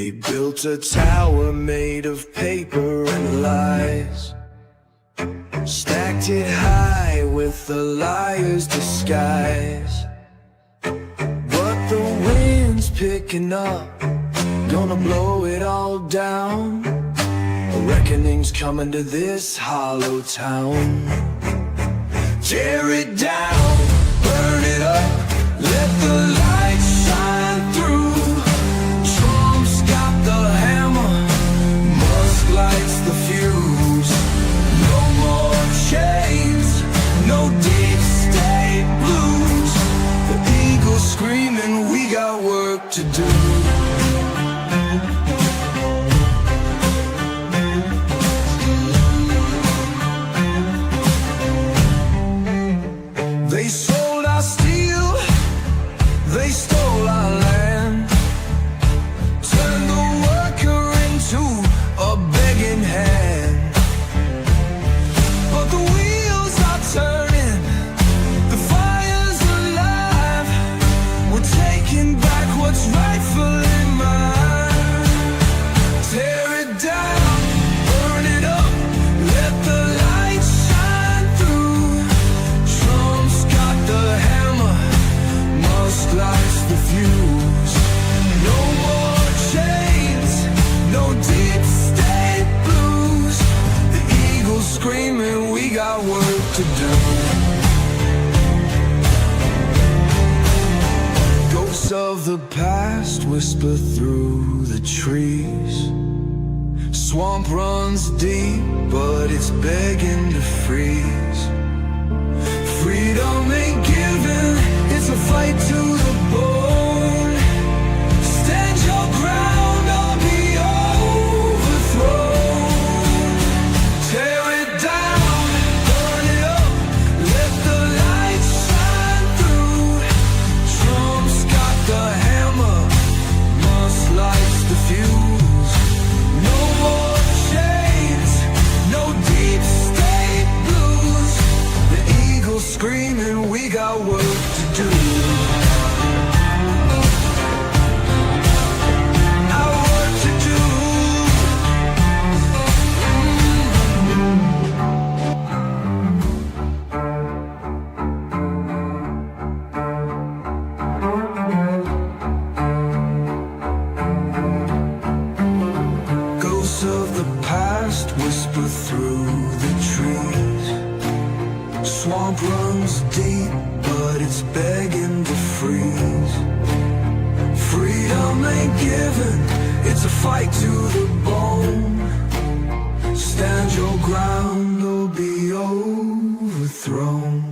They built a tower made of paper and lies, stacked it high with the liar's disguise. But the wind's picking up, gonna blow it all down. A reckoning's coming to this hollow town. Tear it down, burn it up, let the light shine through. Trump's got the hammer, Musk lights the fuse. No more chains, no deep state blues. The eagle's screaming, we got work to do. They sold our steel, they stole our land, turned the worker into a begging hand. But the wheels are turning, the fire's alive. We're taking back what's rightfully mine. Tear it down, burn it up, let the light shine through. Trump's got the hammer, Musk lights the fuse. No more chains, no deep state blues. The eagle's screaming, we got work to do. Ghosts of the past whisper through the trees. Swamp runs deep, but it's begging to freeze. Freedom ain't given, it's a fight to the bone. Stand your ground or be overthrown. Tear it down, burn it up, let the light shine through. Trump's got the hammer, Musk lights the fuse. No more chains, no deep state blues. The eagle's screaming, we got work to do. Our work to do. Ghosts of the past whisper through the trees. Swamp runs deep, but it's begging to freeze. Freedom ain't given, it's a fight to the bone. Stand your ground or be overthrown.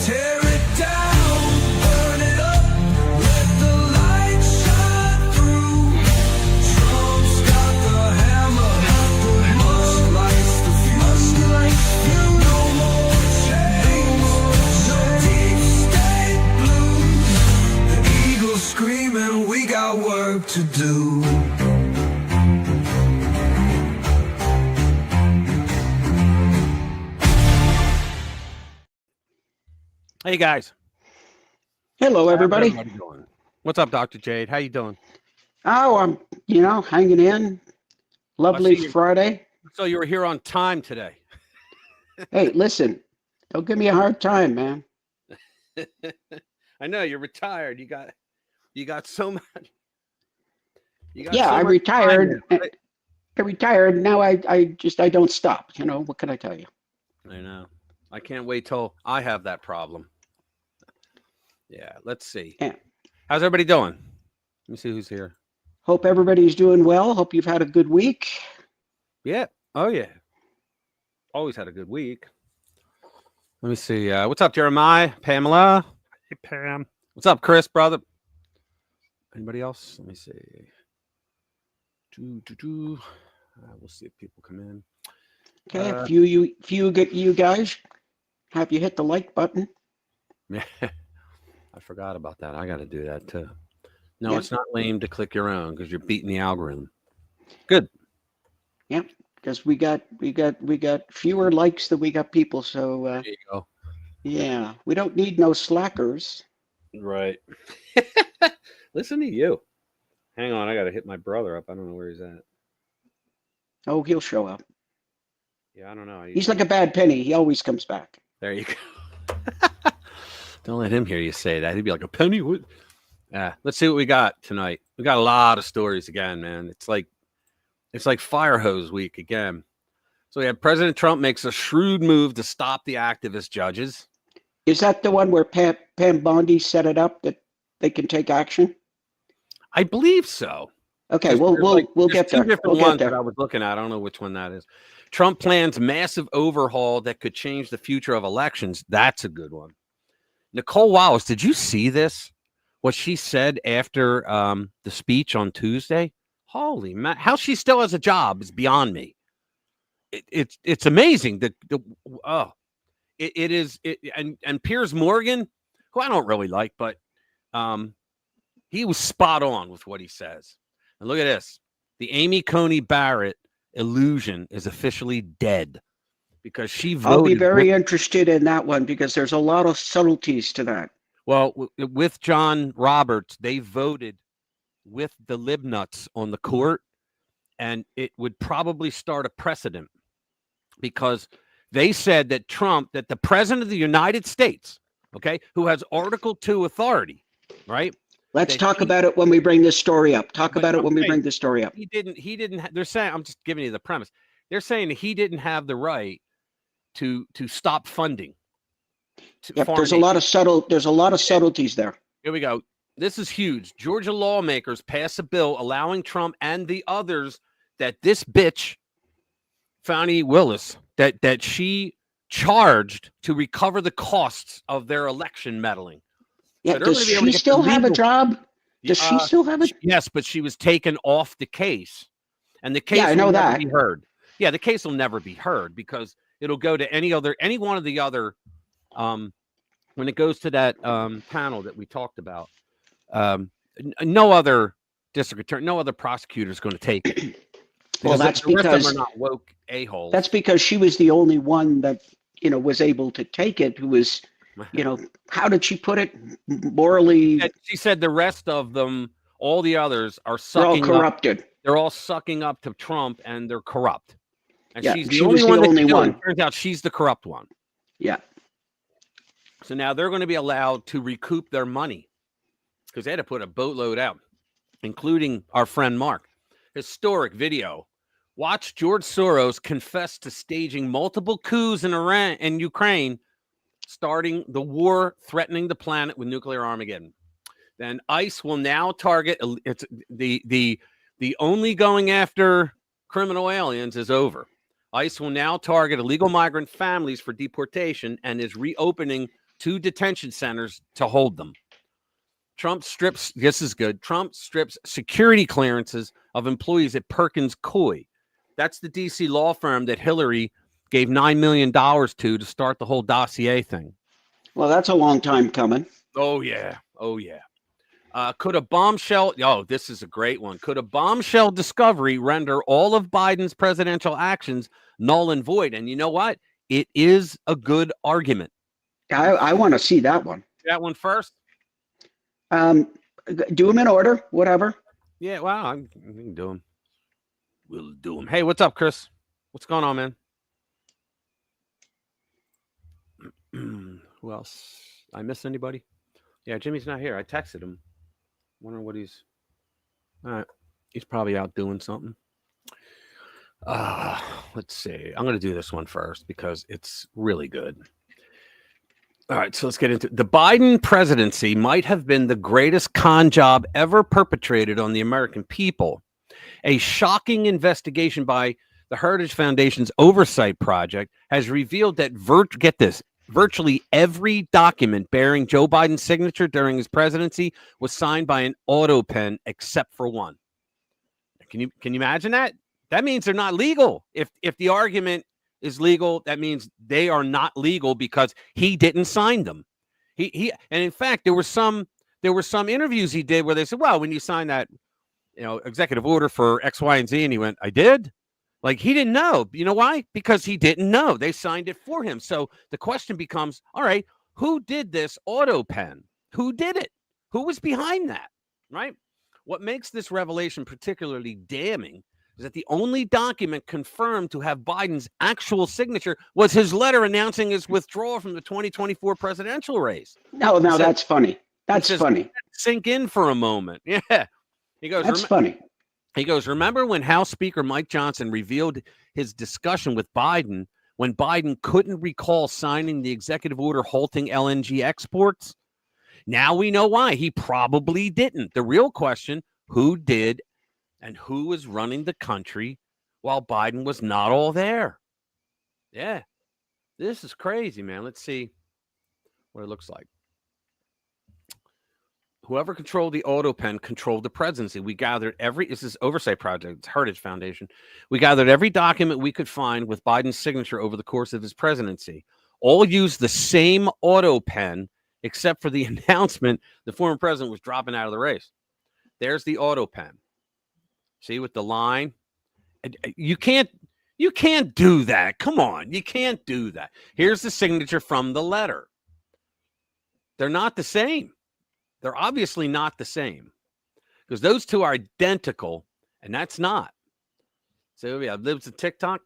Tear it down, burn it up, let the light shine through. Trump's got the hammer, Musk lights the fuse. No more chains, no deep state blues. The eagle's screaming, we got work to do. Hey guys. Hello, everybody. How's everybody doing? What's up, Dr. Jade? How you doing? Oh, I'm, hanging in. Lovely see you. Friday. So you were here on time today. Hey, listen, don't give me a hard time, man. I know you're retired. You got so much. Yeah, I retired. I retired. Now I don't stop. What can I tell you? I know. I can't wait till I have that problem. Yeah, let's see. Yeah. How's everybody doing? Let me see who's here. Hope everybody's doing well. Hope you've had a good week. Yeah. Oh yeah. Always had a good week. Let me see. What's up, Jeremiah? Pamela? Hey, Pam. What's up, Chris, brother? Anybody else? Let me see. We'll see if people come in. Okay, a few you guys, have you hit the like button? Yeah, I forgot about that. I got to do that too. No, Yeah. It's not lame to click your own because you're beating the algorithm. Good. Yep, because we got fewer likes than we got people. So There you go. yeah, we don't need no slackers. Right. Listen to you. Hang on, I got to hit my brother up. I don't know where he's at. Oh, he'll show up. Yeah, I don't know. He's like a bad penny. He always comes back. There you go. Don't let him hear you say that. He'd be like a penny. What? Let's see what we got tonight. We got a lot of stories again, man. It's like fire hose week again. So we have President Trump makes a shrewd move to stop the activist judges. Is that the one where Pam Bondi set it up that they can take action? I believe so. Okay, we'll get there. Two different ones that I was looking at. I don't know which one that is. Trump plans massive overhaul that could change the future of elections. That's a good one. Nicole Wallace, did you see this? What she said after the speech on Tuesday? Holy man, how she still has a job is beyond me. It's amazing. And Piers Morgan, who I don't really like, but he was spot on with what he says. And look at this. The Amy Coney Barrett illusion is officially dead because she voted. I'll be very interested in that one because there's a lot of subtleties to that. Well, with John Roberts, they voted with the libnuts on the court, and it would probably start a precedent because they said that that the president of the United States, okay, who has Article 2 authority, right? Let's talk about it when we bring this story up. We bring this story up. He didn't. They're saying, I'm just giving you the premise. They're saying he didn't have the right to stop funding. Yep, there's a lot of subtleties there. Here we go. This is huge. Georgia lawmakers pass a bill allowing Trump and the others that this bitch, Fani Willis, that she charged to recover the costs of their election meddling. Yeah, does she still have a job? Does she still have a job? Yes, but she was taken off the case. And the case I know will never that. be heard. Yeah, the case will never be heard because it'll go to any one of the other when it goes to that panel that we talked about. No other district attorney, no other prosecutor is going to take it. Well, that's because them are not woke a-holes. That's because she was the only one that was able to take it. Who was, how did she put it? Morally, she said the rest of them, all the others, are sucking. They're all corrupted. They're all sucking up to Trump, and they're corrupt. And yeah, she's she was the only one. Turns out she's the corrupt one. Yeah. So now they're going to be allowed to recoup their money because they had to put a boatload out, including our friend Mark. Historic video. Watch George Soros confess to staging multiple coups in Iran and Ukraine, starting the war threatening the planet with nuclear Armageddon. Then ICE will now target it's the only going after criminal aliens is over. ICE will now target illegal migrant families for deportation and is reopening 2 detention centers to hold them. Trump strips security clearances of employees at Perkins Coie. That's the D.C. law firm that Hillary gave $9 million to start the whole dossier thing. Well, that's a long time coming. Oh, yeah. Could a bombshell... Oh, this is a great one. Could a bombshell discovery render all of Biden's presidential actions null and void? And you know what? It is a good argument. I want to see that one. That one first? Do them in order, whatever. Yeah, well, we can do them. We'll do them. Hey, what's up, Chris? What's going on, man? Who else? I missed anybody? Yeah, Jimmy's not here. I texted him. Wondering what he's... All right. He's probably out doing something. Let's see. I'm going to do this one first because it's really good. All right, so let's get into it. The Biden presidency might have been the greatest con job ever perpetrated on the American people. A shocking investigation by the Heritage Foundation's Oversight Project has revealed that, virtually every document bearing Joe Biden's signature during his presidency was signed by an auto pen except for one. Can you imagine that? That means they're not legal. If the argument is legal, that means they are not legal because he didn't sign them. And in fact, there were some interviews he did where they said, well, when you sign that, executive order for X, Y, and Z, and he went, I did. Like, he didn't know. You know why? Because he didn't know. They signed it for him. So the question becomes, all right, who did this auto pen? Who did it? Who was behind that? Right? What makes this revelation particularly damning is that the only document confirmed to have Biden's actual signature was his letter announcing his withdrawal from the 2024 presidential race. No, that's funny. That's funny. Sink in for a moment. Yeah. He goes, that's funny. He goes, remember when House Speaker Mike Johnson revealed his discussion with Biden when Biden couldn't recall signing the executive order halting LNG exports? Now we know why. He probably didn't. The real question, who did and who was running the country while Biden was not all there? Yeah. This is crazy, man. Let's see what it looks like. Whoever controlled the auto pen controlled the presidency. We gathered this is Oversight Project, it's Heritage Foundation. We gathered every document we could find with Biden's signature over the course of his presidency. All used the same auto pen, except for the announcement the former president was dropping out of the race. There's the auto pen. See, with the line. You can't do that. Come on. You can't do that. Here's the signature from the letter. They're not the same. They're obviously not the same because those two are identical, and that's not. So yeah, lives a TikTok.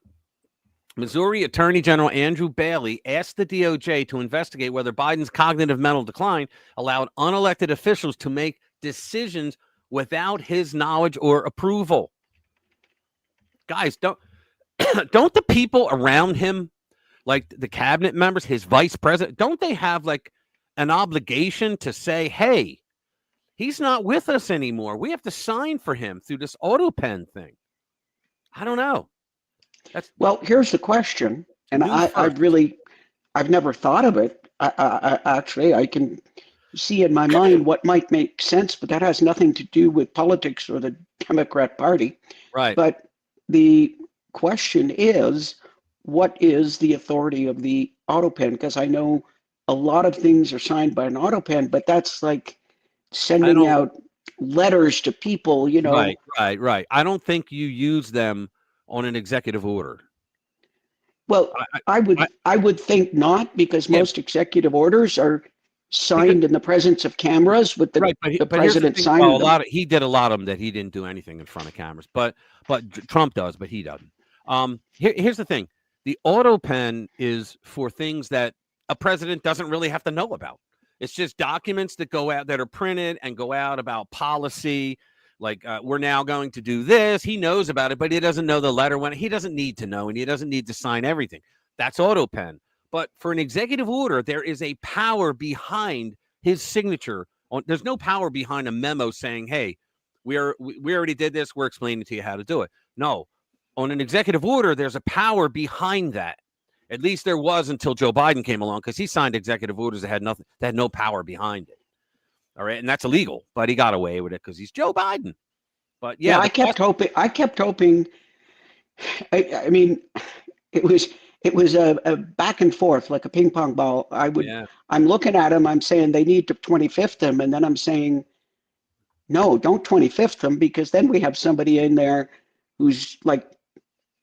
Missouri Attorney General Andrew Bailey asked the DOJ to investigate whether Biden's cognitive mental decline allowed unelected officials to make decisions without his knowledge or approval. Guys, don't the people around him, like the cabinet members, his vice president, don't they have like an obligation to say, hey, he's not with us anymore. We have to sign for him through this auto pen thing. I don't know. Well, here's the question. And I've never thought of it. I can see in my mind what might make sense, but that has nothing to do with politics or the Democrat Party. Right. But the question is, what is the authority of the auto pen? Because I know a lot of things are signed by an auto pen, but that's like sending out letters to people, you know. Right. I don't think you use them on an executive order. Well, I would think not, because most executive orders are signed in the presence of cameras with the president signing them. He did a lot of them that he didn't do anything in front of cameras, but Trump does, but he doesn't. Here's the thing. The auto pen is for things that a president doesn't really have to know about. It's just documents that go out, that are printed and go out about policy. Like, we're now going to do this. He knows about it, but he doesn't know the letter when he doesn't need to know, and he doesn't need to sign everything. That's auto pen. But for an executive order, there is a power behind his signature. There's no power behind a memo saying, hey, we already did this. We're explaining to you how to do it. No, on an executive order, there's a power behind that. At least there was until Joe Biden came along, because he signed executive orders that had no power behind it. All right, and that's illegal, but he got away with it because he's Joe Biden. But yeah, I kept hoping. I mean, it was a back and forth like a ping pong ball. I'm looking at him. I'm saying they need to 25th him, and then I'm saying, no, don't 25th him, because then we have somebody in there who's like,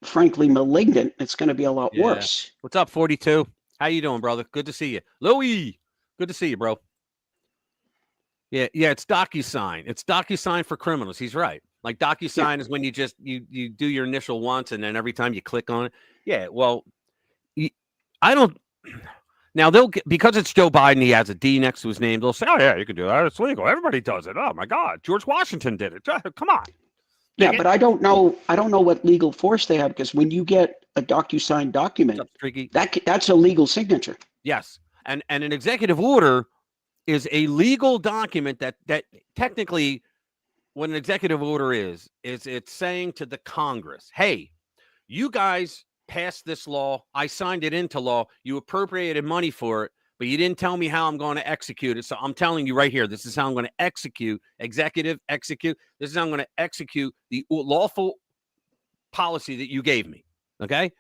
frankly, malignant. It's going to be a lot worse. What's up, 42? How you doing, brother? Good to see you, Louis. Good to see you, bro. Yeah, it's DocuSign. It's DocuSign for criminals. He's right. Like, DocuSign is when you just you do your initial once, and then every time you click on it. Yeah, well, I don't. Now they'll get, because it's Joe Biden, he has a D next to his name. They'll say, "Oh yeah, you can do that. It's legal. Everybody does it. Oh my God, George Washington did it. Come on." Yeah, but I don't know what legal force they have, because when you get a DocuSign document, that's a legal signature. Yes, and an executive order is a legal document that technically, what an executive order is it's saying to the Congress, hey, you guys passed this law. I signed it into law. You appropriated money for it, but you didn't tell me how I'm going to execute it. So I'm telling you right here, this is how I'm going to execute. This is how I'm going to execute the lawful policy that you gave me. Okay?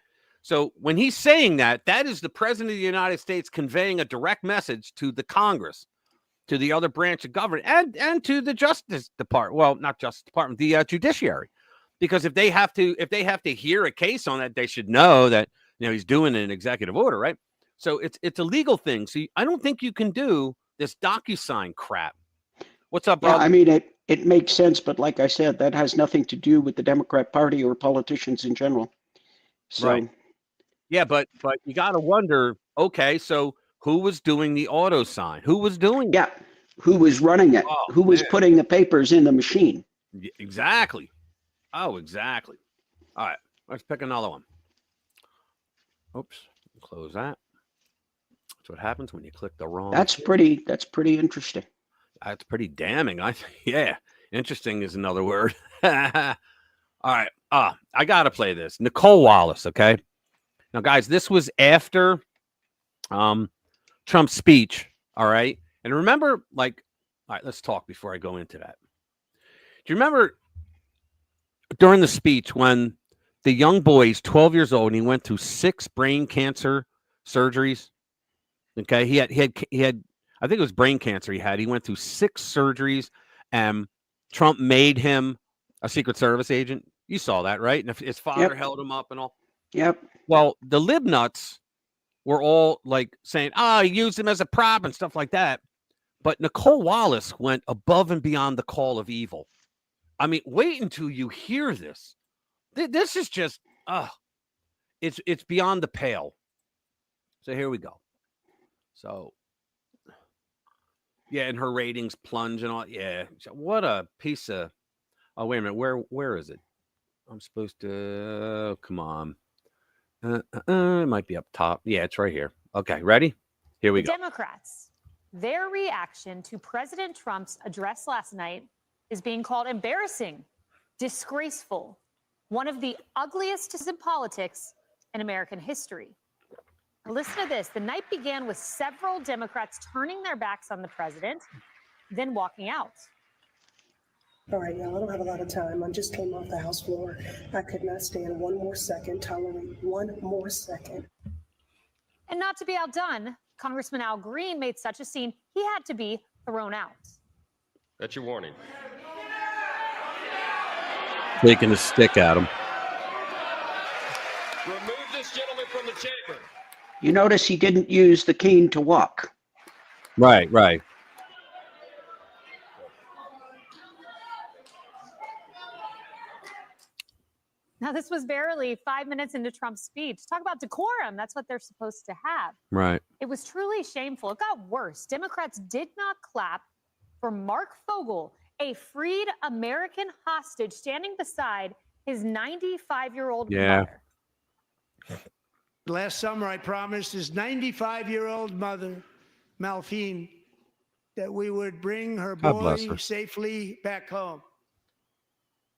So when he's saying that is the president of the United States conveying a direct message to the Congress, to the other branch of government, and to the Justice Department. Well, not Justice Department, the Judiciary. Because if they have to hear a case on that, they should know that, he's doing an executive order, right? So it's a legal thing. So I don't think you can do this DocuSign crap. What's up, brother? Yeah, I mean, it makes sense, but like I said, that has nothing to do with the Democrat Party or politicians in general. So, right. Yeah, but you got to wonder. Okay, so who was doing the auto sign? Who was doing it? yeah, who was running it? Oh Who was man, putting the papers in the machine? exactly. Oh, exactly. All right, let's pick another one. Oops, close that. That's what happens when you click the wrong. That's pretty interesting. That's pretty damning. I think. Yeah, interesting is another word. All right. I gotta play this. Nicole Wallace. Okay. Now, guys, this was after Trump's speech. All right. And remember, all right, let's talk before I go into that. Do you remember during the speech when the young boy's 12 years old and he went through 6 brain cancer surgeries? Okay. He had, I think it was brain cancer he went through 6 surgeries and Trump made him a Secret Service agent. You saw that, right? And his father held him up and all. Yep. Well, the lib nuts were all like saying, he used him as a prop and stuff like that. But Nicole Wallace went above and beyond the call of evil. I mean, wait until you hear this. This is just, it's beyond the pale. So here we go. So, yeah, and her ratings plunge and all. Yeah, what a piece of. Oh, wait a minute. Where is it? I'm supposed to. Come on. It might be up top. Yeah, it's right here. Okay, ready? Here we go. Democrats, their reaction to President Trump's address last night is being called embarrassing, disgraceful, one of the ugliest in politics in American history. Now listen to this. The night began with several Democrats turning their backs on the president, then walking out. All right, y'all, I don't have a lot of time. I just came off the House floor. I could not stand one more second, tolerate one more second. And not to be outdone, Congressman Al Green made such a scene, he had to be thrown out. That's your warning. Taking a stick at him. Remove this gentleman from the chamber. You notice he didn't use the cane to walk. Right. Now, this was barely 5 minutes into Trump's speech. Talk about decorum. That's what they're supposed to have. Right. It was truly shameful. It got worse. Democrats did not clap for Mark Fogel, a freed American hostage standing beside his 95-year-old mother. Last summer, I promised his 95-year-old mother, Malphine, that we would bring her boy safely back home.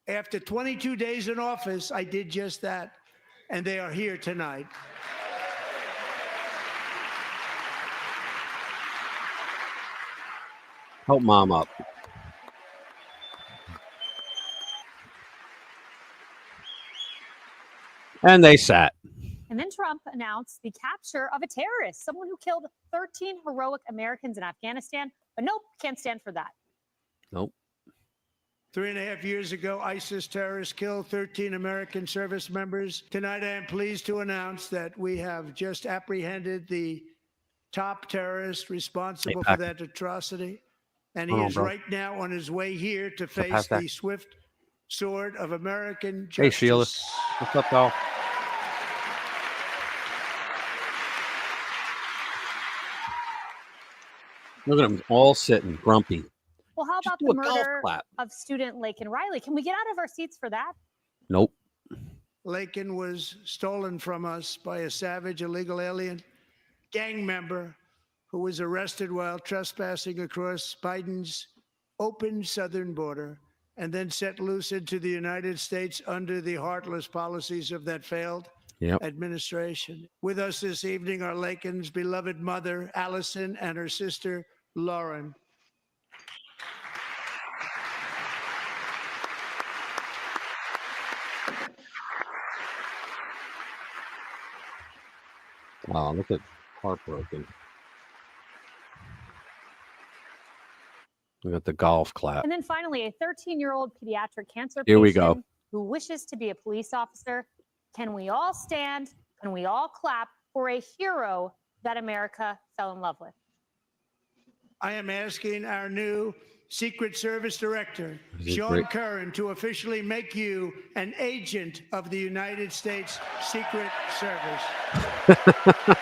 After 22 days in office, I did just that, and they are here tonight. Help mom up. And they sat. And then Trump announced the capture of a terrorist, someone who killed 13 heroic Americans in Afghanistan. But nope, can't stand for that. Nope. 3.5 years ago, ISIS terrorists killed 13 American service members. Tonight, I am pleased to announce that we have just apprehended the top terrorist responsible for that atrocity. And he is right now on his way here to face the swift sword of American justice. Hey, Sheila. What's up, doll? Look at them all sitting grumpy. Well, how about the murder of student Laken Riley? Can we get out of our seats for that? Nope. Laken was stolen from us by a savage illegal alien gang member who was arrested while trespassing across Biden's open southern border and then set loose into the United States under the heartless policies of that failed administration. With us this evening are Laken's beloved mother, Allison, and her sister, Lauren. Oh, look at heartbroken. We got the golf clap. And then finally, a 13-year-old pediatric cancer Here we patient go. who wishes to be a police officer. Can we all stand? Can we all clap for a hero that America fell in love with? I am asking our new Secret Service Director This is Sean great. Curran to officially make you an agent of the United States Secret Service.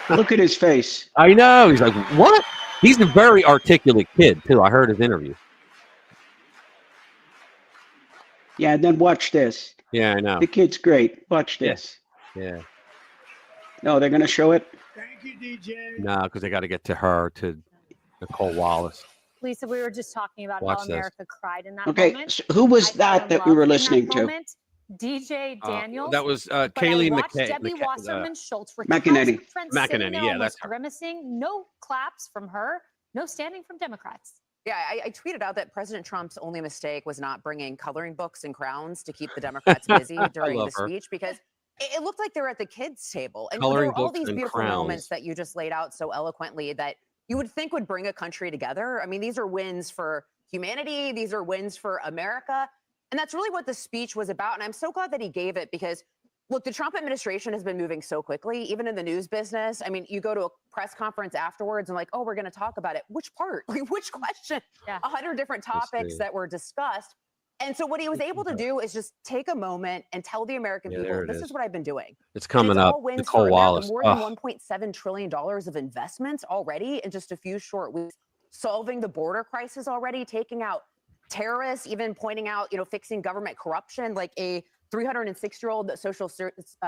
Look at his face. I know. He's like, what? He's a very articulate kid, too. I heard his interview. Yeah, and then watch this. Yeah, I know. The kid's great. Watch Yeah. this. Yeah. No, they're going to show it. Thank you, DJ. No, because they got to get to her, to Nicole Wallace. Lisa, we were just talking about Watch how this. America cried in that Okay, moment. so who was I fell that in that we love were in that listening to? moment. DJ Daniels. That was but Kaylee I watched McKay. Debbie Wasserman Schultz McEnany. sitting there Yeah, almost that's her. grimacing. No claps from her. No standing from Democrats. Yeah, I tweeted out that President Trump's only mistake was not bringing coloring books and crowns to keep the Democrats busy during the her. speech, because it looked like they were at the kids' table. And Coloring there were all books these and beautiful crowns. moments that you just laid out so eloquently that you would think would bring a country together. I mean, these are wins for humanity. These are wins for America. And that's really what the speech was about. And I'm so glad that he gave it, because look, the Trump administration has been moving so quickly, even in the news business. I mean, you go to a press conference afterwards and like, oh, we're going to talk about it. Which part? Like, which question? Yeah. 100 different topics that were discussed. And so what he was able to do is just take a moment and tell the American Yeah, people, there it this is. is what I've been doing. It's And coming it's up. all wins Nicole for America. Wallace. More than Ugh. $1.7 trillion of investments already in just a few short weeks, solving the border crisis already, taking out terrorists, even pointing out, fixing government corruption, like a 306-year-old social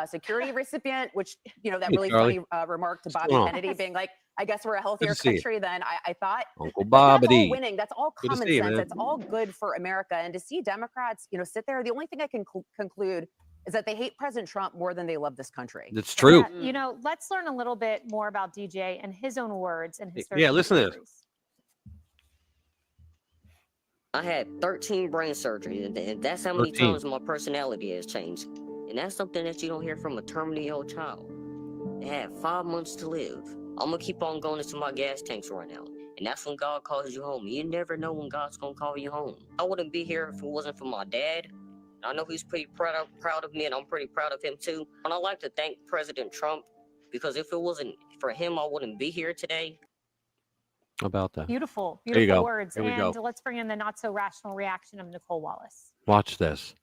security recipient, which, that Hey, really Charlie. funny remark to Bobby going on? Kennedy being like, I guess we're a healthier see you. country than I thought. Uncle Like, that's all Bobbity. winning. That's all Good to common see you, sense. man. That's all good for America. And to see Democrats, sit there, the only thing I can conclude is that they hate President Trump more than they love this country. It's true. Yeah, let's learn a little bit more about DJ and his own words and his Yeah, listen to this. surgeries. I had 13 brain surgeries, and that's how many 13. times my personality has changed. And that's something that you don't hear from a terminally ill child. They had 5 months to live. I'm gonna keep on going until my gas tanks run out. And that's when God calls you home. You never know when God's gonna call you home. I wouldn't be here if it wasn't for my dad. I know he's pretty proud of me, and I'm pretty proud of him too. And I'd like to thank President Trump, because if it wasn't for him, I wouldn't be here today. How about that? Beautiful, There you beautiful go. words. Here we And go. let's bring in the not so rational reaction of Nicole Wallace. Watch this.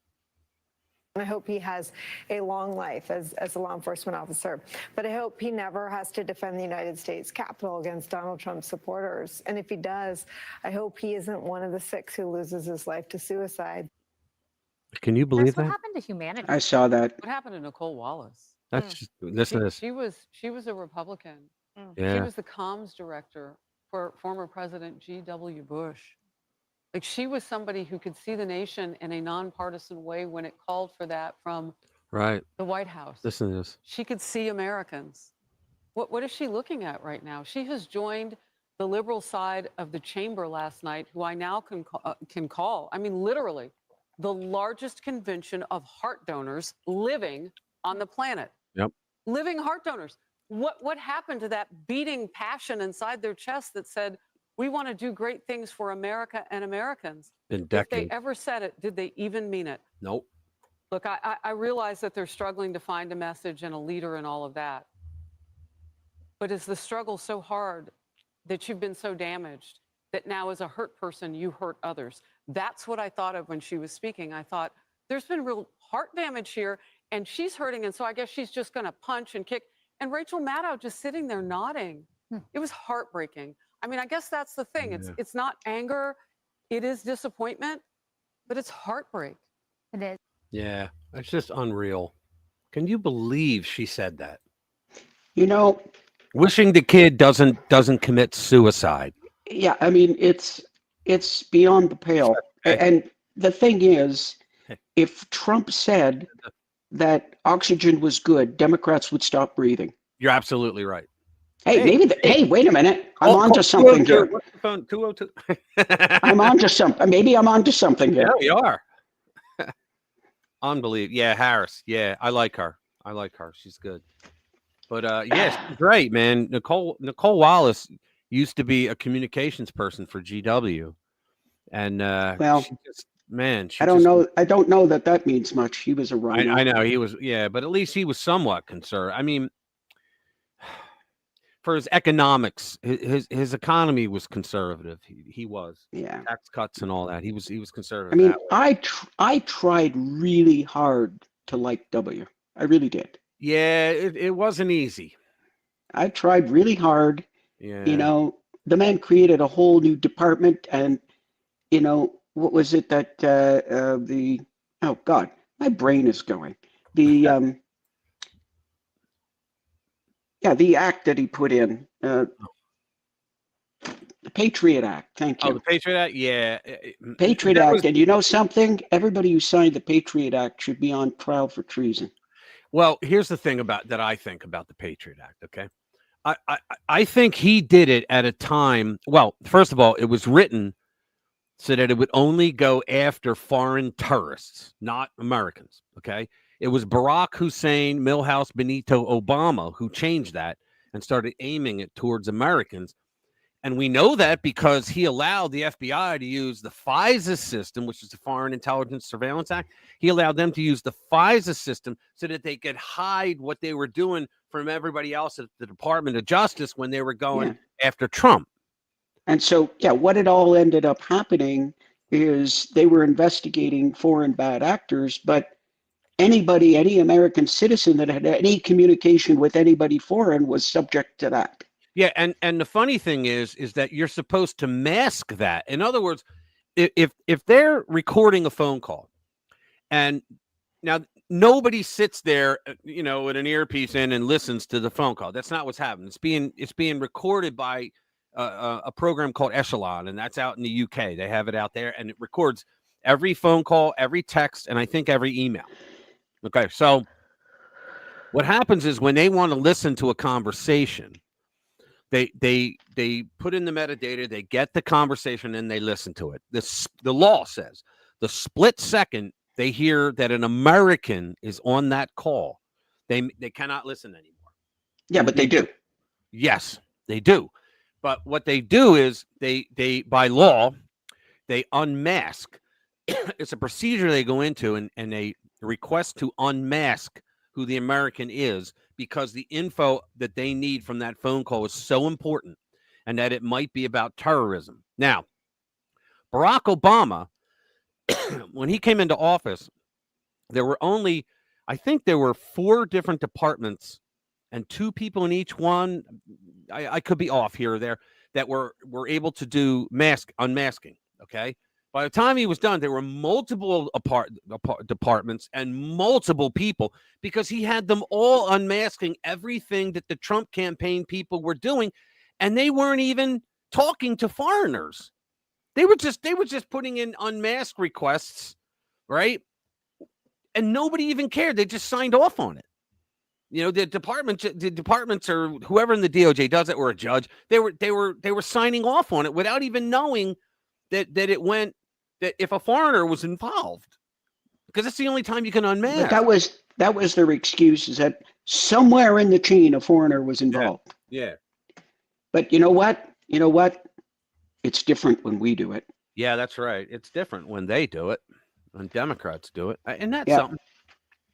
I hope he has a long life as a law enforcement officer. But I hope he never has to defend the United States Capitol against Donald Trump's supporters. And if he does, I hope he isn't one of the 6 who loses his life to suicide. Can you believe That's what that? happened to humanity. I saw that. What happened to Nicole Wallace? That's just, listen to this. She was a Republican. She Yeah. was the comms director for former President G.W. Bush. Like, she was somebody who could see the nation in a nonpartisan way when it called for that from Right. the White House. Listen to this. She could see Americans. What is she looking at right now? She has joined the liberal side of the chamber last night, who I now can call, I mean, literally, the largest convention of heart donors living on the planet. Yep. Living heart donors. What happened to that beating passion inside their chest that said, we want to do great things for America and Americans? In If they decades. ever said it, did they even mean it? Nope. Look, I realize that they're struggling to find a message and a leader and all of that. But is the struggle so hard that you've been so damaged that now, as a hurt person, you hurt others? That's what I thought of when she was speaking. I thought, there's been real heart damage here, and she's hurting, and so I guess she's just going to punch and kick. And Rachel Maddow just sitting there nodding. It was heartbreaking. I mean, I guess that's the thing. It's not anger. It is disappointment, but it's heartbreak. It is. Yeah. It's just unreal. Can you believe she said that? You know, Wishing the kid doesn't commit suicide. yeah, I mean, it's beyond the pale. And the thing is, if Trump said that oxygen was good, Democrats would stop breathing. You're absolutely right. Hey, wait a minute. I'm Oh, onto something here. What's the phone? 202. I'm onto something. Maybe I'm onto something here. Yeah, we are. Unbelievable. Yeah, Harris. Yeah, I like her. She's good. But yeah, she's great, man. Nicole Wallace used to be a communications person for GW, and Well, she just, man, she I don't just- know. I don't know that means much. He was a I rhino. know he was, yeah, but at least he was somewhat concerned. I mean, for his economics. His economy was conservative. He was. Yeah. Tax cuts and all that. He was conservative. I mean, that way. I tried really hard to like W. I really did. Yeah, it wasn't easy. I tried really hard. Yeah. You know, the man created a whole new department, and you know, what was it that oh God, my brain is going. The the act that he put in, the Patriot Act. Thank you. Oh, the Patriot Act? Yeah. Patriot Act. And you know something? Everybody who signed the Patriot Act should be on trial for treason. Well, here's the thing that I think about the Patriot Act, okay? I think he did it at a time. Well, first of all, it was written so that it would only go after foreign terrorists, not Americans, okay? It was Barack Hussein, Milhouse, Benito, Obama who changed that and started aiming it towards Americans. And we know that because he allowed the FBI to use the FISA system, which is the Foreign Intelligence Surveillance Act. He allowed them to use the FISA system so that they could hide what they were doing from everybody else at the Department of Justice when they were going after Trump. And so, what it all ended up happening is they were investigating foreign bad actors, but anybody, any American citizen that had any communication with anybody foreign was subject to that. Yeah, and the funny thing is that you're supposed to mask that. In other words, if they're recording a phone call, and now nobody sits there, you know, with an earpiece in and listens to the phone call. That's not what's happening. It's being recorded by a program called Echelon, and that's out in the UK. They have it out there, and it records every phone call, every text, and I think every email. Okay, so what happens is when they want to listen to a conversation, they put in the metadata, they get the conversation, and they listen to it. The law says the split second they hear that an American is on that call, they cannot listen anymore. Yeah, but they do. Yes, they do. But what they do is they by law, they unmask. It's a procedure they go into, and they request to unmask who the American is, because the info that they need from that phone call is so important, and that it might be about terrorism. Now, Barack Obama, when he came into office, there were only, I think there were 4 different departments and 2 people in each one. I could be off here or there, that were able to do unmasking. Okay. By the time he was done, there were multiple departments and multiple people, because he had them all unmasking everything that the Trump campaign people were doing, and they weren't even talking to foreigners. They were just putting in unmasked requests, right? And nobody even cared. They just signed off on it. You know, the departments or whoever in the DOJ does it, or a judge, they were signing off on it without even knowing that it went. That if a foreigner was involved, because that's the only time you can unmask. But that was their excuse, is that somewhere in the chain a foreigner was involved. Yeah. But you know what? It's different when we do it. Yeah, that's right. It's different when they do it, when Democrats do it, and that's something.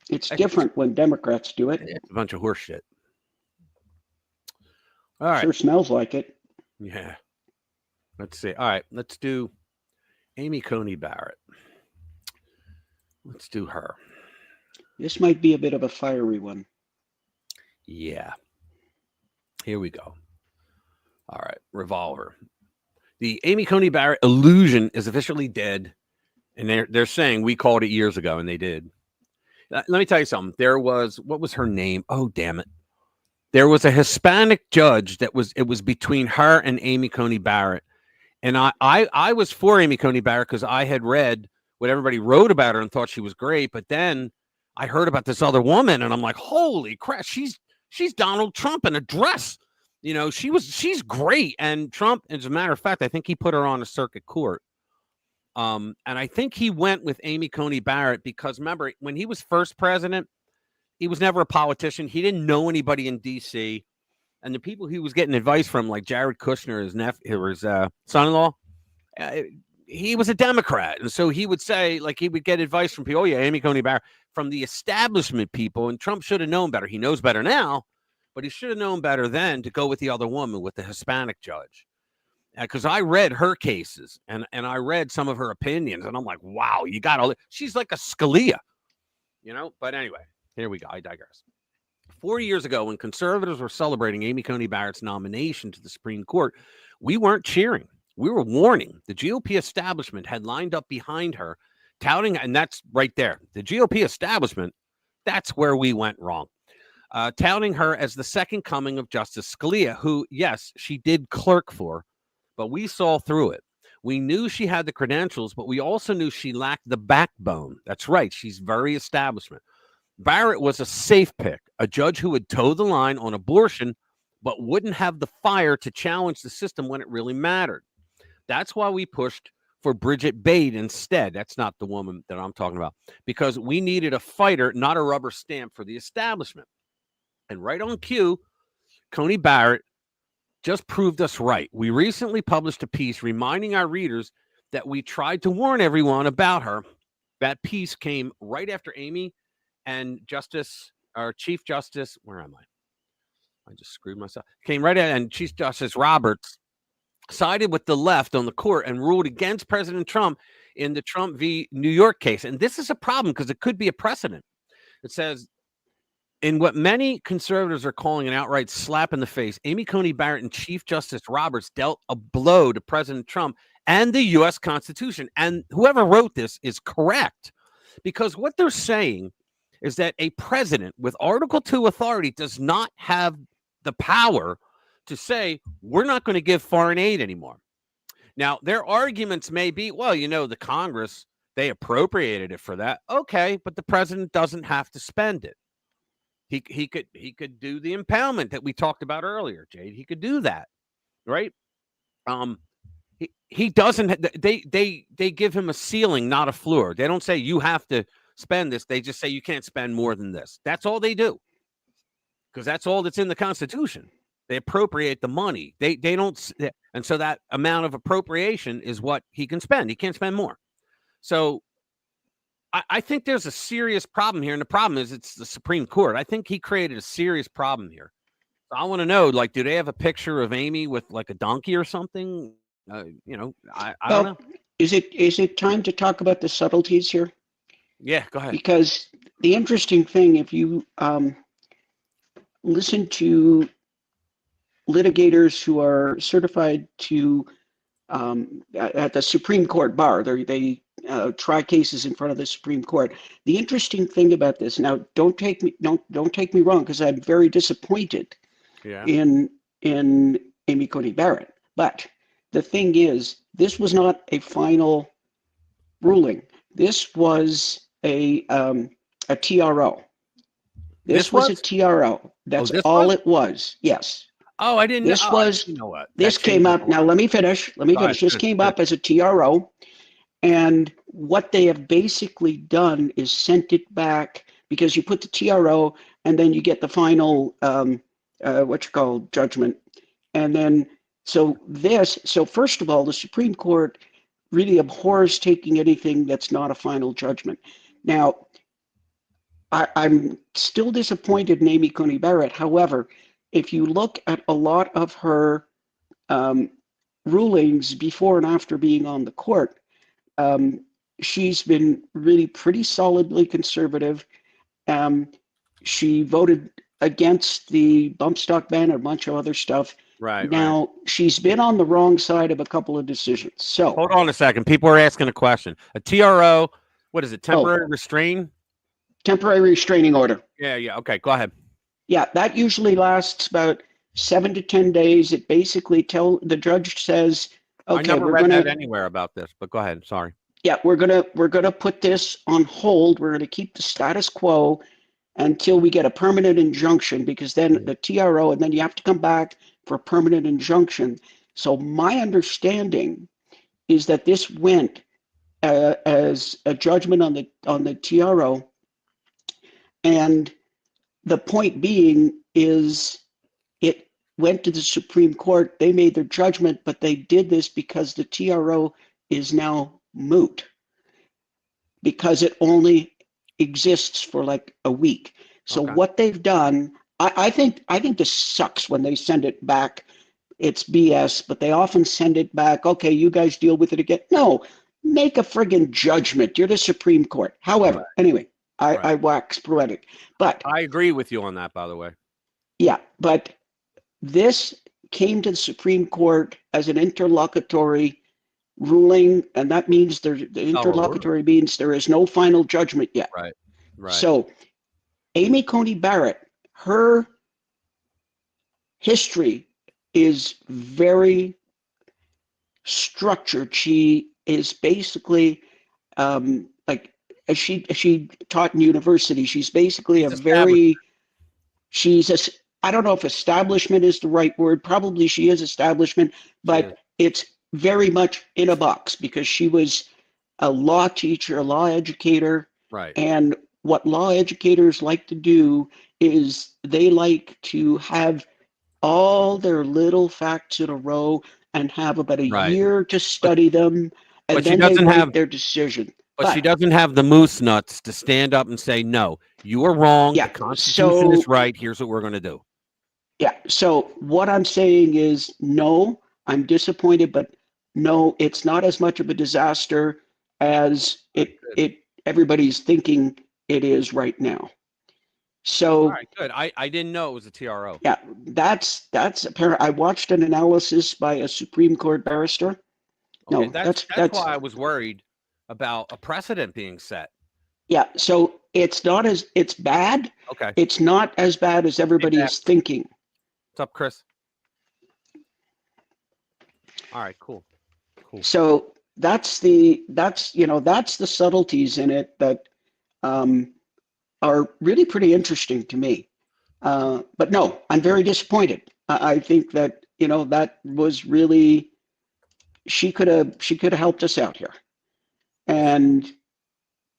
It's different when Democrats do it. It's a bunch of horse shit. All right. Sure smells like it. Yeah. Let's see. All right, let's do Amy Coney Barrett. Let's do her. This might be a bit of a fiery one. Yeah. Here we go. All right, Revolver. The Amy Coney Barrett illusion is officially dead, and they're saying we called it years ago, and they did. Let me tell you something. There was, what was her name? Oh, damn it. There was a Hispanic judge it was between her and Amy Coney Barrett. And I was for Amy Coney Barrett because I had read what everybody wrote about her and thought she was great. But then I heard about this other woman, and I'm like, holy crap, she's Donald Trump in a dress. You know, she's great. And Trump, as a matter of fact, I think he put her on a circuit court. And I think he went with Amy Coney Barrett because, remember, when he was first president, he was never a politician. He didn't know anybody in D.C. And the people he was getting advice from, like Jared Kushner, his son-in-law, he was a Democrat. And so he would say, like, he would get advice from people, oh, yeah, Amy Coney Barrett, from the establishment people. And Trump should have known better. He knows better now. but he should have known better then to go with the other woman, with the Hispanic judge. Because I read her cases and I read some of her opinions, and I'm like, wow, you got all. She's like a Scalia, you know. But anyway, here we go. I digress. 4 years ago, when conservatives were celebrating Amy Coney Barrett's nomination to the Supreme Court, we weren't cheering. We were warning. The GOP establishment had lined up behind her, touting, and that's right there. The GOP establishment, that's where we went wrong. Touting her as the second coming of Justice Scalia, who, yes, she did clerk for, but we saw through it. We knew she had the credentials, but we also knew she lacked the backbone. That's right. She's very establishment. Barrett was a safe pick, a judge who would toe the line on abortion, but wouldn't have the fire to challenge the system when it really mattered. That's why we pushed for Bridget Bade instead. That's not the woman that I'm talking about, because we needed a fighter, not a rubber stamp for the establishment. And right on cue, Coney Barrett just proved us right. We recently published a piece reminding our readers that we tried to warn everyone about her. That piece came right after Amy and Chief Justice, where am I? I just screwed myself. Came right in, and Chief Justice Roberts sided with the left on the court and ruled against President Trump in the Trump v. New York case. And this is a problem because it could be a precedent. It says, in what many conservatives are calling an outright slap in the face, Amy Coney Barrett and Chief Justice Roberts dealt a blow to President Trump and the U.S. Constitution. And whoever wrote this is correct, because what they're saying is that a president with Article 2 authority does not have the power to say, we're not going to give foreign aid anymore. Now, their arguments may be, well, you know, the Congress, they appropriated it for that. Okay, but the president doesn't have to spend it. He could do the impoundment that we talked about earlier, Jade. He could do that, right? He doesn't. They give him a ceiling, not a floor. They don't say you have to spend this. They just say you can't spend more than this. That's all they do, because that's all that's in the Constitution. They appropriate the money. They don't, and so that amount of appropriation is what he can spend. He can't spend more. So I think there's a serious problem here, and the problem is it's the Supreme Court. I think he created a serious problem here. So I want to know, like, do they have a picture of Amy with like a donkey or something? You know, I don't know. Is it time to talk about the subtleties here? Yeah, go ahead. Because the interesting thing, if you listen to litigators who are certified to at the Supreme Court bar, they try cases in front of the Supreme Court. The interesting thing about this, now don't take me wrong, because I'm very disappointed in Amy Coney Barrett. But the thing is, this was not a final ruling. This was a TRO. This was a TRO. That's all it was. Yes. Oh, I didn't know. This was, you know what? This came up. Now, let me finish. This came up as a TRO. And what they have basically done is sent it back, because you put the TRO and then you get the final, judgment. And then, so first of all, the Supreme Court really abhors taking anything that's not a final judgment. Now, I'm still disappointed in Amy Coney Barrett. However, if you look at a lot of her rulings before and after being on the court, she's been really pretty solidly conservative. She voted against the bump stock ban and a bunch of other stuff. Right. Now, she's been on the wrong side of a couple of decisions. So hold on a second. People are asking a question. A TRO, what is it? Temporary restraint? Temporary restraining order. Yeah. Okay, go ahead. Yeah, that usually lasts about 7 to 10 days. It basically the judge says, okay, I never read that anywhere about this, but go ahead. Sorry. Yeah, we're gonna put this on hold. We're gonna keep the status quo until we get a permanent injunction, because then the TRO, and then you have to come back for a permanent injunction. So my understanding is that this went as a judgment on the TRO, and the point being is it went to the Supreme Court. They made their judgment, but they did this because the TRO is now moot, because it only exists for like a week. So what they've done, I think this sucks when they send it back. It's BS, but they often send it back. Okay, you guys deal with it again. No, make a friggin' judgment. You're the Supreme Court. However, anyway, I wax poetic, but I agree with you on that, by the way. yeah, but this came to the Supreme Court as an interlocutory ruling, and that means the interlocutory means there is no final judgment yet. Right. Right. So Amy Coney Barrett, her history is very structured. She is basically like as she taught in university. She's basically I don't know if establishment is the right word. Probably she is establishment, but it's very much in a box because she was a law teacher, a law educator. Right. And what law educators like to do is they like to have all their little facts in a row and have about a year to study them, and then they write their decision. But she doesn't have the moose nuts to stand up and say, no, you are wrong. Yeah, the Constitution is right. Here's what we're going to do. Yeah. So what I'm saying is, no, I'm disappointed, but no, it's not as much of a disaster as everybody's thinking it is right now. So, all right, good. I didn't know it was a TRO. Yeah, that's apparent. I watched an analysis by a Supreme Court barrister. Okay, that's why I was worried about a precedent being set. Yeah, so it's bad. Okay. It's not as bad as everybody is thinking. What's up, Chris? All right, cool. So that's the subtleties in it that are really pretty interesting to me. But no, I'm very disappointed. I think that that was really she could have helped us out here, and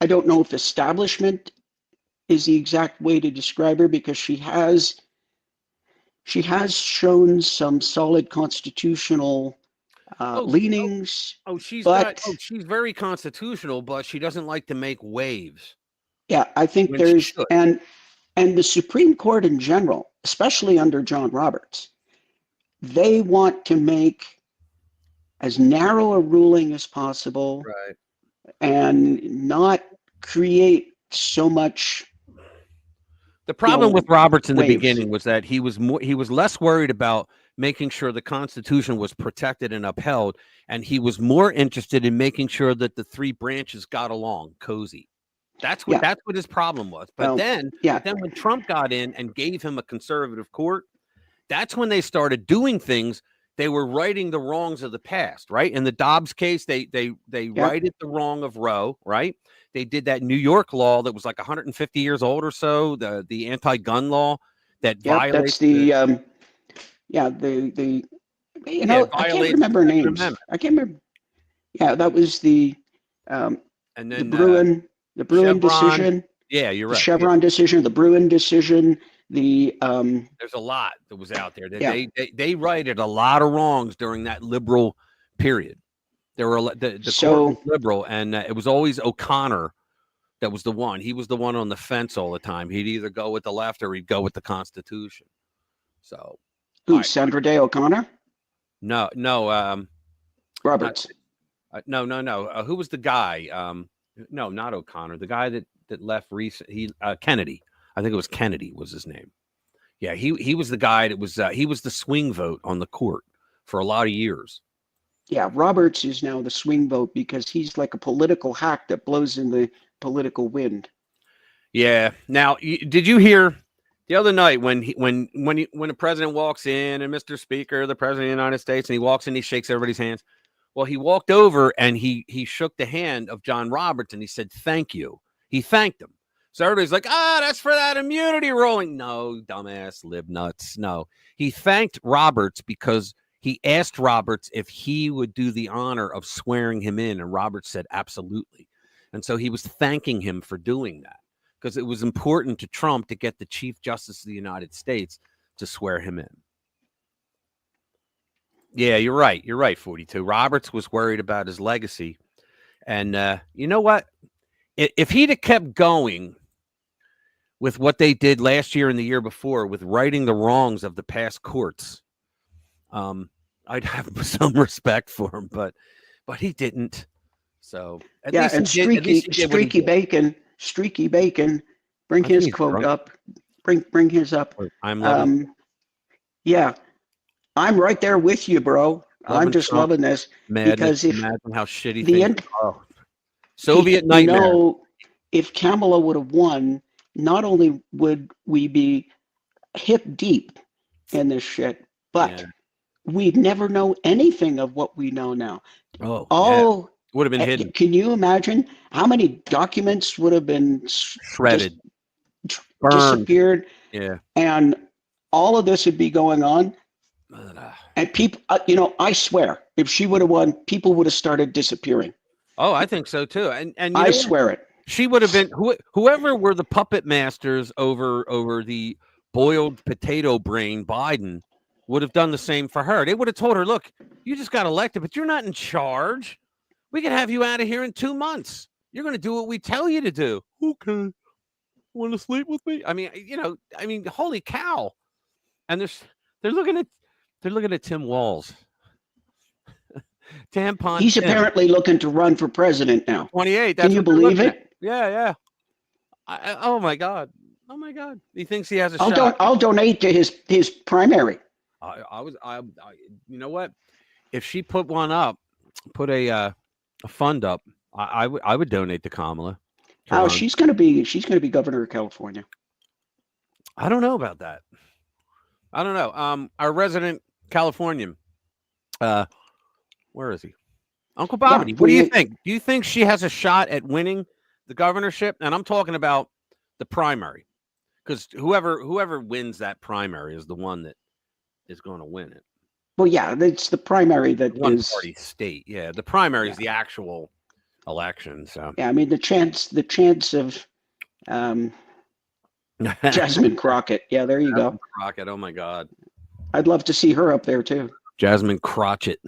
I don't know if establishment is the exact way to describe her because she has shown some solid constitutional leanings. She's very constitutional, but she doesn't like to make waves. Yeah, I think there's and the Supreme Court in general, especially under John Roberts, they want to make as narrow a ruling as possible, right, and not create so much. The problem with Roberts in the beginning was that he was less worried about making sure the Constitution was protected and upheld, and he was more interested in making sure that the three branches got along cozy. That's what his problem was. But then when Trump got in and gave him a conservative court, that's when they started doing things. They were righting the wrongs of the past, right? In the Dobbs case, they righted the wrong of Roe, right? They did that New York law that was like 150 years old or so, the anti-gun law that violates that's I can't remember names. I can't remember. Yeah, that was the and then the Bruin Chevron decision. Yeah, you're right. The Chevron decision, the Bruin decision, there's a lot that was out there. They righted a lot of wrongs during that liberal period. There were the court was liberal, and it was always O'Connor that was the one. He was the one on the fence all the time. He'd either go with the left or he'd go with the Constitution. So, Sandra Day O'Connor? No, Roberts. No. Who was the guy? No, not O'Connor. The guy that left recently. Kennedy. I think it was Kennedy was his name. Yeah, he was the guy that was he was the swing vote on the court for a lot of years. Yeah, Roberts is now the swing vote because he's like a political hack that blows in the political wind. Yeah. Now, did you hear the other night when the president walks in and Mr. Speaker, the president of the United States, and he walks in, he shakes everybody's hands. Well, he walked over and he shook the hand of John Roberts and he said, "Thank you." He thanked him. So everybody's like, that's for that immunity ruling. No, dumbass, lib nuts. No, he thanked Roberts because he asked Roberts if he would do the honor of swearing him in. And Roberts said, absolutely. And so he was thanking him for doing that because it was important to Trump to get the Chief Justice of the United States to swear him in. Yeah, you're right. You're right, 42. Roberts was worried about his legacy. And you know what? If he'd have kept going with what they did last year and the year before with righting the wrongs of the past courts, I'd have some respect for him, but he didn't. So at Yeah, least and he did what he did. Streaky Bacon, bring I think his he's quote drunk. up. Bring his up. I'm loving. Yeah, I'm right there with you, bro. Loving I'm just Trump. loving this Madness. because if Imagine how shitty the things. Soviet nightmare. if Kamala would have won, not only would we be hip deep in this shit, but we'd never know anything of what we know now. Oh, would have been hidden. Can you imagine how many documents would have been shredded, disappeared? Yeah, and all of this would be going on. And people, I swear, if she would have won, people would have started disappearing. Oh, I think so too. And I swear it. She would have been whoever were the puppet masters over the boiled potato brain Biden would have done the same for her. They would have told her, look, you just got elected, but you're not in charge. We can have you out of here in 2 months. You're going to do what we tell you to do. Okay. Want to sleep with me? I mean, holy cow. And they're looking at Tim Walz. Tampon. He's apparently looking to run for president now. 28. Can you believe it? Yeah. Oh my God. He thinks he has a shot. I'll donate to his primary. I you know what? If she put one up, put a fund up, I would donate to Kamala. Oh, she's going to be governor of California. I don't know about that. I don't know. Our resident Californian, where is he? Uncle Bobby. Yeah, what do you think? Do you think she has a shot at winning the governorship? And I'm talking about the primary, because whoever wins that primary is the one that is going to win it. Well, yeah, it's the primary that one is party state. Yeah, the primary is the actual election. So yeah, I mean the chance of Jasmine Crockett. Yeah, there you go. Crockett. Oh my God, I'd love to see her up there too. Jasmine Crockett.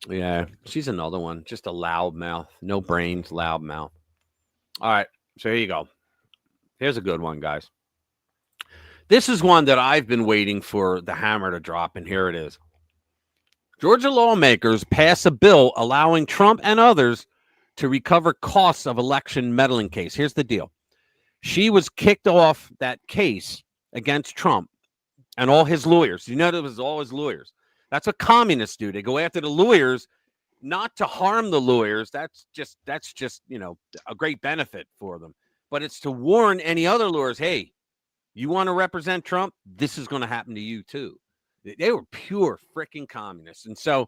Yeah, she's another one. Just a loud mouth, no brains, loud mouth. All right, so here you go. Here's a good one, guys. This is one that I've been waiting for the hammer to drop, and here it is. Georgia lawmakers pass a bill allowing Trump and others to recover costs of election meddling case. Here's the deal. She was kicked off that case against Trump and all his lawyers. You know, it was all his lawyers. That's what communists do. They go after the lawyers, not to harm the lawyers. That's just, a great benefit for them. But it's to warn any other lawyers, hey, you want to represent Trump? This is going to happen to you too. They were pure freaking communists. And so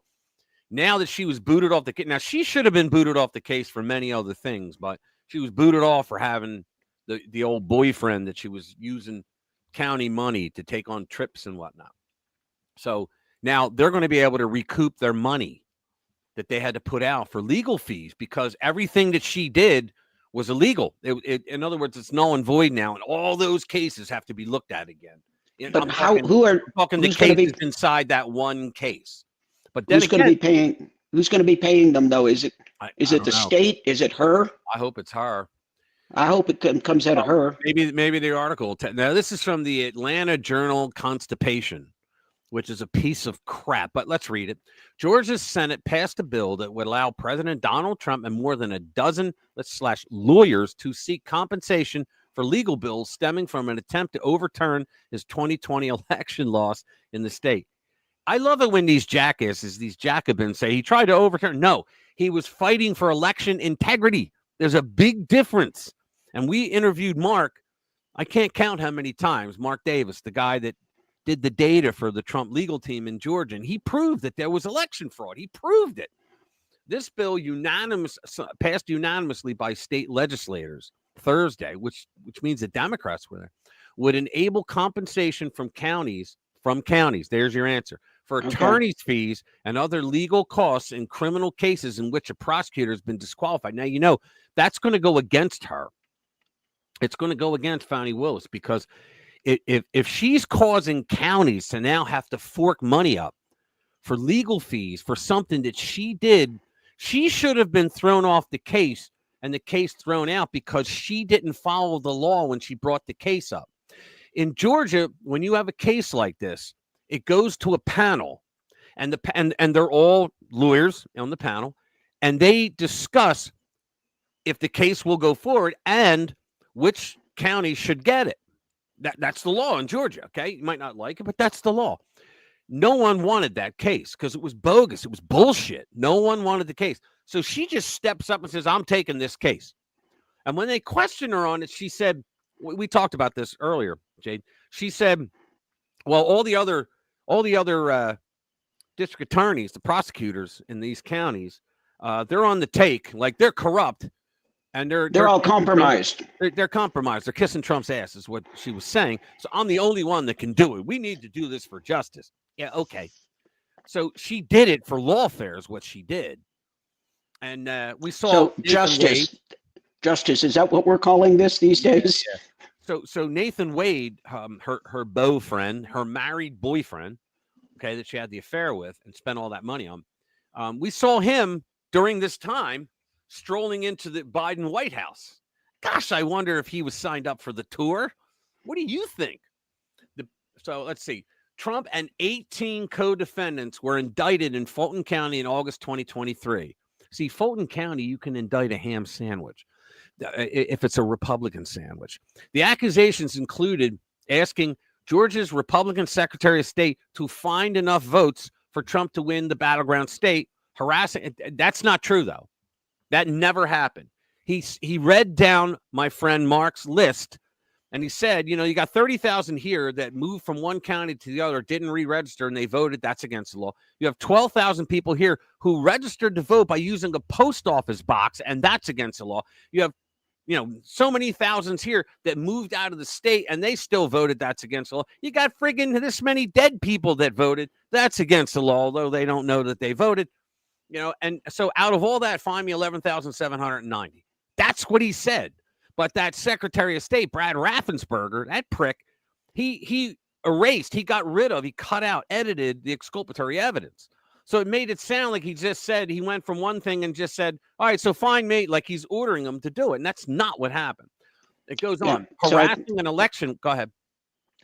now that she was booted off the case, now she should have been booted off the case for many other things, but she was booted off for having the old boyfriend that she was using county money to take on trips and whatnot. So now they're going to be able to recoup their money that they had to put out for legal fees because everything that she did was illegal. In other words, it's null and void now, and all those cases have to be looked at again. But who's going to be inside that one case? But then who's going to be paying? Who's going to be paying them though? Is it the state? Is it her? I hope it's her. I hope it comes out of her. Maybe the article. Now this is from the Atlanta Journal-Constipation, which is a piece of crap. But let's read it. Georgia's Senate passed a bill that would allow President Donald Trump and more than a dozen lawyers to seek compensation for legal bills stemming from an attempt to overturn his 2020 election loss in the state. I love it when these jackasses, these Jacobins say he tried to overturn. No, he was fighting for election integrity. There's a big difference. And we interviewed Mark. I can't count how many times. Mark Davis, the guy that did the data for the Trump legal team in Georgia, and he proved that there was election fraud. He proved it. This bill passed unanimously by state legislators Thursday, which means the Democrats were there, would enable compensation from counties. There's your answer. For attorney's fees and other legal costs in criminal cases in which a prosecutor has been disqualified. Now, that's going to go against her. It's going to go against Fani Willis because if she's causing counties to now have to fork money up for legal fees for something that she did, she should have been thrown off the case and the case thrown out because she didn't follow the law when she brought the case up. In Georgia, when you have a case like this, it goes to a panel, and they're all lawyers on the panel, and they discuss if the case will go forward and which county should get it. That's the law in Georgia, okay? You might not like it, but that's the law. No one wanted that case because it was bogus. It was bullshit. No one wanted the case. So she just steps up and says, I'm taking this case. And when they questioned her on it, she said, we talked about this earlier, Jade. She said, well, all the other district attorneys, the prosecutors in these counties, they're on the take, like they're corrupt. And they're all compromised. They're compromised. They're kissing Trump's ass is what she was saying. So I'm the only one that can do it. We need to do this for justice. Yeah, okay. So she did it for lawfare is what she did. And we saw so justice. Justice, is that what we're calling this these days? Yeah. So Nathan Wade, her beau friend, her married boyfriend, okay, that she had the affair with and spent all that money on. We saw him during this time strolling into the Biden White House. Gosh, I wonder if he was signed up for the tour. What do you think? So let's see. Trump and 18 co-defendants were indicted in Fulton County in August 2023. See, Fulton County, you can indict a ham sandwich if it's a Republican sandwich. The accusations included asking Georgia's Republican Secretary of State to find enough votes for Trump to win the battleground state, harassing. That's not true, though. That never happened. He read down my friend Mark's list, and he said, you got 30,000 here that moved from one county to the other, didn't re-register, and they voted. That's against the law. You have 12,000 people here who registered to vote by using a post office box, and that's against the law. You have, so many thousands here that moved out of the state, and they still voted. That's against the law. You got friggin' this many dead people that voted. That's against the law, although they don't know that they voted. And so out of all that, find me 11,790. That's what he said. But that Secretary of State, Brad Raffensperger, that prick, he erased, he got rid of, he cut out, edited the exculpatory evidence. So it made it sound like he just said, he went from one thing and just said, all right, so find me, like he's ordering them to do it. And that's not what happened. It goes on. Harassing an election. Go ahead.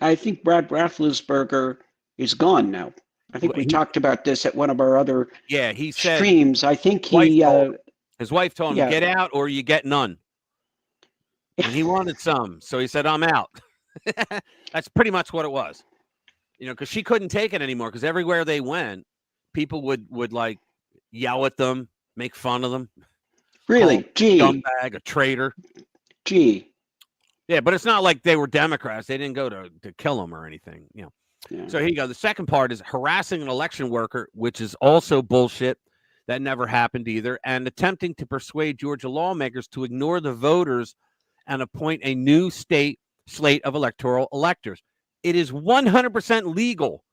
I think Brad Raffensperger is gone now. I think we talked about this at one of our other he said, streams. I think his wife told him, get out or you get none. And he wanted some. So he said, I'm out. That's pretty much what it was. Because she couldn't take it anymore because everywhere they went, people would like yell at them, make fun of them. Really? Gee. Scumbag, a traitor. Gee. Yeah, but it's not like they were Democrats. They didn't go to kill them or anything. Yeah. So here you go. The second part is harassing an election worker, which is also bullshit. That never happened either. And attempting to persuade Georgia lawmakers to ignore the voters and appoint a new state slate of electoral electors. It is 100% legal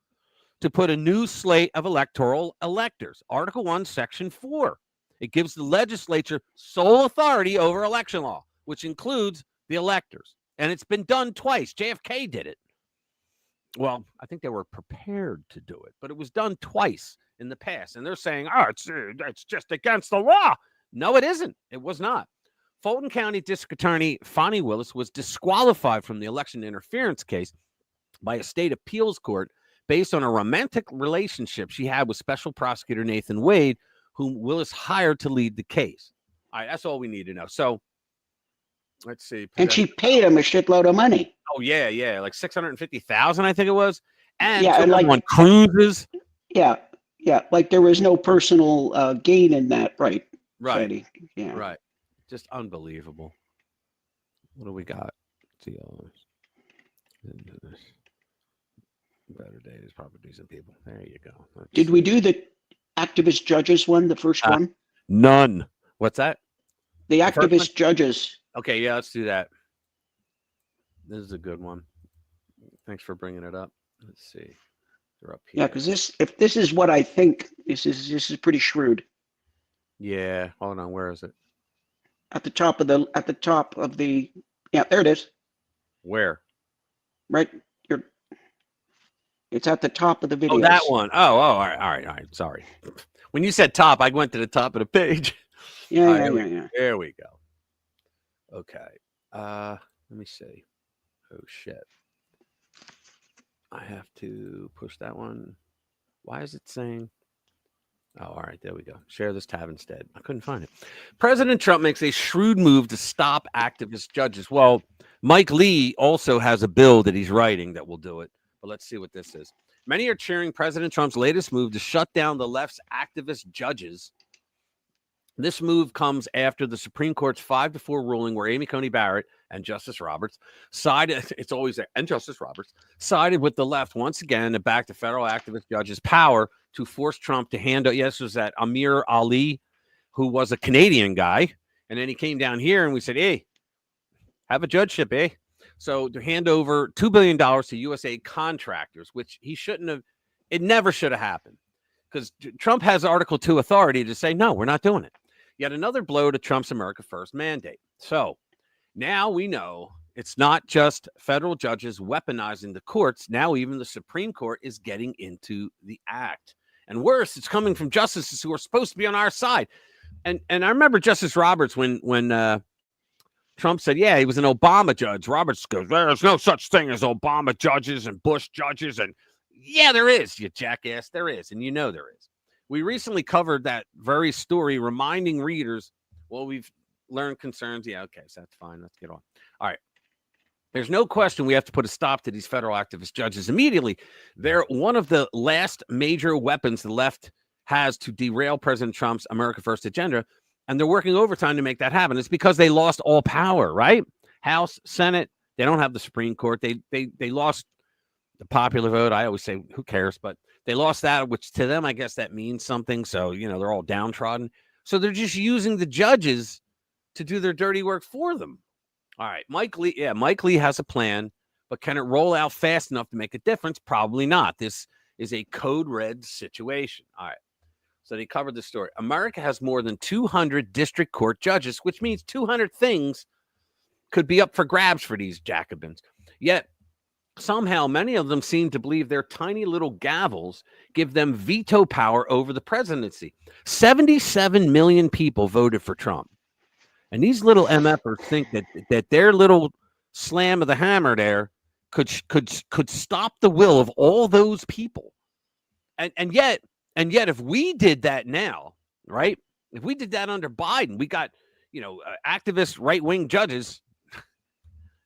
to put a new slate of electoral electors. Article 1, Section 4. It gives the legislature sole authority over election law, which includes the electors. And it's been done twice. JFK did it. Well, I think they were prepared to do it, but it was done twice in the past. And they're saying, it's just against the law. No, it isn't. It was not. Fulton County District Attorney Fonnie Willis was disqualified from the election interference case by a state appeals court based on a romantic relationship she had with Special Prosecutor Nathan Wade, whom Willis hired to lead the case. All right, that's all we need to know. So let's see. And she paid him a shitload of money. Oh, yeah. Like $650,000, I think it was. And and like on cruises. Yeah. Like there was no personal gain in that, right? Right. Yeah. Right. Just unbelievable. What do we got? Let's see. Better days, probably decent people. There you go. Did we do the activist judges one, the first one? None. What's that? The activist judges. Okay, yeah, let's do that. This is a good one. Thanks for bringing it up. Let's see. They're up here. Yeah, because if this is what I think, this is pretty shrewd. Yeah. Hold on. Where is it? At the top of the yeah, there it is. Where? Right. It's at the top of the video. Oh, that one. Oh, all right. Sorry. When you said top, I went to the top of the page. Yeah. There we go. Okay. Let me see. Oh, shit. I have to push that one. Why is it saying? Oh, all right. There we go. Share this tab instead. I couldn't find it. President Trump makes a shrewd move to stop activist judges. Well, Mike Lee also has a bill that he's writing that will do it. But let's see what this is. Many are cheering President Trump's latest move to shut down the left's activist judges. This move comes after the Supreme Court's 5-4 ruling where Amy Coney Barrett and Justice Roberts sided, it's always there, and Justice Roberts sided with the left once again to back the federal activist judges' power to force Trump to hand out. Yes, it was that Amir Ali, who was a Canadian guy. And then he came down here and we said, hey, have a judgeship, eh? So to hand over $2 billion to USA contractors, which he shouldn't have, it never should have happened. Because Trump has Article 2 authority to say, no, we're not doing it. Yet another blow to Trump's America First mandate. So now we know it's not just federal judges weaponizing the courts. Now even the Supreme Court is getting into the act. And worse, it's coming from justices who are supposed to be on our side. And I remember Justice Roberts when Trump said, yeah, he was an Obama judge. Roberts goes, there's no such thing as Obama judges and Bush judges. And yeah, there is, you jackass. There is. And you know there is. We recently covered that very story, reminding readers, well, we've learned concerns. Yeah, okay, so that's fine. Let's get on. All right. There's no question we have to put a stop to these federal activist judges immediately. They're one of the last major weapons the left has to derail President Trump's America First agenda, and they're working overtime to make that happen. It's because they lost all power, right? House, Senate, they don't have the Supreme Court. They lost the popular vote. I always say, who cares? But they lost that, which to them, I guess that means something. So, you know, they're all downtrodden. So they're just using the judges to do their dirty work for them. All right, Mike Lee. Yeah, Mike Lee has a plan, but can it roll out fast enough to make a difference? Probably not. This is a code red situation. All right. So they covered the story. America has more than 200 district court judges, which means 200 things could be up for grabs for these Jacobins. Yet somehow many of them seem to believe their tiny little gavels give them veto power over the presidency. 77 million people voted for Trump. And these little MFers think that their little slam of the hammer there could stop the will of all those people. And yet if we did that now, right? If we did that under Biden, we got, activist right-wing judges.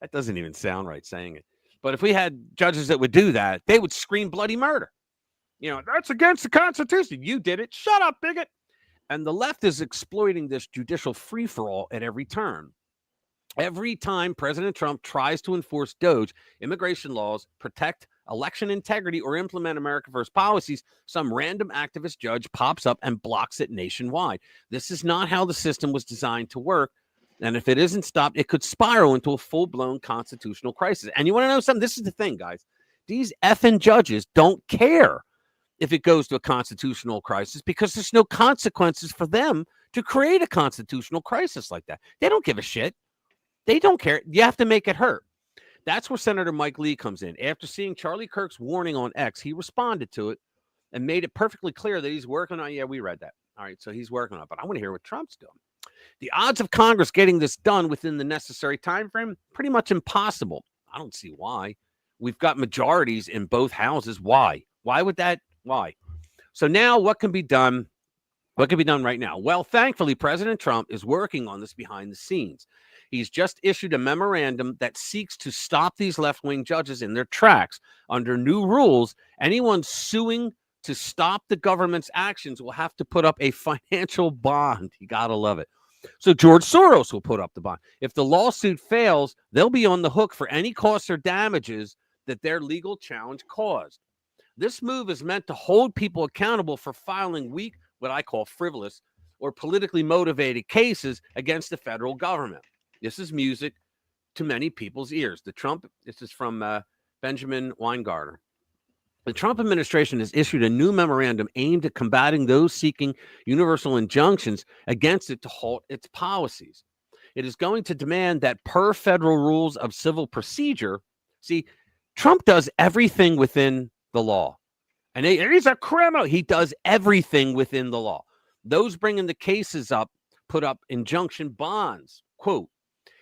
That doesn't even sound right saying it. But if we had judges that would do that, they would scream bloody murder. That's against the Constitution. You did it. Shut up, bigot. And the left is exploiting this judicial free-for-all at every turn. Every time President Trump tries to enforce DOJ, immigration laws, protect election integrity, or implement America First policies, some random activist judge pops up and blocks it nationwide. This is not how the system was designed to work. And if it isn't stopped, it could spiral into a full-blown constitutional crisis. And you want to know something? This is the thing, guys. These effing judges don't care if it goes to a constitutional crisis because there's no consequences for them to create a constitutional crisis like that. They don't give a shit. They don't care. You have to make it hurt. That's where Senator Mike Lee comes in. After seeing Charlie Kirk's warning on X, he responded to it and made it perfectly clear that he's working on. Yeah, we read that. All right, so he's working on it. But I want to hear what Trump's doing. The odds of Congress getting this done within the necessary time frame, pretty much impossible. I don't see why. We've got majorities in both houses. Why? Why would that? Why? So now what can be done? What can be done right now? Well, thankfully, President Trump is working on this behind the scenes. He's just issued a memorandum that seeks to stop these left-wing judges in their tracks. Under new rules, anyone suing to stop the government's actions will have to put up a financial bond. You got to love it. So George Soros will put up the bond. If the lawsuit fails, they'll be on the hook for any costs or damages that their legal challenge caused. This move is meant to hold people accountable for filing weak, what I call frivolous, or politically motivated cases against the federal government. This is music to many people's ears. This is from Benjamin Weingarten. The Trump administration has issued a new memorandum aimed at combating those seeking universal injunctions against it to halt its policies. It is going to demand that per federal rules of civil procedure, see, Trump does everything within the law. And he's a criminal. He does everything within the law. Those bringing the cases up put up injunction bonds. Quote,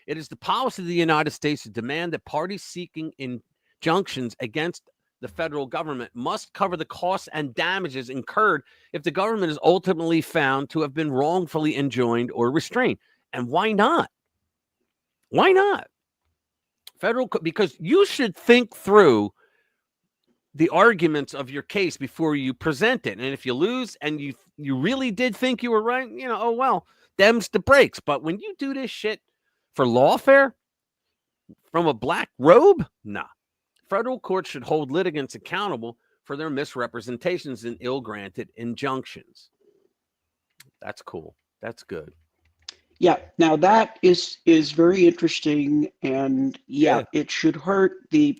It is the policy of the United States to demand that parties seeking injunctions against the federal government must cover the costs and damages incurred if the government is ultimately found to have been wrongfully enjoined or restrained. And why not? Why not? Because you should think through the arguments of your case before you present it. And if you lose and you really did think you were right, oh well, them's the breaks. But when you do this shit for lawfare from a black robe, nah. Federal courts should hold litigants accountable for their misrepresentations and ill-granted injunctions. That's cool. That's good. Yeah. Now that is very interesting, and it should hurt the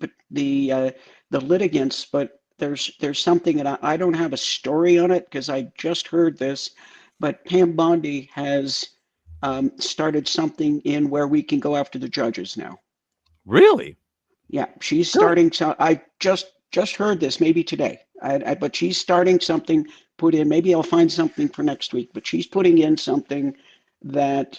litigants. But there's something, and I don't have a story on it because I just heard this, but Pam Bondi has started something in where we can go after the judges now. Really? Yeah, she's starting. So I just heard this maybe today. But she's starting something. Put in. Maybe I'll find something for next week. But she's putting in something that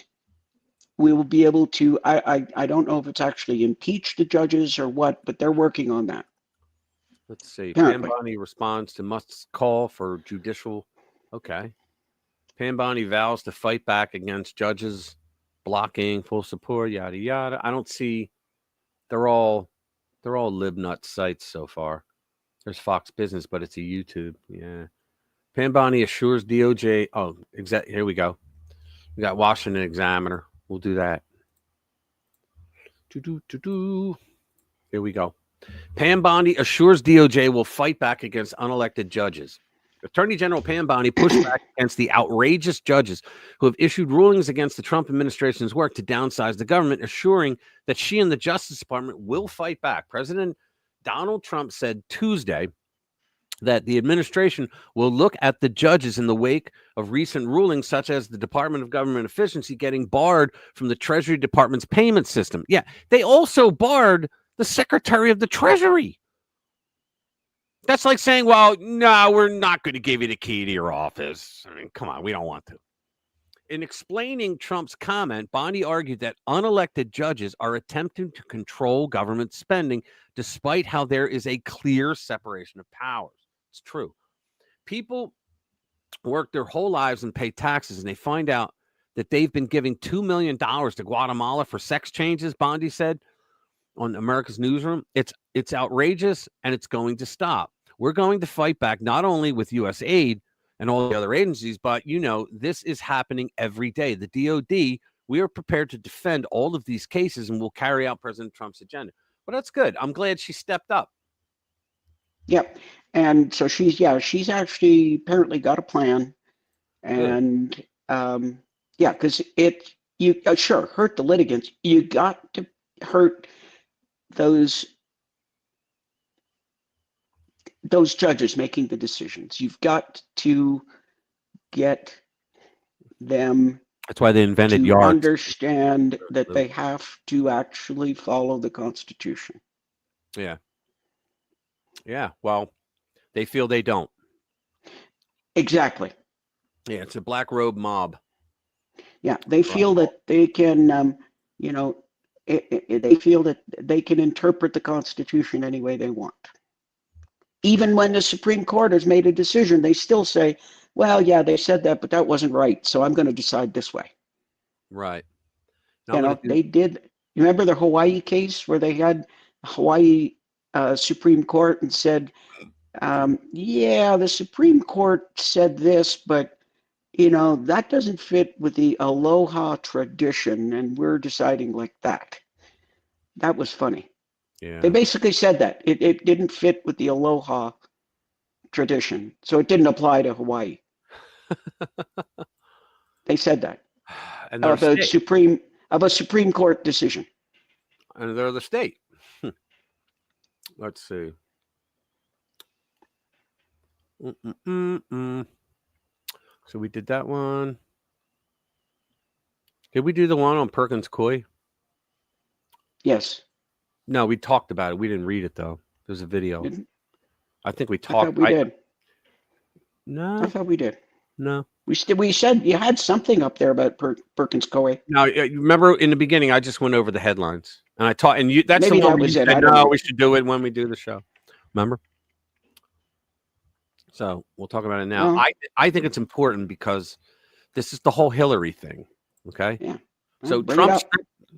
we will be able to. I don't know if it's actually impeach the judges or what, but they're working on that. Let's see. Apparently. Pam Bondi responds to Musk's call for judicial. Okay. Pam Bondi vows to fight back against judges blocking full support. Yada yada. I don't see. They're all libnut sites so far. There's Fox Business, but it's a YouTube. Yeah. Pam Bondi assures DOJ. Oh, here we go. We got Washington Examiner. We'll do that. Here we go. Pam Bondi assures DOJ will fight back against unelected judges. Attorney General Pam Bondi pushed back against the outrageous judges who have issued rulings against the Trump administration's work to downsize the government, assuring that she and the Justice Department will fight back. President Donald Trump said Tuesday that the administration will look at the judges in the wake of recent rulings, such as the Department of Government Efficiency getting barred from the Treasury Department's payment system. Yeah, they also barred the Secretary of the Treasury. That's like saying, well, no, we're not going to give you the key to your office. I mean, come on, we don't want to. In explaining Trump's comment, Bondi argued that unelected judges are attempting to control government spending despite how there is a clear separation of powers. It's true. People work their whole lives and pay taxes, and they find out that they've been giving $2 million to Guatemala for sex changes, Bondi said on America's Newsroom. It's outrageous, and it's going to stop. We're going to fight back not only with U.S. aid and all the other agencies, but, this is happening every day. The DOD, we are prepared to defend all of these cases, and we'll carry out President Trump's agenda. But that's good. I'm glad she stepped up. Yep. And so she's actually apparently got a plan. And because you sure hurt the litigants. You got to hurt those judges making the decisions. You've got to get them. That's why they invented to yards. Understand that they have to actually follow the Constitution. Yeah. Yeah. Well, they feel they don't. Exactly. Yeah, it's a black robe mob. Yeah, they feel that they can, they feel that they can interpret the Constitution any way they want. Even when the Supreme Court has made a decision, they still say, well, yeah, they said that, but that wasn't right, so I'm going to decide this way. Right. They did. You remember the Hawaii case where they had Hawaii Supreme Court and said, the Supreme Court said this, but that doesn't fit with the aloha tradition, and we're deciding like that. That was funny. Yeah. They basically said that it didn't fit with the aloha tradition, so it didn't apply to Hawaii. They said that. And of a Supreme Court decision. And they're the state. Let's see. So we did that one. Did we do the one on Perkins Coie? Yes. No, we talked about it. We didn't read it though. There's a video. I think we talked. I thought we did. No. I thought we did. No. We said you had something up there about Perkins Coie. No, you remember in the beginning, I just went over the headlines and I taught, and that's Maybe the one that where was you it. said, I don't no, know. we should do it when we do the show. Remember? So we'll talk about it now. Well, I think it's important because this is the whole Hillary thing. Okay. Yeah. So bring it up.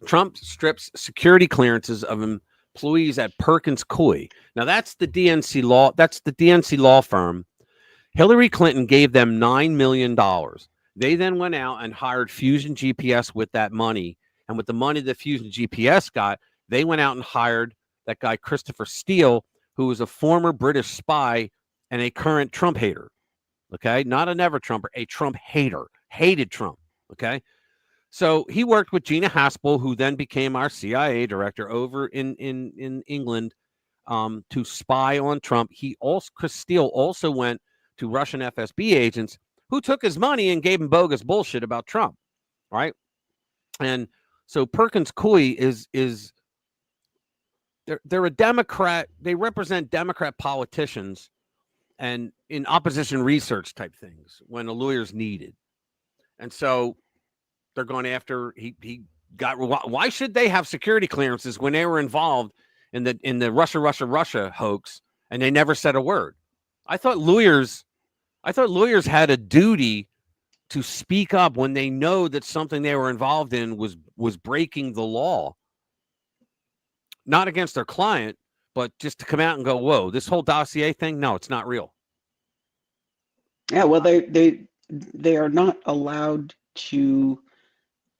Trump strips security clearances of employees at Perkins Coie. Now that's the DNC law. That's the DNC law firm. Hillary Clinton gave them $9 million. They then went out and hired Fusion GPS with that money. And with the money that Fusion GPS got, they went out and hired that guy, Christopher Steele, who was a former British spy and a current Trump hater. Okay. Not a never Trumper, a Trump hater, hated Trump. Okay. So he worked with Gina Haspel, who then became our CIA director over in England to spy on Trump. Chris Steele also went to Russian FSB agents who took his money and gave him bogus bullshit about Trump, right? And so Perkins Coie is they're a Democrat. They represent Democrat politicians and in opposition research type things when a lawyer's needed. And so they're going after he got. Why should they have security clearances when they were involved in the Russia hoax and they never said a word? I thought lawyers had a duty to speak up when they know that something they were involved in was breaking the law, not against their client, but just to come out and go, "Whoa, this whole dossier thing, no, it's not real." Yeah, well, they are not allowed to.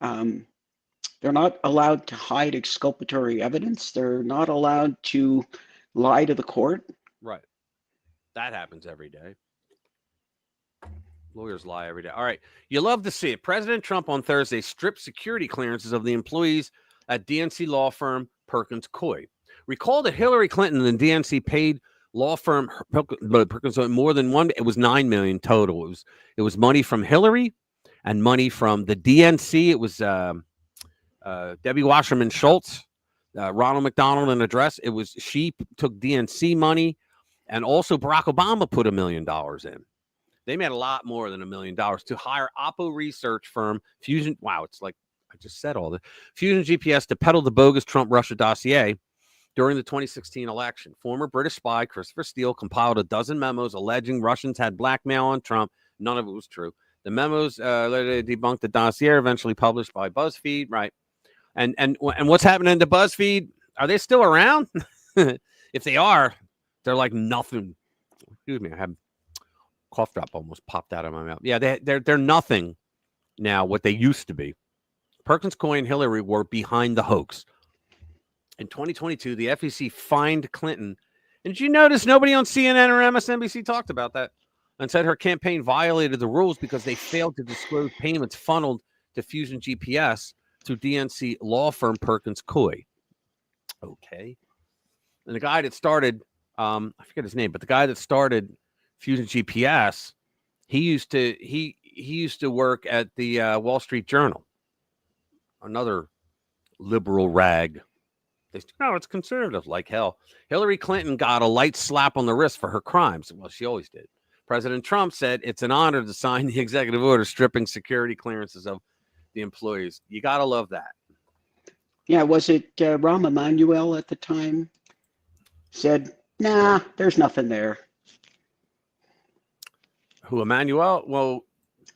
They're not allowed to hide exculpatory evidence. They're not allowed to lie to the court. Right. That happens every day. Lawyers lie every day. All right. You love to see it. President Trump on Thursday stripped security clearances of the employees at DNC law firm Perkins Coie. Recall that Hillary Clinton and the DNC paid law firm Perkins more than one. It was $9 million total. It was money from Hillary and money from the DNC. It was Debbie Wasserman Schultz, Ronald McDonald, an address. She took DNC money, and also Barack Obama put $1 million in. They made a lot more than $1 million to hire Oppo research firm Fusion. Wow, it's like I just said all this. Fusion GPS to peddle the bogus Trump-Russia dossier during the 2016 election. Former British spy Christopher Steele compiled a dozen memos alleging Russians had blackmail on Trump. None of it was true. The memos later debunked the dossier, eventually published by BuzzFeed. Right. And what's happening to BuzzFeed? Are they still around? If they are, they're like nothing. Excuse me, I have cough drop almost popped out of my mouth. Yeah, they're nothing now. What they used to be. Perkins Coie and Hillary were behind the hoax. In 2022, the FEC fined Clinton. And did you notice nobody on CNN or MSNBC talked about that and said her campaign violated the rules because they failed to disclose payments funneled to Fusion GPS through DNC law firm Perkins Coie. Okay. And the guy that started, I forget his name, but the guy that started Fusion GPS, he used to work at the Wall Street Journal, another liberal rag. It's conservative like hell. Hillary Clinton got a light slap on the wrist for her crimes. Well, she always did. President Trump said it's an honor to sign the executive order stripping security clearances of the employees. You got to love that. Yeah, was it Rahm Emanuel at the time said, nah, there's nothing there? Who, Emanuel? Well,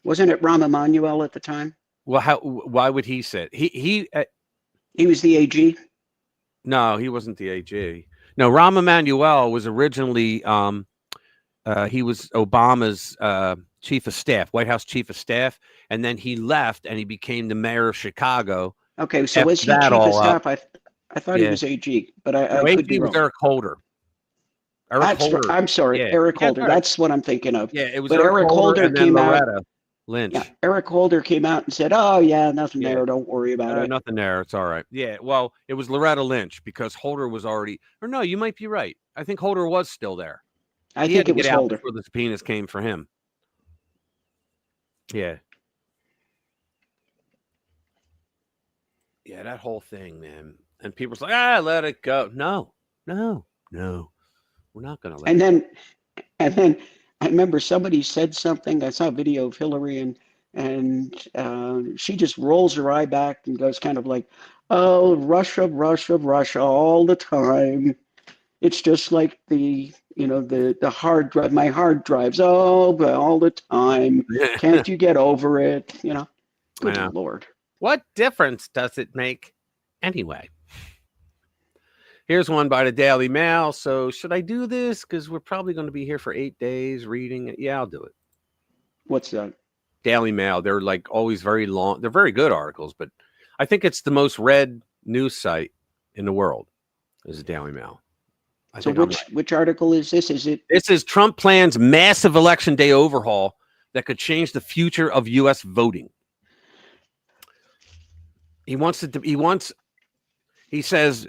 wasn't it Rahm Emanuel at the time? Well, why would he say it? He was the AG? No, he wasn't the AG. No, Rahm Emanuel was originally, he was Obama's chief of staff, White House chief of staff. And then he left and he became the mayor of Chicago. Okay, so was he chief of staff? I thought he was AG, but I could be wrong. Was Eric Holder. I'm sorry, yeah. Eric Holder. That's what I'm thinking of. Yeah, it was but Eric Holder and then came Loretta out. Lynch. Yeah, Eric Holder came out and said, "Oh yeah, nothing there. Don't worry about it. Nothing there. It's all right." Yeah. Well, it was Loretta Lynch because Holder was already. Or no, you might be right. I think Holder was still there. I think it was Holder before the subpoenas came for him. Yeah. Yeah, that whole thing, man. And people's like, let it go. No. We're not going to let And then I remember somebody said something. I saw a video of Hillary, and she just rolls her eye back and goes kind of like, "Oh, Russia, Russia, Russia, all the time." It's just like the hard drive, my hard drives. Oh, but all the time. Can't you get over it? Good know. Lord. What difference does it make anyway? Here's one by the Daily Mail. So should I do this? Because we're probably going to be here for 8 days reading it. Yeah, I'll do it. What's that? Daily Mail. They're like always very long. They're very good articles, but I think it's the most read news site in the world is the Daily Mail. So which article is this? This is Trump plans massive election day overhaul that could change the future of U.S. voting. He says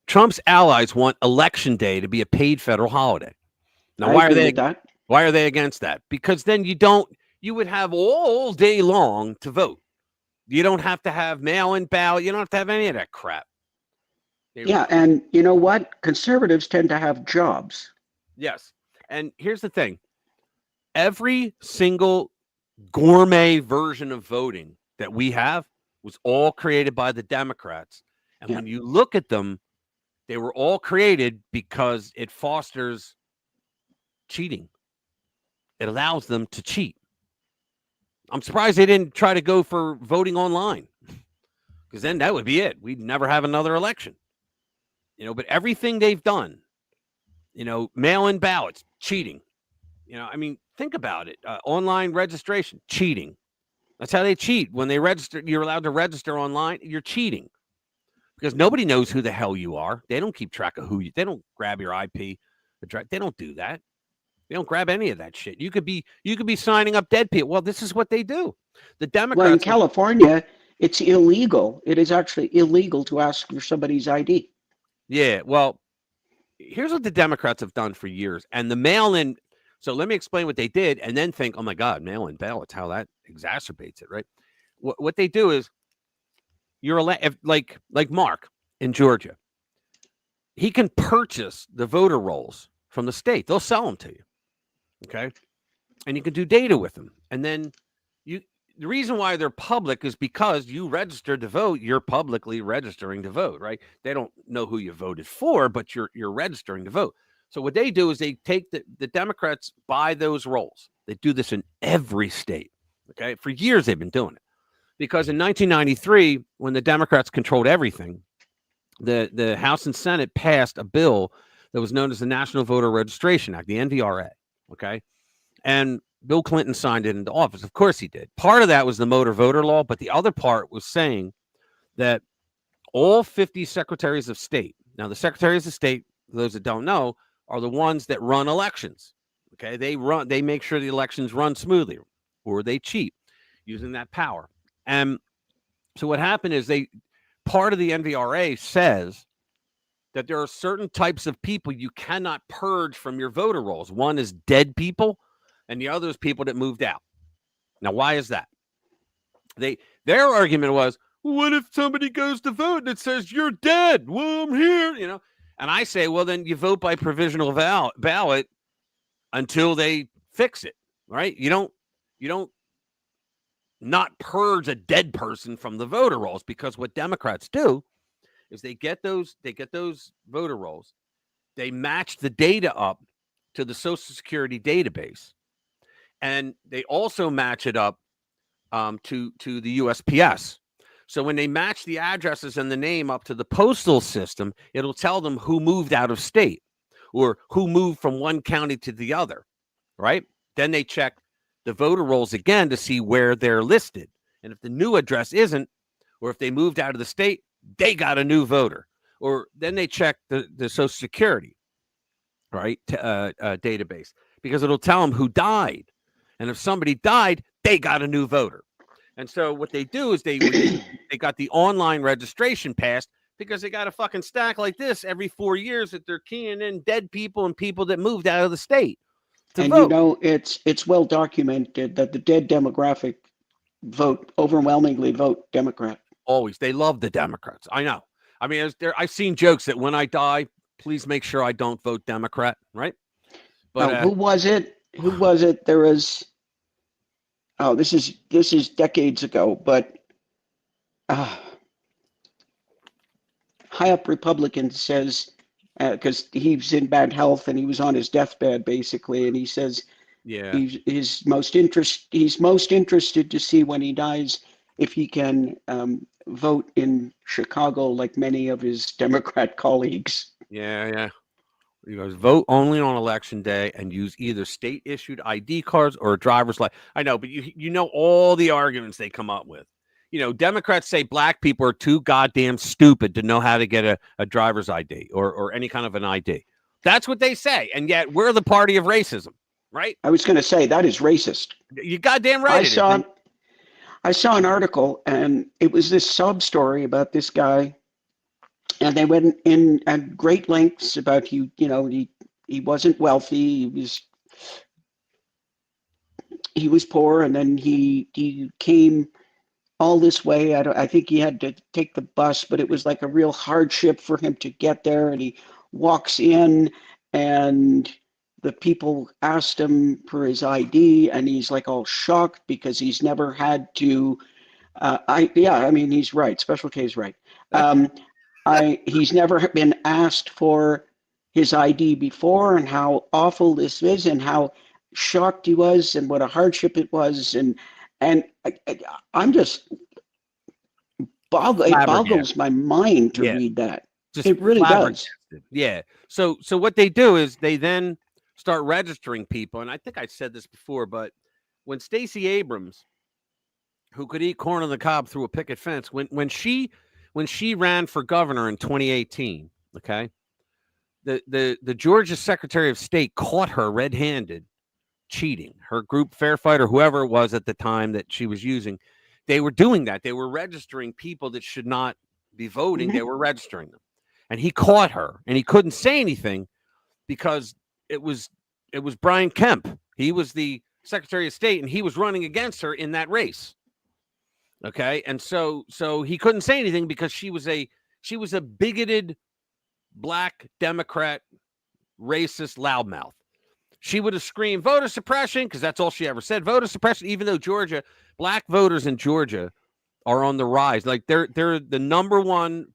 Trump's allies want election day to be a paid federal holiday. Now, why are they against that? Because then you would have all day long to vote. You don't have to have mail-in ballot. You don't have to have any of that crap. Yeah, and you know what? Conservatives tend to have jobs. Yes. And here's the thing. Every single gourmet version of voting that we have was all created by the Democrats. And when you look at them, they were all created because it fosters cheating. It allows them to cheat. I'm surprised they didn't try to go for voting online, because then that would be it. We'd never have another election. But everything they've done, mail-in ballots, cheating. I mean, think about it. Online registration, cheating. That's how they cheat. When they register, you're allowed to register online. You're cheating because nobody knows who the hell you are. They don't keep track of they don't grab your IP address. They don't do that. They don't grab any of that shit. You could be signing up dead people. Well, this is what they do. The Democrats. Well, in California, it's illegal. It is actually illegal to ask for somebody's ID. Yeah, well, here's what the Democrats have done for years. And the mail-in, so let me explain what they did and then think, oh my God, mail-in ballots, how that exacerbates it, right? What they do is you're like Mark in Georgia. He can purchase the voter rolls from the state. They'll sell them to you, okay? And you can do data with them. And then the reason why they're public is because you registered to vote. You're publicly registering to vote, right? They don't know who you voted for, but you're registering to vote. So what they do is they take the Democrats buy those rolls. They do this in every state, okay? For years they've been doing it. Because in 1993, when the Democrats controlled everything, the House and Senate passed a bill that was known as the National Voter Registration Act, the NVRA, okay? And Bill Clinton signed it into office. Of course he did. Part of that was the motor voter law, but the other part was saying that all 50 secretaries of state, now the secretaries of state, for those that don't know, are the ones that run elections. Okay, they make sure the elections run smoothly, or they cheat using that power. And so what happened is part of the NVRA says that there are certain types of people you cannot purge from your voter rolls. One is dead people, and the other is people that moved out. Now, why is that? Their argument was, well, what if somebody goes to vote and it says you're dead? Well, I'm here, And I say, well, then you vote by provisional ballot until they fix it, right? You don't not purge a dead person from the voter rolls, because what Democrats do is they get those voter rolls, they match the data up to the Social Security database, and they also match it up to the USPS. So when they match the addresses and the name up to the postal system, it'll tell them who moved out of state or who moved from one county to the other, right? Then they check the voter rolls again to see where they're listed. And if the new address isn't, or if they moved out of the state, they got a new voter. Or then they check the Social Security, right, database, because it'll tell them who died. And if somebody died, they got a new voter. And so what they do is they got the online registration passed, because they got a fucking stack like this every 4 years that they're keying in dead people and people that moved out of the state to vote. It's well documented that the dead demographic overwhelmingly vote Democrat. Always. They love the Democrats. I know. I mean, I've seen jokes that when I die, please make sure I don't vote Democrat, right? But who was it? Who was it? There was. Oh, this is decades ago, but high up Republican says, because he's in bad health and he was on his deathbed basically, and he says yeah, he's most interested to see when he dies if he can vote in Chicago like many of his Democrat colleagues. yeah. You guys vote only on election day and use either state issued ID cards or a driver's license. I know, but you know all the arguments they come up with. You know, Democrats say black people are too goddamn stupid to know how to get a driver's ID or any kind of an ID. That's what they say. And yet we're the party of racism, right? I was going to say that is racist. You goddamn right. I saw an article, and it was this sob story about this guy, and they went in at great lengths about he wasn't wealthy, he was poor, and then he came all this way. I think he had to take the bus, but it was like a real hardship for him to get there. And he walks in, and the people asked him for his ID, and he's like all shocked because he's never had to. He's right. Special K is right. He's never been asked for his ID before, and how awful this is, and how shocked he was, and what a hardship it was, and I'm just it boggles my mind to read that. It really does. Yeah. So what they do is they then start registering people, and I think I said this before, but when Stacey Abrams, who could eat corn on the cob through a picket fence, when she ran for governor in 2018, okay, the Georgia Secretary of State caught her red-handed cheating. Her group Fair Fight, or whoever it was at the time that she was using, they were doing that. They were registering people that should not be voting. They were registering them, and he caught her, and he couldn't say anything because it was Brian Kemp. He was the Secretary of State, and he was running against her in that race. Okay, and so he couldn't say anything because she was a bigoted black Democrat, racist loudmouth. She would have screamed voter suppression because that's all she ever said, voter suppression, even though black voters in Georgia are on the rise. Like they're the number one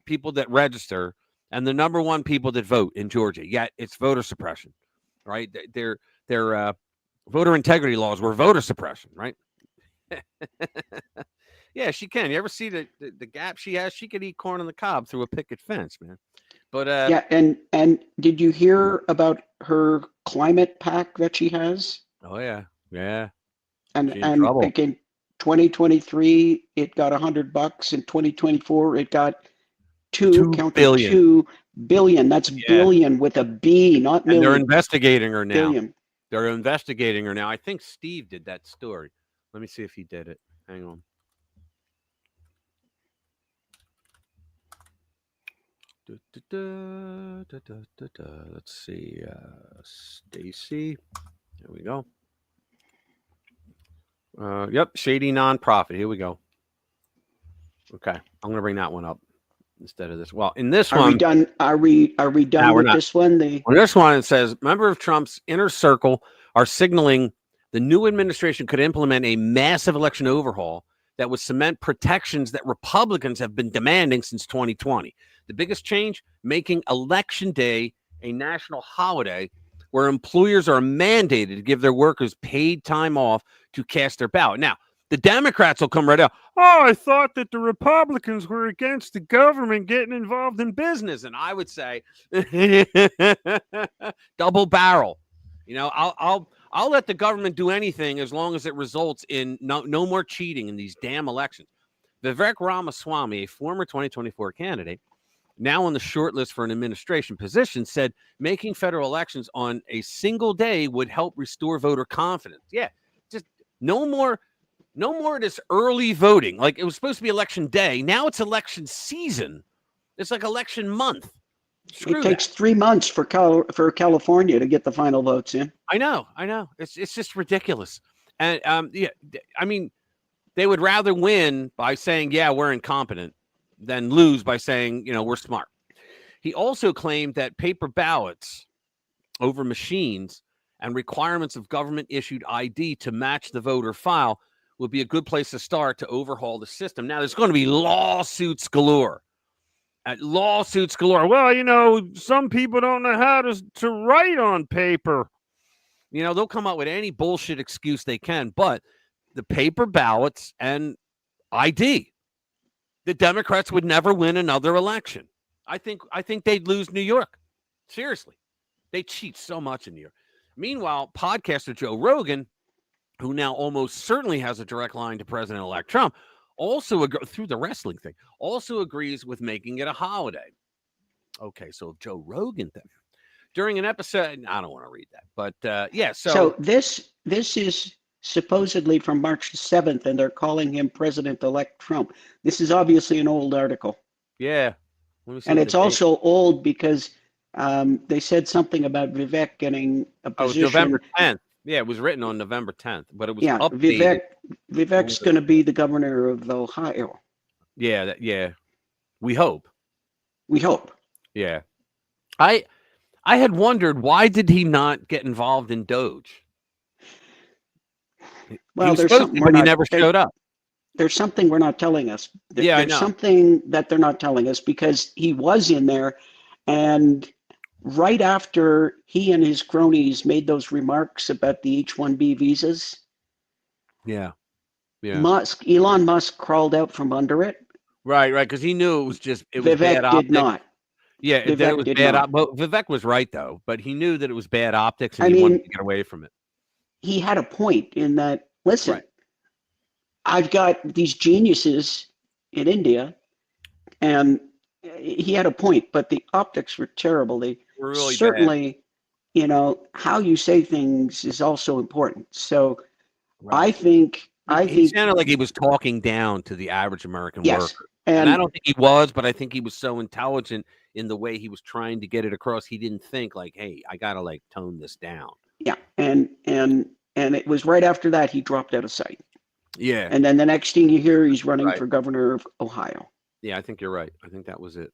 people that register and the number one people that vote in Georgia. Yet it's voter suppression, right? Their voter integrity laws were voter suppression, right? Yeah, she can. You ever see the gap she has? She could eat corn on the cob through a picket fence, man. But yeah, and did you hear about her climate pack that she has? Oh yeah. And like in 2023 it got $100. In 2024 it got $2 billion. That's billion with a B, not million. And they're investigating her now. Billion. They're investigating her now. I think Steve did that story. Let me see if he did it. Hang on. Let's see. Stacy. There we go. Yep. Shady nonprofit. Here we go. Okay. I'm going to bring that one up instead of this. Well, in this one. Are we done with this one? On this one, it says, member of Trump's inner circle are signaling the new administration could implement a massive election overhaul that would cement protections that Republicans have been demanding since 2020. The biggest change, making Election Day a national holiday where employers are mandated to give their workers paid time off to cast their ballot. Now, the Democrats will come right out. Oh, I thought that the Republicans were against the government getting involved in business. And I would say, double barrel. You know, I'll let the government do anything as long as it results in no more cheating in these damn elections. Vivek Ramaswamy, a former 2024 candidate, now on the short list for an administration position, said making federal elections on a single day would help restore voter confidence. Yeah, just no more this early voting. Like it was supposed to be election day. Now it's election season. It's like election month. It takes 3 months for California to get the final votes in. I know. It's just ridiculous. And yeah, I mean, they would rather win by saying, yeah, we're incompetent than lose by saying, you know, we're smart. He also claimed that paper ballots over machines and requirements of government-issued ID to match the voter file would be a good place to start to overhaul the system. Now, there's going to be lawsuits galore. Lawsuits galore. Well, you know, some people don't know how to write on paper. You know, they'll come up with any bullshit excuse they can, but the paper ballots and ID, the Democrats would never win another election. I think they'd lose New York. Seriously. They cheat so much in New York. Meanwhile, podcaster Joe Rogan, who now almost certainly has a direct line to President-elect Trump, also through the wrestling thing, also agrees with making it a holiday. Okay, so if Joe Rogan then during an episode, I don't want to read that, but yeah. So this is supposedly from March 7th, and they're calling him President-elect Trump. This is obviously an old article. Yeah, and it's also old because they said something about Vivek getting a position. November 10th. Yeah, it was written on November 10th, but it was updated. Vivek's going to be the governor of Ohio. Yeah, yeah. We hope. We hope. Yeah. I had wondered, why did he not get involved in Doge? Well, there's something, but he never showed up. There's something we're not telling us. Yeah, there's something that they're not telling us because he was in there, and right after he and his cronies made those remarks about the H-1B visas, yeah, Elon Musk crawled out from under it. Right, because he knew it was Vivek bad optics. did not. Yeah, Vivek that it was did bad. not. But Vivek was right though, but he knew that it was bad optics, and he wanted to get away from it. He had a point in that. Listen, I've got these geniuses in India, and he had a point, but the optics were terrible. They were really certainly, bad. You know, how you say things is also important. So I think he sounded like he was talking down to the average American worker. And I don't think he was, but I think he was so intelligent in the way he was trying to get it across. He didn't think like, hey, I got to tone this down. Yeah. And it was right after that he dropped out of sight. Yeah. And then the next thing you hear, he's running for governor of Ohio. Yeah, I think you're right. I think that was it.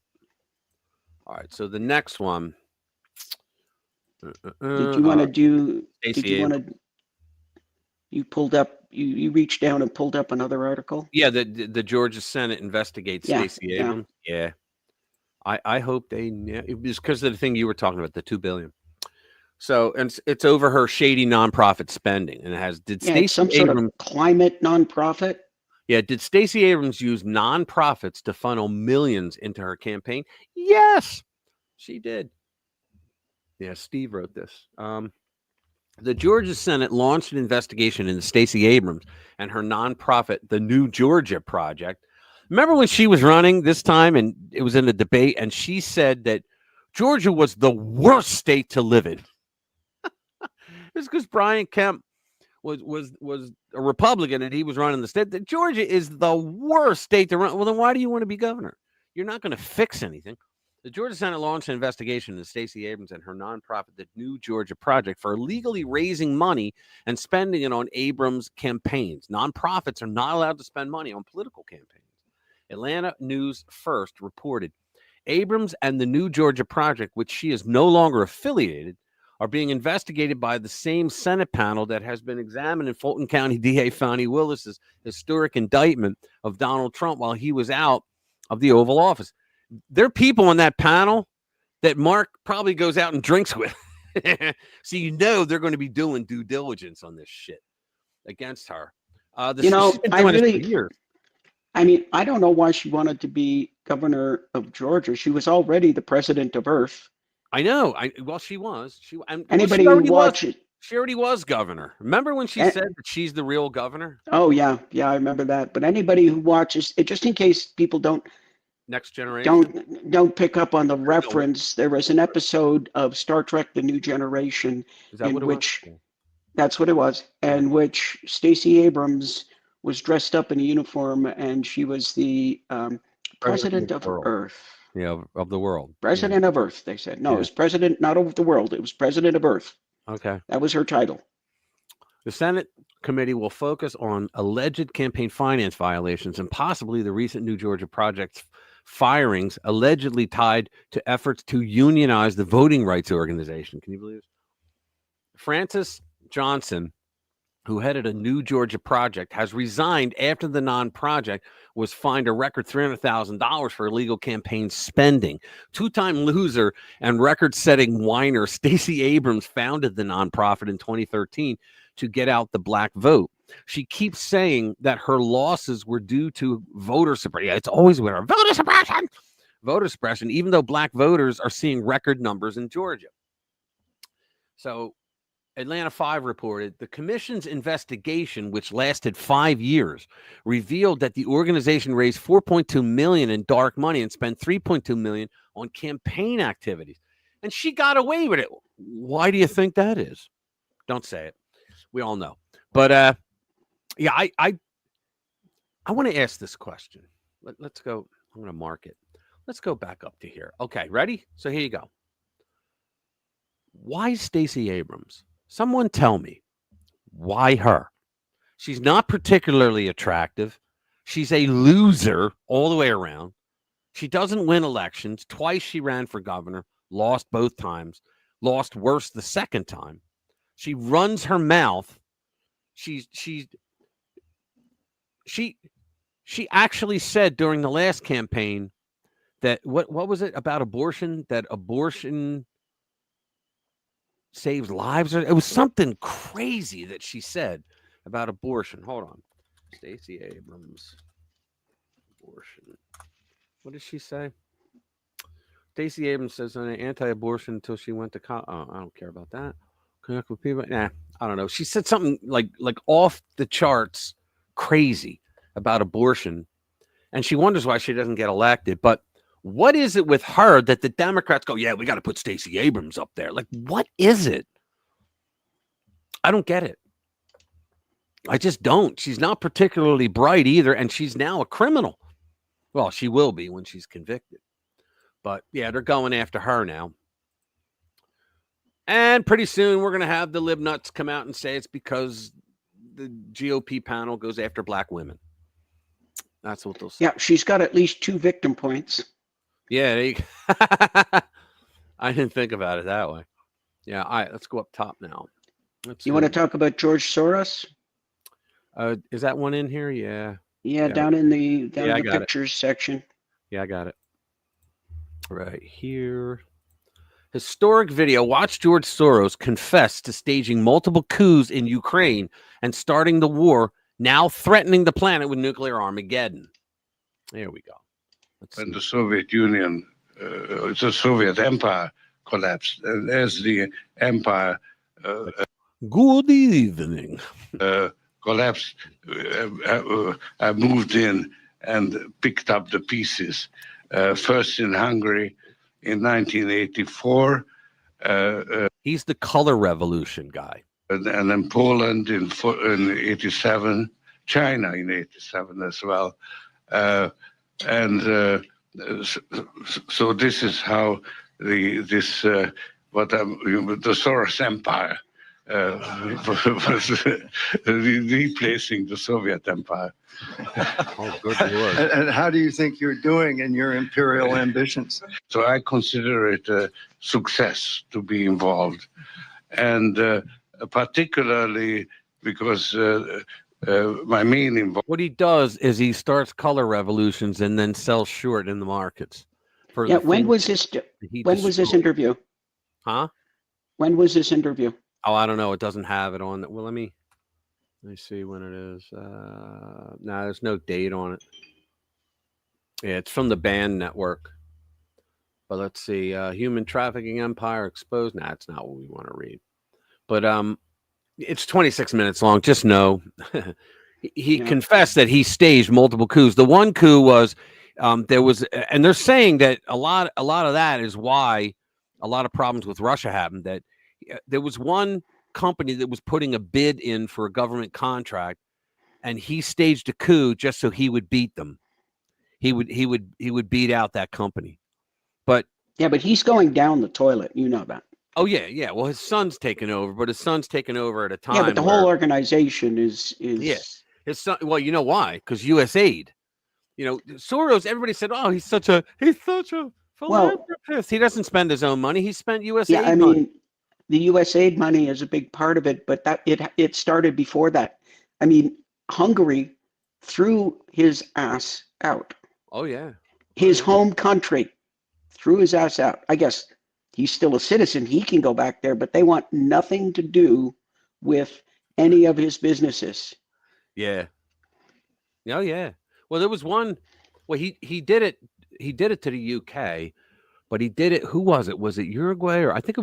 All right. So the next one. Did you want to do? Did you want to? You pulled up. You reached down and pulled up another article. Yeah, the Georgia Senate investigates Stacey Abrams. Yeah. I hope they. It was because of the thing you were talking about, the $2 billion. So and it's over her shady nonprofit spending, and it has Stacey some sort of climate nonprofit. Yeah, did Stacey Abrams use nonprofits to funnel millions into her campaign? Yes, she did. Yeah, Steve wrote this. The Georgia Senate launched an investigation into Stacey Abrams and her nonprofit, the New Georgia Project. Remember when she was running this time, and it was in a debate, and she said that Georgia was the worst state to live in. It's because Brian Kemp was a Republican and he was running the state. That Georgia is the worst state to run. Well, then why do you want to be governor? You're not going to fix anything. The Georgia Senate launched an investigation into Stacey Abrams and her nonprofit, the New Georgia Project, for illegally raising money and spending it on Abrams campaigns. Nonprofits are not allowed to spend money on political campaigns. Atlanta News First reported Abrams and the New Georgia Project, which she is no longer affiliated, are being investigated by the same Senate panel that has been examining Fulton County DA Fani Willis's historic indictment of Donald Trump while he was out of the Oval Office. There are people on that panel that Mark probably goes out and drinks with. So you know they're going to be doing due diligence on this shit against her. I mean, I don't know why she wanted to be governor of Georgia. She was already the president of Earth. I know. Well, she was. Anybody who watches, she already was governor. Remember when she said that she's the real governor? Oh yeah, I remember that. But anybody who watches it, just in case people don't. Next Generation. Don't pick up on the reference. There was an episode of Star Trek: The New Generation in which that's what it was, and which Stacey Abrams was dressed up in a uniform, and she was the president of Earth. Yeah, of the world. President of Earth, they said. No, it was president, not of the world. It was president of Earth. Okay. That was her title. The Senate committee will focus on alleged campaign finance violations and possibly the recent New Georgia Project's firings allegedly tied to efforts to unionize the voting rights organization. Can you believe this? Francis Johnson, who headed a new Georgia project, has resigned after the non-project was fined a record $300,000 for illegal campaign spending. Two-time loser and record-setting whiner Stacey Abrams founded the nonprofit in 2013 to get out the black vote. She keeps saying that her losses were due to voter suppression. Yeah, it's always with her. Voter suppression! Voter suppression, even though black voters are seeing record numbers in Georgia. So Atlanta 5 reported the commission's investigation, which lasted 5 years, revealed that the organization raised $4.2 million in dark money and spent $3.2 million on campaign activities. And she got away with it. Why do you think that is? Don't say it. We all know. But yeah, I want to ask this question. Let's go. I'm going to mark it. Let's go back up to here. Okay, ready? So here you go. Why Stacey Abrams? Someone tell me, why her? She's not particularly attractive. She's a loser all the way around. She doesn't win elections. Twice she ran for governor, lost both times, lost worse the second time. She runs her mouth. She actually said during the last campaign that what was it about abortion? That abortion saves lives, or it was something crazy that she said about abortion. Hold on. Stacey Abrams. Abortion. What did she say? Stacey Abrams says an anti-abortion until she went to college. Oh, I don't care about that. Connect with people. Nah, I don't know. She said something like off the charts crazy about abortion. And she wonders why she doesn't get elected. But what is it with her that the Democrats go, yeah, we got to put Stacey Abrams up there? Like, what is it? I don't get it. I just don't. She's not particularly bright either, and she's now a criminal. Well, she will be when she's convicted. But, yeah, they're going after her now. And pretty soon we're going to have the lib nuts come out and say it's because the GOP panel goes after black women. That's what they'll say. Yeah, she's got at least 2 victim points. Yeah, I didn't think about it that way. Yeah, all right, let's go up top now. You want to talk about George Soros? Is that one in here? Yeah. Yeah, down in the pictures section. Yeah, I got it. Right here. Historic video. Watch George Soros confess to staging multiple coups in Ukraine and starting the war, now threatening the planet with nuclear Armageddon. There we go. When the Soviet Union, the Soviet Empire collapsed, and as the empire good evening collapsed, I moved in and picked up the pieces. First in Hungary in 1984. He's the color revolution guy. And then Poland in 87, China in 87 as well. So this is how the Soros Empire was replacing the Soviet Empire. Oh, good Lord. And how do you think you're doing in your imperial ambitions? So I consider it a success to be involved, and particularly because my main involvement. What he does is he starts color revolutions and then sells short in the markets. Yeah, when was this interview? Huh? When was this interview? Oh, I don't know. It doesn't have it on. Well, let me see when it is. No, there's no date on it. Yeah, it's from the Band Network. But let's see. Human trafficking empire exposed. Nah, it's not what we want to read. But it's 26 minutes long. Just know he confessed that he staged multiple coups. The one coup was there was, and they're saying that a lot of that is why a lot of problems with Russia happened. That there was one company that was putting a bid in for a government contract, and he staged a coup just so he would beat them. He would beat out that company. But he's going down the toilet. You know that. Oh yeah. Well, his son's taken over, but his son's taken over at a time. Yeah, but the whole organization is. Yeah, his son. Well, you know why? Because USAID. You know, Soros. Everybody said, "Oh, he's such a philanthropist." He doesn't spend his own money. He spent USAID money. the USAID money is a big part of it, but that it started before that. I mean, Hungary threw his ass out. Oh yeah. His home country threw his ass out. I guess he's still a citizen. He can go back there, but they want nothing to do with any of his businesses. Yeah. Oh yeah. Well, there was one. Well, he did it. He did it to the UK, but he did it. Who was it? Was it Uruguay or I think it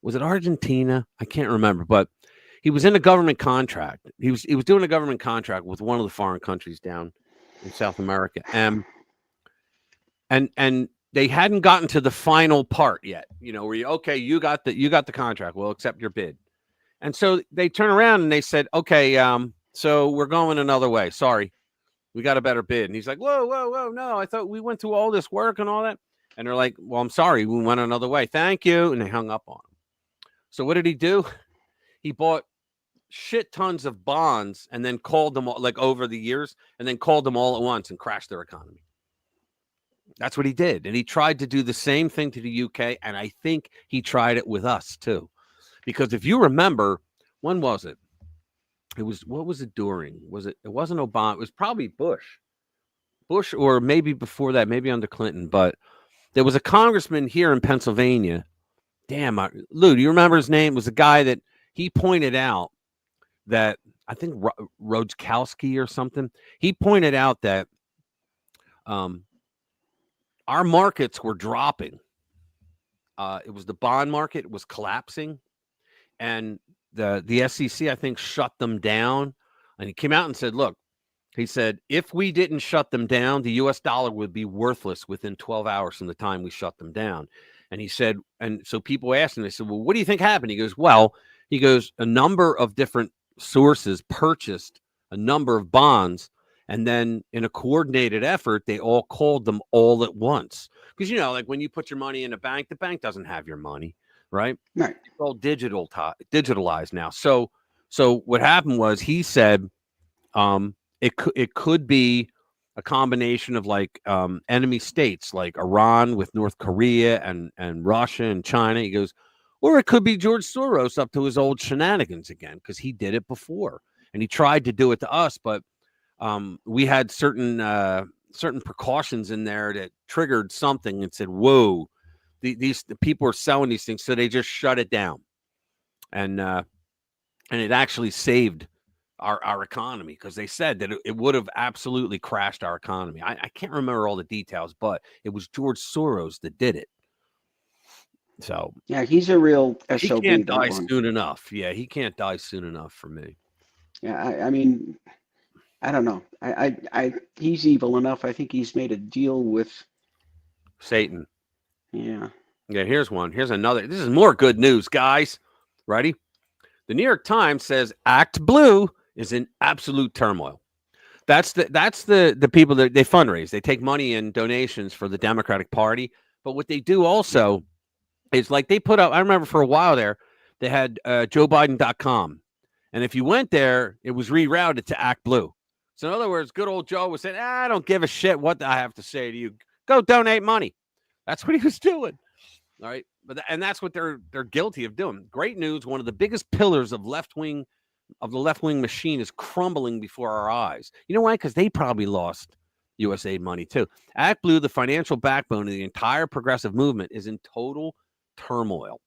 was it Argentina? I can't remember. But he was in a government contract. He was doing a government contract with one of the foreign countries down in South America, and they hadn't gotten to the final part yet. You know, where you got the contract. We'll accept your bid. And so they turn around and they said, okay, so we're going another way. Sorry, we got a better bid. And he's like, whoa, no, I thought we went through all this work and all that. And they're like, well, I'm sorry, we went another way. Thank you. And they hung up on him. So what did he do? He bought shit tons of bonds and then called them all, like over the years, and then called them all at once and crashed their economy. That's what he did. And he tried to do the same thing to the UK. And I think he tried it with us too. Because if you remember, when was it? What was it during? It wasn't Obama. It was probably Bush, or maybe before that, maybe under Clinton. But there was a congressman here in Pennsylvania. Damn, Lou, do you remember his name? It was a guy that he pointed out that, I think Rodzkowski or something. He pointed out that our markets were dropping. It was the bond market was collapsing. And the SEC, I think, shut them down. And he came out and said, look, he said, if we didn't shut them down, the U.S. dollar would be worthless within 12 hours from the time we shut them down. And he said, and so people asked him, they said, well, what do you think happened? He goes, a number of different sources purchased a number of bonds. And then in a coordinated effort, they all called them all at once. Because, like when you put your money in a bank, the bank doesn't have your money. Right. Right. It's all digitalized now. So what happened was he said it could be a combination of like enemy states like Iran with North Korea and Russia and China. He goes, or it could be George Soros up to his old shenanigans again, because he did it before and he tried to do it to us. But we had certain precautions in there that triggered something and said, whoa. The people are selling these things, so they just shut it down, and it actually saved our economy, because they said that it would have absolutely crashed our economy. I can't remember all the details, but it was George Soros that did it. So yeah, he's a real SOB. He can't die soon enough. Yeah, he can't die soon enough for me. Yeah, I mean, I don't know. He's evil enough. I think he's made a deal with Satan. Yeah. Here's one. Here's another. This is more good news, guys. Ready? The New York Times says Act Blue is in absolute turmoil. That's the people that they fundraise. They take money and donations for the Democratic Party. But what they do also is like they put up, I remember for a while there, they had JoeBiden.com. And if you went there, it was rerouted to Act Blue. So in other words, good old Joe was saying, I don't give a shit what I have to say to you. Go donate money. That's what he was doing. All right. And that's what they're guilty of doing. Great news. One of the biggest pillars of the left wing machine is crumbling before our eyes. You know why? Because they probably lost USAID money too. Act Blue, the financial backbone of the entire progressive movement, is in total turmoil.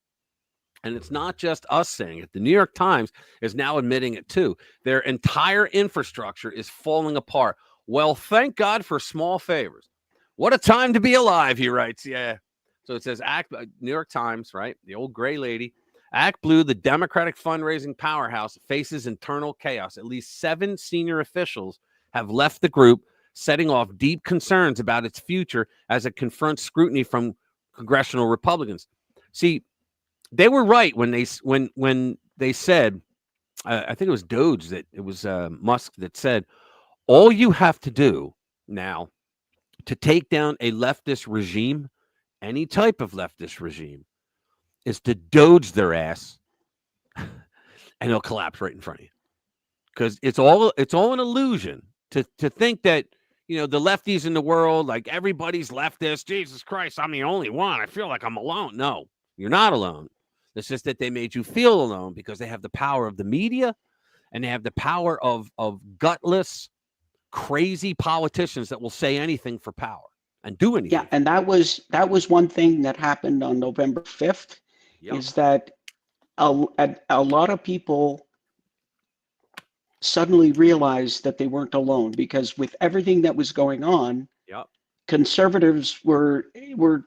And it's not just us saying it. The New York Times is now admitting it too. Their entire infrastructure is falling apart. Well, thank God for small favors. What a time to be alive, he writes. Yeah. So it says New York Times, right? The old gray lady. Act Blue, the Democratic fundraising powerhouse, faces internal chaos. At least 7 senior officials have left the group, setting off deep concerns about its future as it confronts scrutiny from congressional Republicans. See, they were right when they said, I think it was Doge that it was Musk that said, all you have to do now to take down a leftist regime, any type of leftist regime, is to doge their ass, and it'll collapse right in front of you. Because it's all an illusion to think that, the lefties in the world, like everybody's leftist. Jesus Christ, I'm the only one. I feel like I'm alone. No, you're not alone. It's just that they made you feel alone because they have the power of the media and they have the power of gutless, crazy politicians that will say anything for power and do anything. Yeah, and that was one thing that happened on November 5th, is that a lot of people suddenly realized that they weren't alone, because with everything that was going on, conservatives were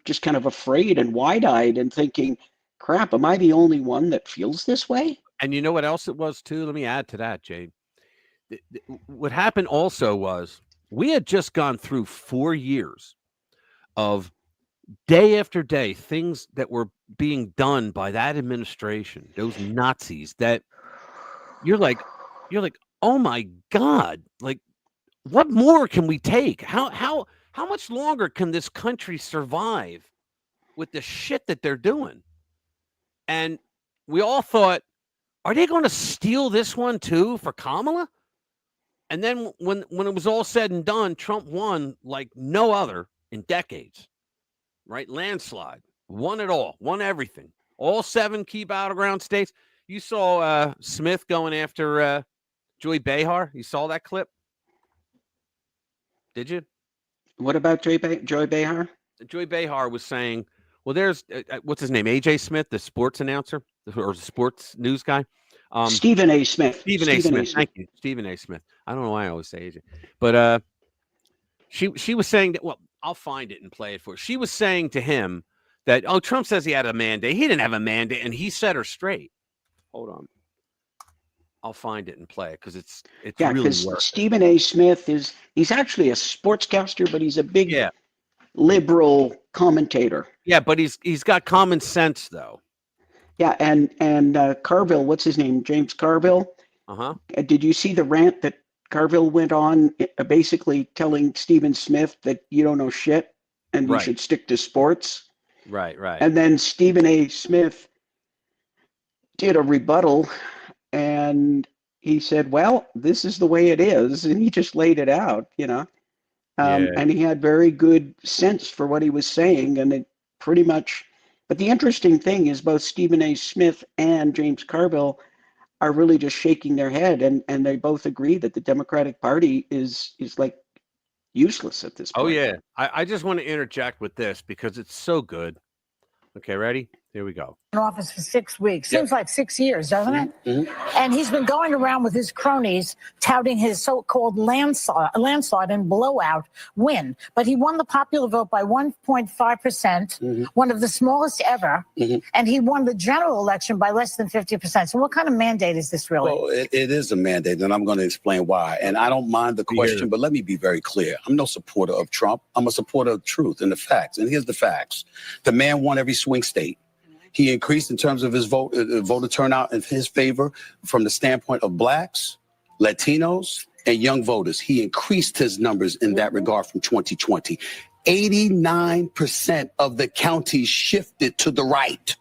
just kind of afraid and wide-eyed and thinking, crap, am I the only one that feels this way? And you know what else it was too? Let me add to that, Jay. What happened also was we had just gone through 4 years of day after day things that were being done by that administration, those Nazis, that you're like, oh my God, like, what more can we take? How much longer can this country survive with the shit that they're doing? And we all thought, are they going to steal this one too for Kamala? And then when it was all said and done, Trump won like no other in decades, right? Landslide, won it all, won everything. All 7 key battleground states. You saw Smith going after Joy Behar. You saw that clip? Did you? What about Joy Behar? Joy Behar was saying, well, there's, what's his name? AJ Smith, the sports announcer or the sports news guy. Stephen A. Smith. Stephen A. Smith. Thank you. Stephen A. Smith. I don't know why I always say AJ. But she was saying that, well, I'll find it and play it for her. She was saying to him that, oh, Trump says he had a mandate. He didn't have a mandate, and he set her straight. Hold on. I'll find it and play it because it's yeah, really because Stephen A. Smith he's actually a sportscaster, but he's a big liberal commentator. Yeah, but he's got common sense though. Yeah, and Carville, what's his name? James Carville. Did you see the rant that Carville went on, basically telling Stephen Smith that you don't know shit and you should stick to sports? Right. And then Stephen A. Smith did a rebuttal, and he said, well, this is the way it is. And he just laid it out, you know. And he had very good sense for what he was saying. And it pretty much, but the interesting thing is both Stephen A. Smith and James Carville are really just shaking their head. And they both agree that the Democratic Party is like useless at this point. Oh, yeah. I just want to interject with this because it's so good. Okay, ready? Here we go. In office for 6 weeks. Seems like 6 years, doesn't it? Mm-hmm. And he's been going around with his cronies touting his so-called landslide and blowout win. But he won the popular vote by 1.5%, one of the smallest ever. And he won the general election by less than 50%. So what kind of mandate is this really? Well, it is a mandate, and I'm going to explain why. And I don't mind the question, but let me be very clear. I'm no supporter of Trump. I'm a supporter of truth and the facts. And here's the facts. The man won every swing state. He increased in terms of his voter turnout in his favor from the standpoint of blacks, Latinos, and young voters. He increased his numbers in that regard from 2020. 89% of the counties shifted to the right.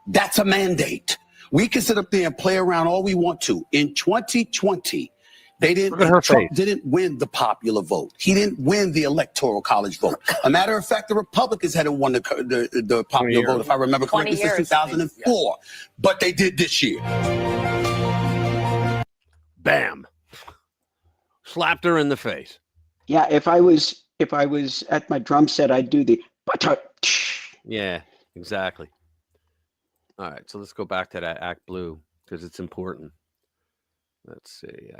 That's a mandate. We can sit up there and play around all we want to. In 2020, Trump didn't win the popular vote. He didn't win the electoral college vote. A matter of fact, the Republicans hadn't won the popular vote, if I remember correctly, since 2004. But they did this year. Bam. Slapped her in the face. Yeah, if I was at my drum set, I'd do the yeah, exactly. All right, so let's go back to that Act Blue because it's important. Let's see.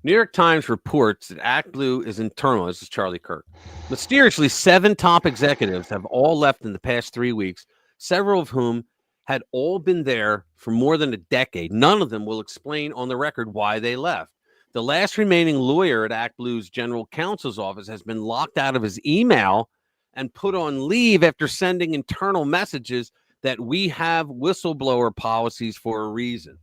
New York Times reports that Act Blue is in turmoil. This is Charlie Kirk. Mysteriously, 7 top executives have all left in the past 3 weeks, several of whom had all been there for more than a decade. None of them will explain on the record why they left. The last remaining lawyer at Act Blue's general counsel's office has been locked out of his email and put on leave after sending internal messages that we have whistleblower policies for a reason.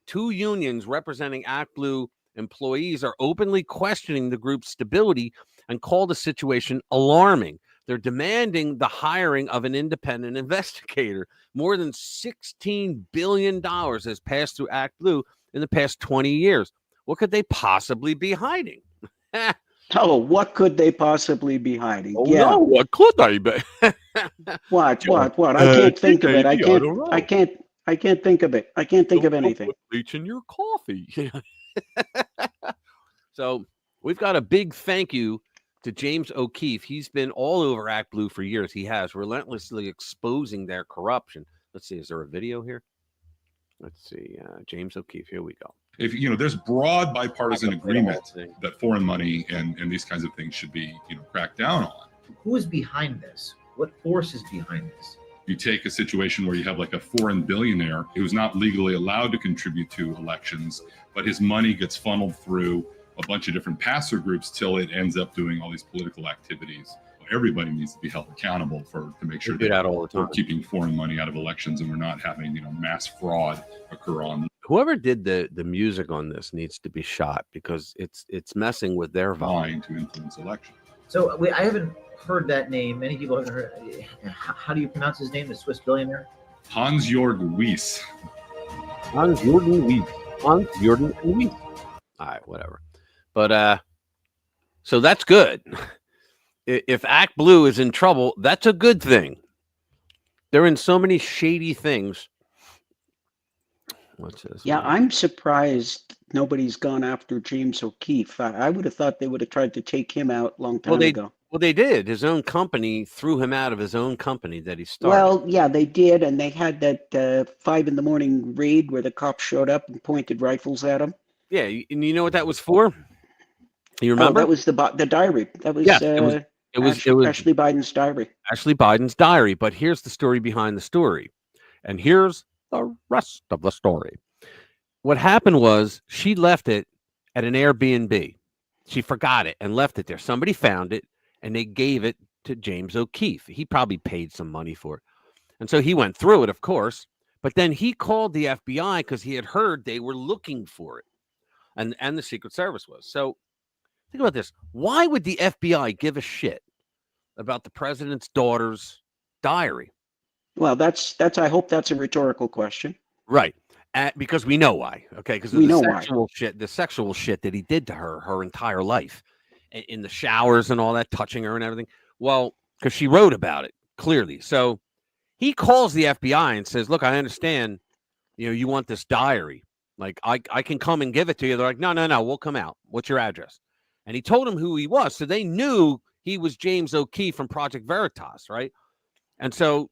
2 unions representing Act Blue employees are openly questioning the group's stability and call the situation alarming. They're demanding the hiring of an independent investigator. More than $16 billion has passed through Act Blue in the past 20 years. What could they possibly be hiding? Oh, what could they possibly be hiding? Oh Yeah. no, what could they be? What? I can't think of it. I don't can't think of it. I can't think of anything. Put bleach in your coffee. So we've got a big thank you to James O'Keefe. He's been all over Act Blue for years. He has relentlessly exposing their corruption. Let's see, is there a video here? Let's see, James O'Keefe. Here we go. If there's broad bipartisan agreement that foreign money and these kinds of things should be cracked down on. Who is behind this? What force is behind this? You take a situation where you have like a foreign billionaire who's not legally allowed to contribute to elections, but his money gets funneled through a bunch of different passer groups till it ends up doing all these political activities. Everybody needs to be held accountable to make sure that all the time. we're keeping foreign money out of elections and we're not having mass fraud occur on. Whoever did the music on this needs to be shot because it's messing with their vibe to influence elections. So I haven't heard that name. Many people haven't heard. How do you pronounce his name? The Swiss billionaire? Hans-Jörg Wyss. Hans-Jürgen Wyss. Hans-Jürgen Wyss. All right, whatever. But so that's good. If Act Blue is in trouble, that's a good thing. They're in so many shady things. What's this? Yeah, I'm surprised nobody's gone after James O'Keefe. I would have thought they would have tried to take him out a long time ago. Well, they did. His own company threw him out of his own company that he started. Well, yeah, they did, and they had that 5 a.m. raid where the cops showed up and pointed rifles at him. Yeah, and you know what that was for? You remember? Oh, that was the diary. That was, it was Ashley Biden's diary. Ashley Biden's diary. But here's the story behind the story, and here's the rest of the story. What happened was she left it at an Airbnb. She forgot it and left it there. Somebody found it and they gave it to James O'Keefe. He probably paid some money for it. And so he went through it, of course, but then he called the FBI because he had heard they were looking for it. And the Secret Service was. So think about this. Why would the FBI give a shit about the president's daughter's diary? Well, I hope that's a rhetorical question. Right. Because we know why. Okay. Because of the sexual shit that he did to her entire life in the showers and all that, touching her and everything. Well, because she wrote about it clearly. So he calls the FBI and says, look, I understand, you want this diary. Like, I can come and give it to you. They're like, no, we'll come out. What's your address? And he told them who he was. So they knew he was James O'Keefe from Project Veritas, right? And so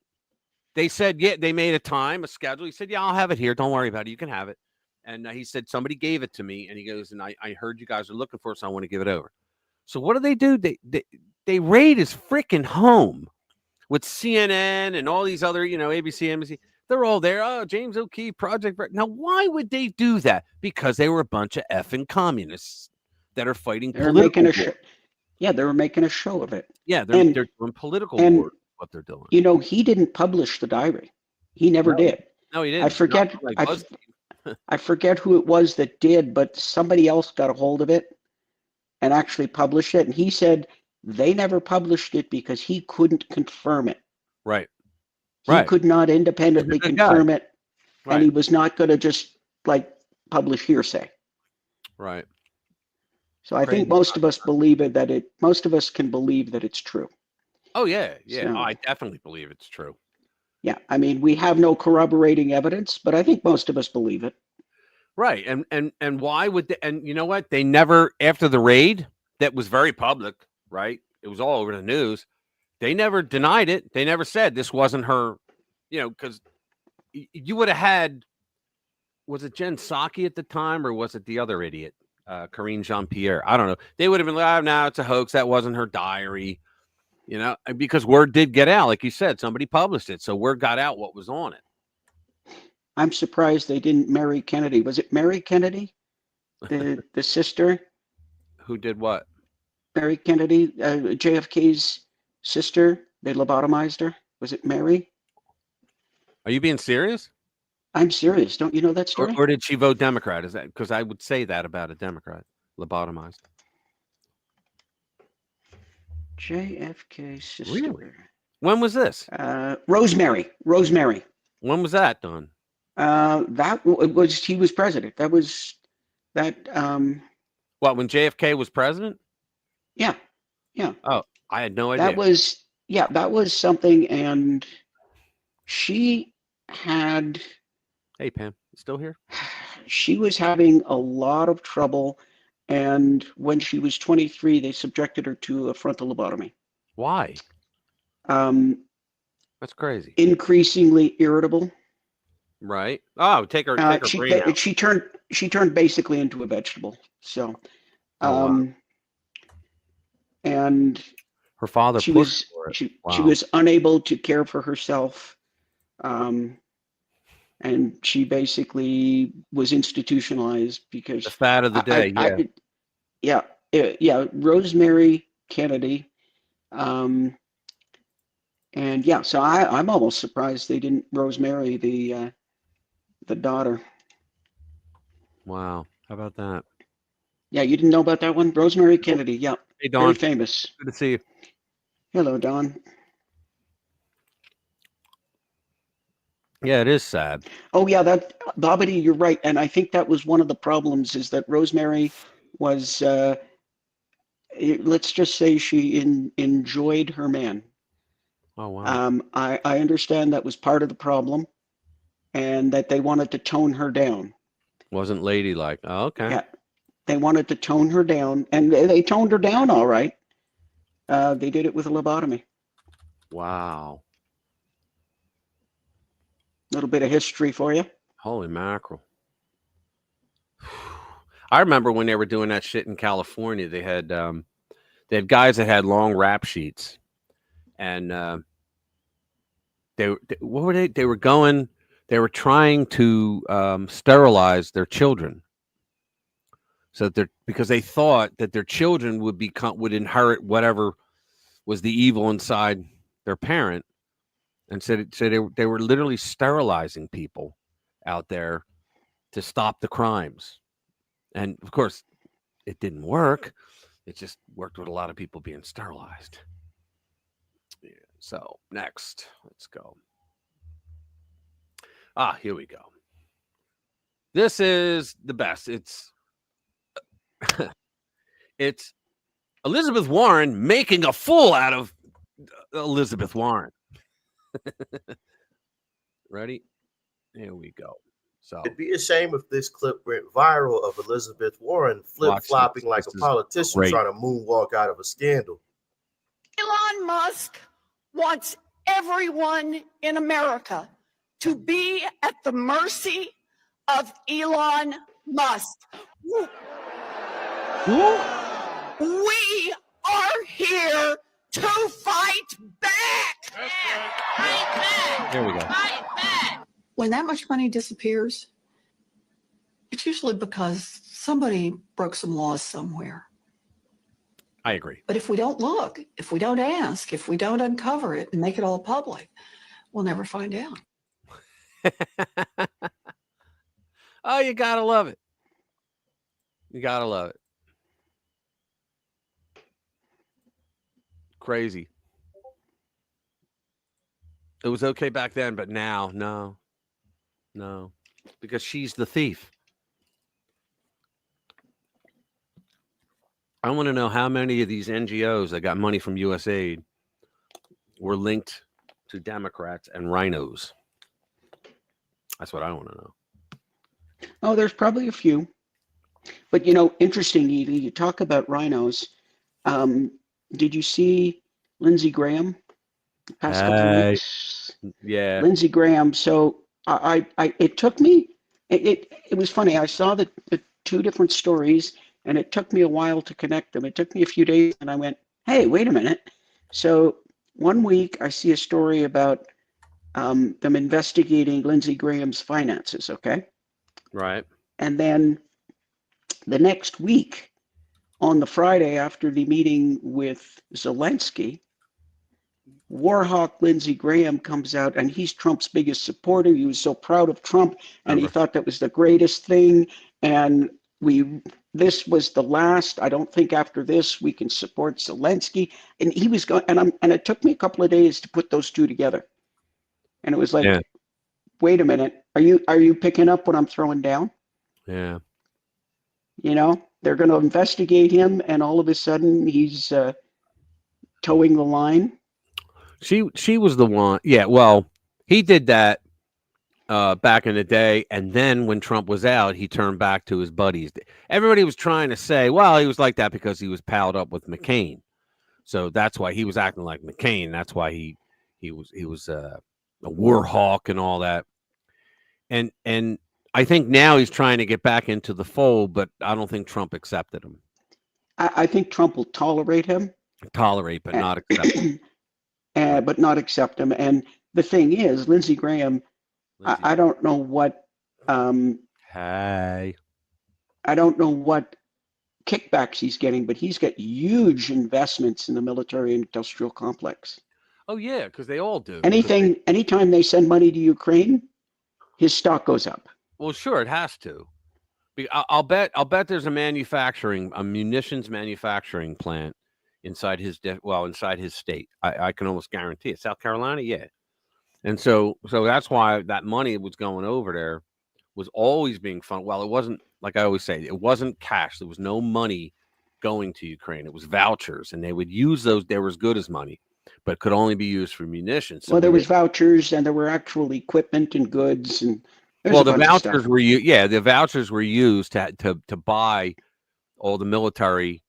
they said, yeah, they made a schedule. He said, yeah, I'll have it here. Don't worry about it. You can have it. And he said, somebody gave it to me. And he goes, and I heard you guys are looking for it, so I want to give it over. So what do? They raid his freaking home with CNN and all these other, ABC, NBC. They're all there. Oh, James O'Keefe, Project. Now, why would they do that? Because they were a bunch of effing communists that are fighting political war. Yeah, they were making a show of it. Yeah, they're doing political war. What they're doing. He didn't publish the diary. He never did. No, he didn't. I forget who it was that did, but somebody else got a hold of it and actually published it. And he said they never published it because he couldn't confirm it. Right. He could not independently confirm it, and he was not going to just publish hearsay. Right. So I think most of us believe it. Most of us can believe that it's true. Oh yeah. So, I definitely believe it's true. Yeah, I mean, we have no corroborating evidence, but I think most of us believe it. Right, and why would they? And you know what? They never, after the raid that was very public, right? It was all over the news. They never denied it. They never said this wasn't her, because you would have had, was it Jen Psaki at the time or was it the other idiot, Karine Jean-Pierre? I don't know. They would have been like, oh, no, it's a hoax. That wasn't her diary, because word did get out. Like you said, somebody published it. So word got out what was on it. I'm surprised they didn't marry Kennedy. Was it Mary Kennedy, the sister? Who did what? Mary Kennedy, JFK's sister. They lobotomized her. Was it Mary? Are you being serious? I'm serious. Don't you know that story? Or did she vote Democrat? Is that because I would say that about a Democrat, lobotomized? JFK's sister. Really? When was this? Rosemary. When was that done? He was president. That was that. What, when JFK was president? Yeah, yeah. Oh, I had no idea. That was something, and she had. Hey, Pam, still here? She was having a lot of trouble, and when she was 23, they subjected her to a frontal lobotomy. Why? That's crazy. Increasingly irritable. Right. Oh, take her brain out. She turned basically into a vegetable. So, wow. And her father she pushed was for it. She was unable to care for herself, and she basically was institutionalized because the fad of the day. Rosemary Kennedy, and so I'm almost surprised they didn't Rosemary the daughter. Wow, how about that? Yeah, you didn't know about that one? Rosemary Kennedy, yeah. Hey, Don. Very famous. Good to see you. Hello, Don. Yeah, it is sad. Oh, yeah, Bobbity, you're right. And I think that was one of the problems is that Rosemary was, let's just say she enjoyed her man. Oh, wow. I understand that was part of the problem and that they wanted to tone her down. Wasn't ladylike. Oh, okay. Yeah. They wanted to tone her down, and they toned her down all right. They did it with a lobotomy. Wow. A little bit of history for you. Holy mackerel. I remember when they were doing that shit in California, they had guys that had long rap sheets, and they were trying to sterilize their children. So because they thought that their children would inherit whatever was the evil inside their parent, and so they were literally sterilizing people out there to stop the crimes. And of course, it didn't work. It just worked with a lot of people being sterilized. Yeah, so next, let's go. Here we go. This is the best. It's Elizabeth Warren making a fool out of Elizabeth Warren. Ready? Here we go. So it'd be a shame if this clip went viral of Elizabeth Warren flip-flopping like a politician trying to moonwalk out of a scandal. Elon Musk wants everyone in America to be at the mercy of Elon Musk. We are here to fight back. Fight back. There we go. Fight back. When that much money disappears, it's usually because somebody broke some laws somewhere. I agree. But if we don't look, if we don't ask, if we don't uncover it and make it all public, we'll never find out. Oh, you gotta love it. You gotta love it. Crazy. It was okay back then, but now, no, because she's the thief. I want to know how many of these NGOs that got money from USAID were linked to Democrats and rhinos. That's what I want to know. Oh, there's probably a few. But, interesting, Edie, you talk about rhinos. Did you see Lindsey Graham the past couple of weeks? Yeah. Lindsey Graham. So it took me, it was funny. I saw the two different stories, and it took me a while to connect them. It took me a few days, and I went, hey, wait a minute. So one week I see a story about them investigating Lindsey Graham's finances, okay? Right. And then the next week, on the Friday after the meeting with Zelensky, Warhawk Lindsey Graham comes out, and he's Trump's biggest supporter. He was so proud of Trump, and he thought that was the greatest thing. And this was the last. I don't think after this we can support Zelensky. And he was going, and it took me a couple of days to put those two together. And it was like, wait a minute, are you picking up what I'm throwing down? Yeah. they're going to investigate him, and all of a sudden he's towing the line. She was the one. Yeah, well, he did that back in the day, and then when Trump was out, he turned back to his buddies. Everybody was trying to say, well, he was like that because he was palled up with McCain, so that's why he was acting like McCain. That's why he was a war hawk and all that. And I think now he's trying to get back into the fold, but I don't think Trump accepted him. I think Trump will tolerate him. Tolerate, but not accept him. But not accept him. And the thing is, Lindsey Graham, I don't know what. Hey. I don't know what kickbacks he's getting, but he's got huge investments in the military-industrial complex. Oh yeah, because they all do. Anytime they send money to Ukraine, his stock goes up. Well, sure, it has to. I'll bet there's a munitions manufacturing plant inside his state. I can almost guarantee it. South Carolina, yeah. And so that's why that money that was going over there was always being funded. Well, it wasn't, like I always say, it wasn't cash. There was no money going to Ukraine. It was vouchers, and they would use those. They were as good as money, but could only be used for munitions. So well, there was vouchers, and there were actual equipment and goods, and the vouchers were the vouchers were used to buy all the military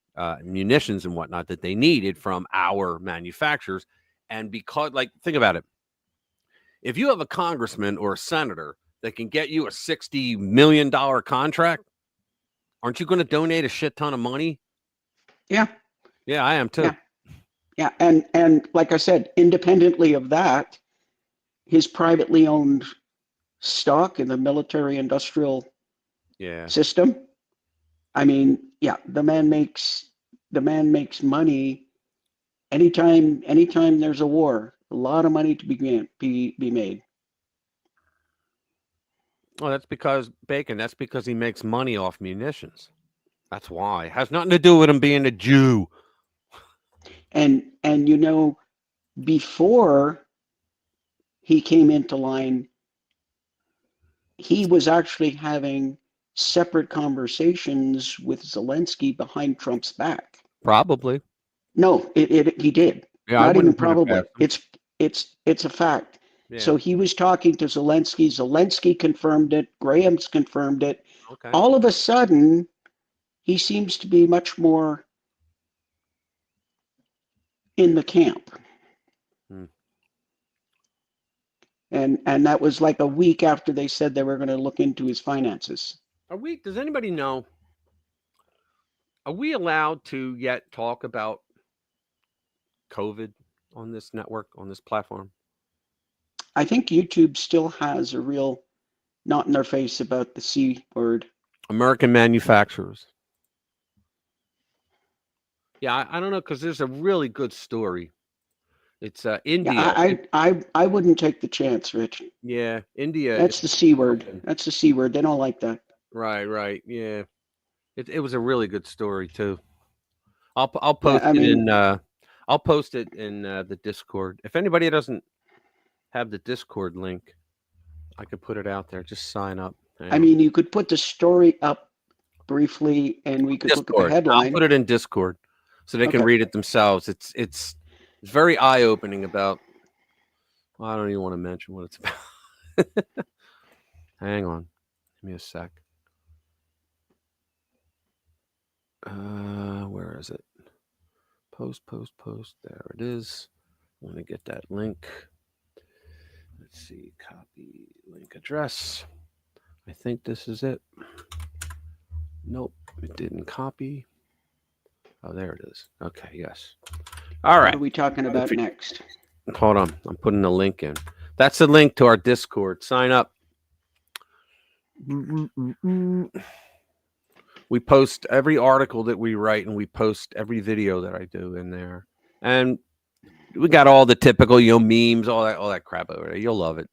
munitions and whatnot that they needed from our manufacturers. And because, like, think about it, if you have a congressman or a senator that can get you a $60 million contract, aren't you going to donate a shit ton of money? Yeah. Yeah, I am too. Yeah. And like I said, independently of that, his privately owned stock in the military industrial system. I mean, yeah, the man makes money anytime there's a war. A lot of money to be made. Well, that's because he makes money off munitions. That's why. It has nothing to do with him being a Jew. And you know, before he came into line, he was actually having separate conversations with Zelensky behind Trump's back. Probably. No, he did. Yeah, not even probably. It's a fact. Yeah. So he was talking to Zelensky. Zelensky confirmed it. Graham's confirmed it. Okay. All of a sudden, he seems to be much more in the camp. And that was like a week after they said they were going to look into his finances. Does anybody know? Are we allowed to yet talk about COVID on this network, on this platform? I think YouTube still has a real knot in their face about the C word. American manufacturers. Yeah, I don't know, because there's a really good story. It's India. Yeah, I wouldn't take the chance, Rich. Yeah, India. That's the C word. That's the C word. They don't like that. Right. Yeah, it was a really good story too. I'll post it in I'll post it in the Discord. If anybody doesn't have the Discord link, I could put it out there. Just sign up. I mean, you could put the story up briefly, and we could look at the headline. I'll put it in Discord so they can read it themselves. It's very eye-opening about. Well, I don't even want to mention what it's about. Hang on, give me a sec. Where is it? Post. There it is. I want to get that link. Let's see. Copy link address. I think this is it. Nope, it didn't copy. Oh, there it is. Okay, yes. All right. What are we talking about next? Hold on. I'm putting the link in. That's the link to our Discord. Sign up. We post every article that we write, and we post every video that I do in there. And we got all the typical, memes, all that crap over there. You'll love it.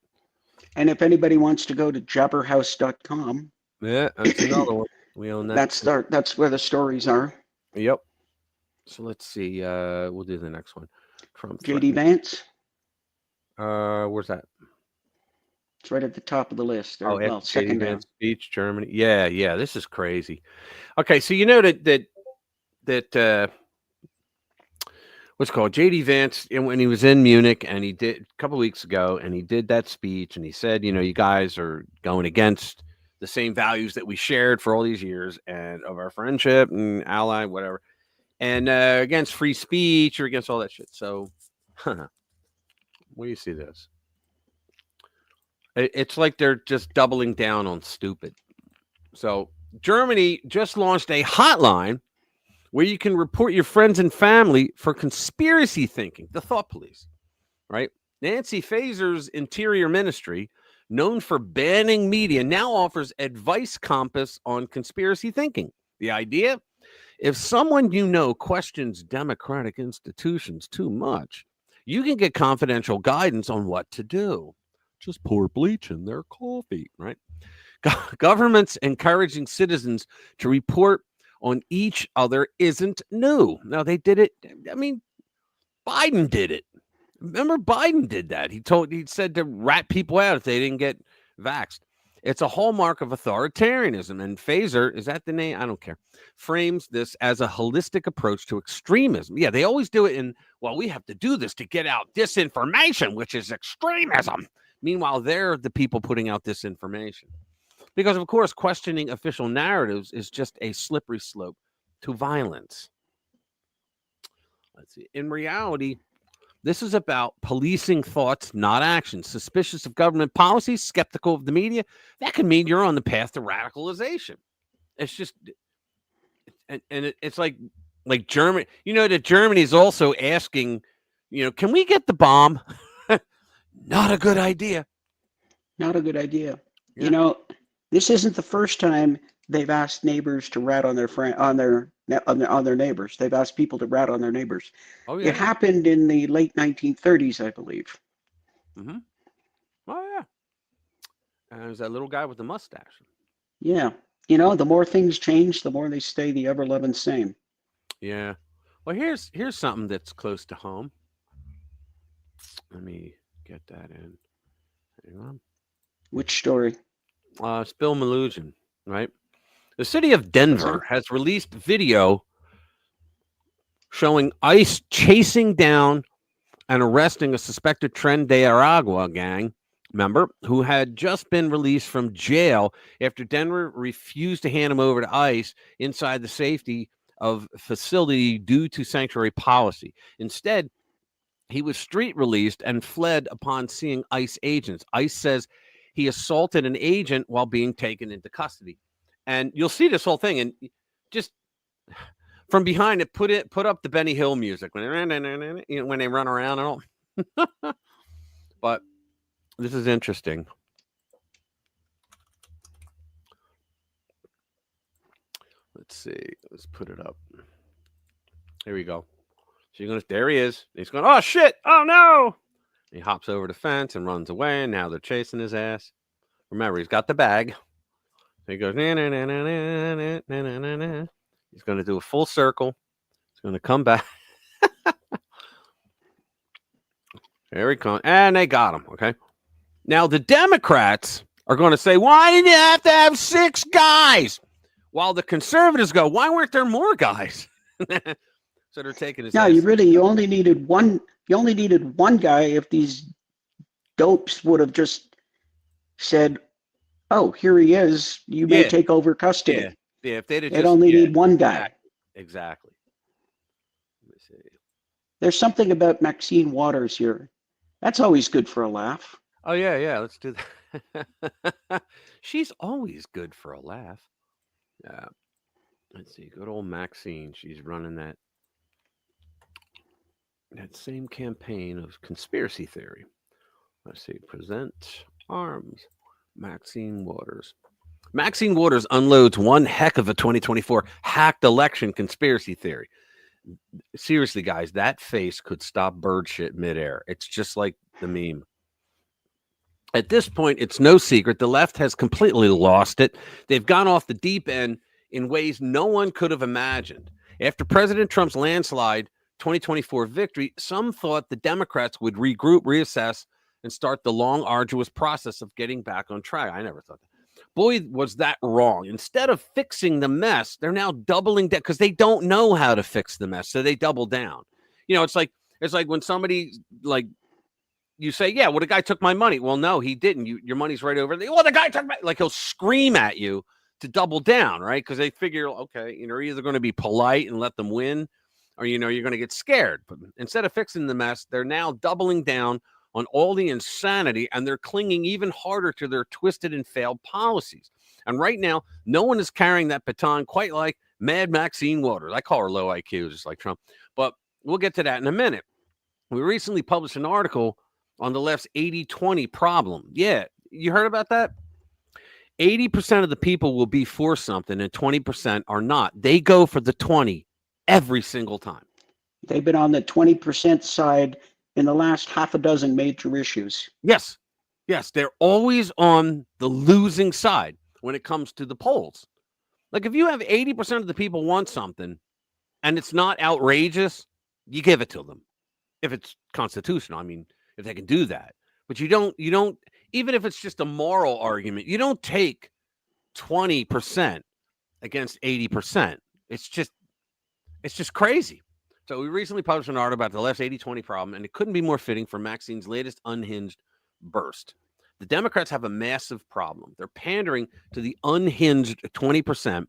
And if anybody wants to go to jabberhouse.com. Yeah, that's another one. We own that. That's where the stories are. Yep. So let's see. We'll do the next one. Trump. JD Vance. Where's that? It's right at the top of the list. Or, Oh, well, second down. speech, Germany. Yeah, yeah. This is crazy. Okay, so you know that what's called JD Vance, and when he was in Munich, and he did a couple weeks ago, and he did that speech, and he said, you know, you guys are going against the same values that we shared for all these years and of our friendship and ally, whatever, and against free speech or against all that shit. So, where do you see this? It's like they're just doubling down on stupid. So Germany just launched a hotline where you can report your friends and family for conspiracy thinking, the thought police, right? Nancy Faeser's Interior Ministry, known for banning media, now offers advice compass on conspiracy thinking. The idea, if someone you know questions democratic institutions too much, you can get confidential guidance on what to do. Just pour bleach in their coffee, right? Governments encouraging citizens to report on each other isn't new. Now, they did it. I mean, Biden did it. Remember, Biden did that. He said to rat people out if they didn't get vaxxed. It's a hallmark of authoritarianism. And Faeser, is that the name? I don't care. Frames this as a holistic approach to extremism. Yeah, they always do it in, well, we have to do this to get out disinformation, which is extremism. Meanwhile, they're the people putting out disinformation. Because, of course, questioning official narratives is just a slippery slope to violence. Let's see. In reality, this is about policing thoughts, not actions. Suspicious of government policies, skeptical of the media, that can mean you're on the path to radicalization. It's just, and it's like Germany. You know that Germany is also asking, you know, can we get the bomb? Not a good idea. Not a good idea. Yeah. You know, this isn't the first time they've asked neighbors to rat on their neighbors. They've asked people to rat on their neighbors. Oh, yeah. It happened in the late 1930s, I believe. Mm-hmm. Oh, yeah. And there's that little guy with the mustache. Yeah. You know, the more things change, the more they stay the ever-loving same. Yeah. Well, here's something that's close to home. Let me get that in. Hang on. Which story? It's Bill Malugin, right? The city of Denver has released video showing ICE chasing down and arresting a suspected Tren de Aragua gang member who had just been released from jail after Denver refused to hand him over to ICE inside the safety of facility due to sanctuary policy. Instead, he was street released and fled upon seeing ICE agents. ICE says he assaulted an agent while being taken into custody. And you'll see this whole thing, and just from behind it, put up the Benny Hill music when they run around and all. But this is interesting. Let's see. Let's put it up. Here we go. So there he is. He's going, oh shit! Oh no! He hops over the fence and runs away. And now they're chasing his ass. Remember, he's got the bag. He goes, na, na, na, na, na, na, na, na. He's going to do a full circle. He's going to come back. There he comes. And they got him. Okay. Now, the Democrats are going to say, why did you have to have 6 guys? While the conservatives go, why weren't there more guys? So they're taking his ass. You only needed one. You only needed one guy if these dopes would have just said, oh, here he is. You may take over custody. Yeah, if they'd have They'd only need one guy. Exactly. Let me see. There's something about Maxine Waters here. That's always good for a laugh. Oh, yeah. Let's do that. She's always good for a laugh. Yeah. Let's see. Good old Maxine. She's running that same campaign of conspiracy theory. Let's see. Present arms. Maxine Waters. Maxine Waters unloads one heck of a 2024 hacked election conspiracy theory. Seriously, guys, that face could stop bird shit midair. It's just like the meme. At this point, it's no secret the left has completely lost it. They've gone off the deep end in ways no one could have imagined. After President Trump's landslide 2024 victory, some thought the Democrats would regroup, reassess, and start the long, arduous process of getting back on track. I never thought that. Boy, was that wrong. Instead of fixing the mess, they're now doubling down because they don't know how to fix the mess. So they double down. It's like when somebody you say, yeah, well, the guy took my money. Well, no, he didn't. Your money's right over there. Well, the guy took my, he'll scream at you to double down, right? Because they figure, okay, you're either going to be polite and let them win, or you're going to get scared. But instead of fixing the mess, they're now doubling down on all the insanity, and they're clinging even harder to their twisted and failed policies. And right now, no one is carrying that baton quite like Mad Maxine Waters. I call her low IQ, just like Trump. But we'll get to that in a minute. We recently published an article on the left's 80-20 problem. Yeah, you heard about that? 80% of the people will be for something and 20% are not. They go for the 20 every single time. They've been on the 20% side in the last half a dozen major issues. Yes. Yes, they're always on the losing side when it comes to the polls. Like if you have 80% of the people want something and it's not outrageous, you give it to them. If it's constitutional, I mean, if they can do that. But you don't, even if it's just a moral argument, you don't take 20% against 80%. It's just crazy. So we recently published an article about the left's 80-20 problem, and it couldn't be more fitting for Maxine's latest unhinged burst. The Democrats have a massive problem. They're pandering to the unhinged 20%,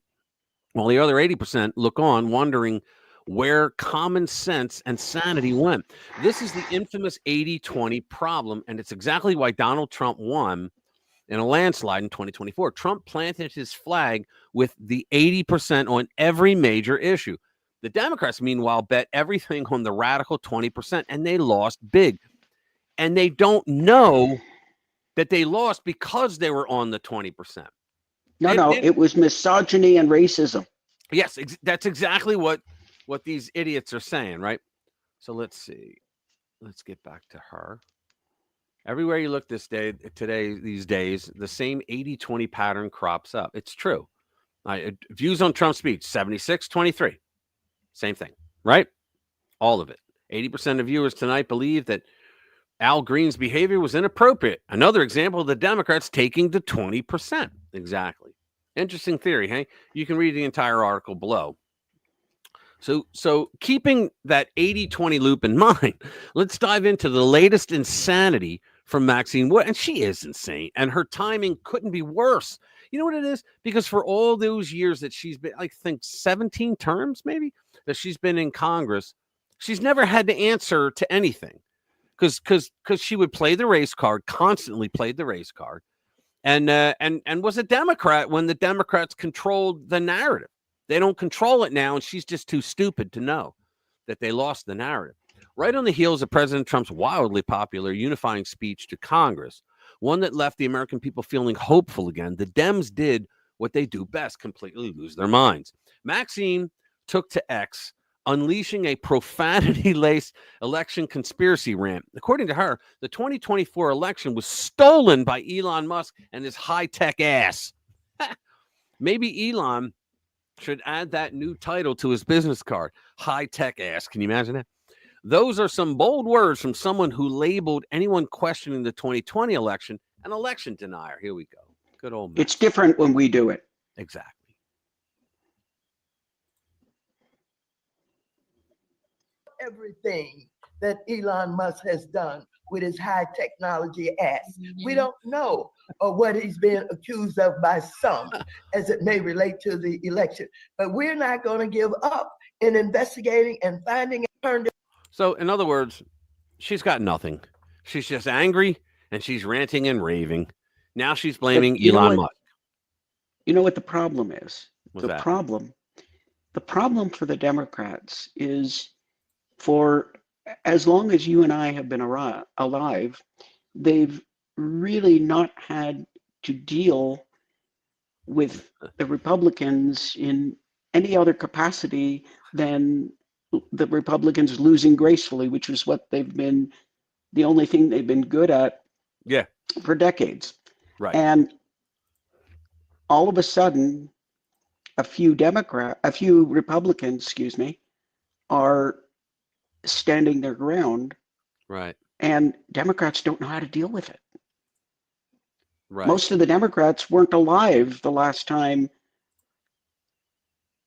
while the other 80% look on, wondering where common sense and sanity went. This is the infamous 80-20 problem, and it's exactly why Donald Trump won in a landslide in 2024. Trump planted his flag with the 80% on every major issue. The Democrats, meanwhile, bet everything on the radical 20%, and they lost big. And they don't know that they lost because they were on the 20%. No, it was misogyny and racism. Yes, that's exactly what these idiots are saying, right? So let's see. Let's get back to her. Everywhere you look these days, the same 80-20 pattern crops up. It's true. Views on Trump's speech, 76-23. Same thing, right? All of it. 80% of viewers tonight believe that Al Green's behavior was inappropriate. Another example of the Democrats taking the 20%. Exactly. Interesting theory, hey? You can read the entire article below. So keeping that 80-20 loop in mind, let's dive into the latest insanity from Maxine Wood. And she is insane. And her timing couldn't be worse. You know what it is? Because for all those years that she's been, I think 17 terms maybe, that she's been in Congress, she's never had to answer to anything. Because she would play the race card, constantly played the race card, and was a Democrat when the Democrats controlled the narrative. They don't control it now, and she's just too stupid to know that they lost the narrative. Right on the heels of President Trump's wildly popular unifying speech to Congress, one that left the American people feeling hopeful again, the Dems did what they do best, completely lose their minds. Maxine took to X, unleashing a profanity-laced election conspiracy rant. According to her, the 2024 election was stolen by Elon Musk and his high-tech ass. Maybe Elon should add that new title to his business card, high-tech ass. Can you imagine that? Those are some bold words from someone who labeled anyone questioning the 2020 election an election denier. Here we go. Good old Max. It's different when we do it. Exactly. Everything that Elon Musk has done with his high technology ass. We don't know what he's been accused of by some as it may relate to the election, but we're not going to give up in investigating and finding and turned. So in other words, she's got nothing. She's just angry and she's ranting and raving. Now she's blaming Elon Musk. You know what the problem is? What's that? The problem for the Democrats is, for as long as you and I have been alive, they've really not had to deal with the Republicans in any other capacity than the Republicans losing gracefully, which is what they've been, the only thing they've been good at for decades. Right. And all of a sudden, a few Republicans, are standing their ground, right, and Democrats don't know how to deal with it. Right. Most of the Democrats weren't alive the last time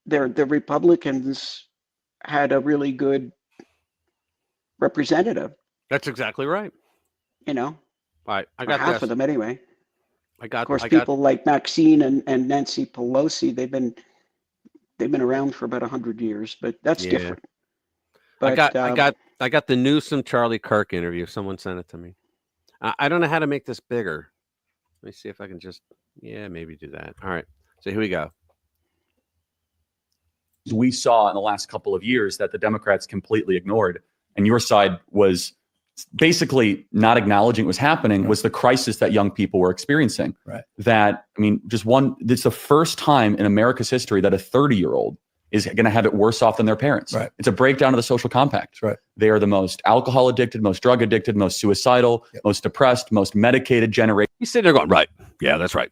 the Republicans had a really good representative. That's exactly right. You know, All right, I or got half this. of them anyway. Of course, people like Maxine and Nancy Pelosi, they've been around for about 100 years, but that's different. But I got the Newsom Charlie Kirk interview. Someone sent it to me. I don't know how to make this bigger. Let me see if I can just maybe do that. All right. So here we go. We saw in the last couple of years that the Democrats completely ignored, and your side was basically not acknowledging what was happening, was the crisis that young people were experiencing. Right. That, I mean, it's the first time in America's history that a 30-year-old is going to have it worse off than their parents. Right. It's a breakdown of the social compact. Right. They are the most alcohol addicted, most drug addicted, most suicidal, most depressed, most medicated generation. You sit there going, right. Yeah, that's right.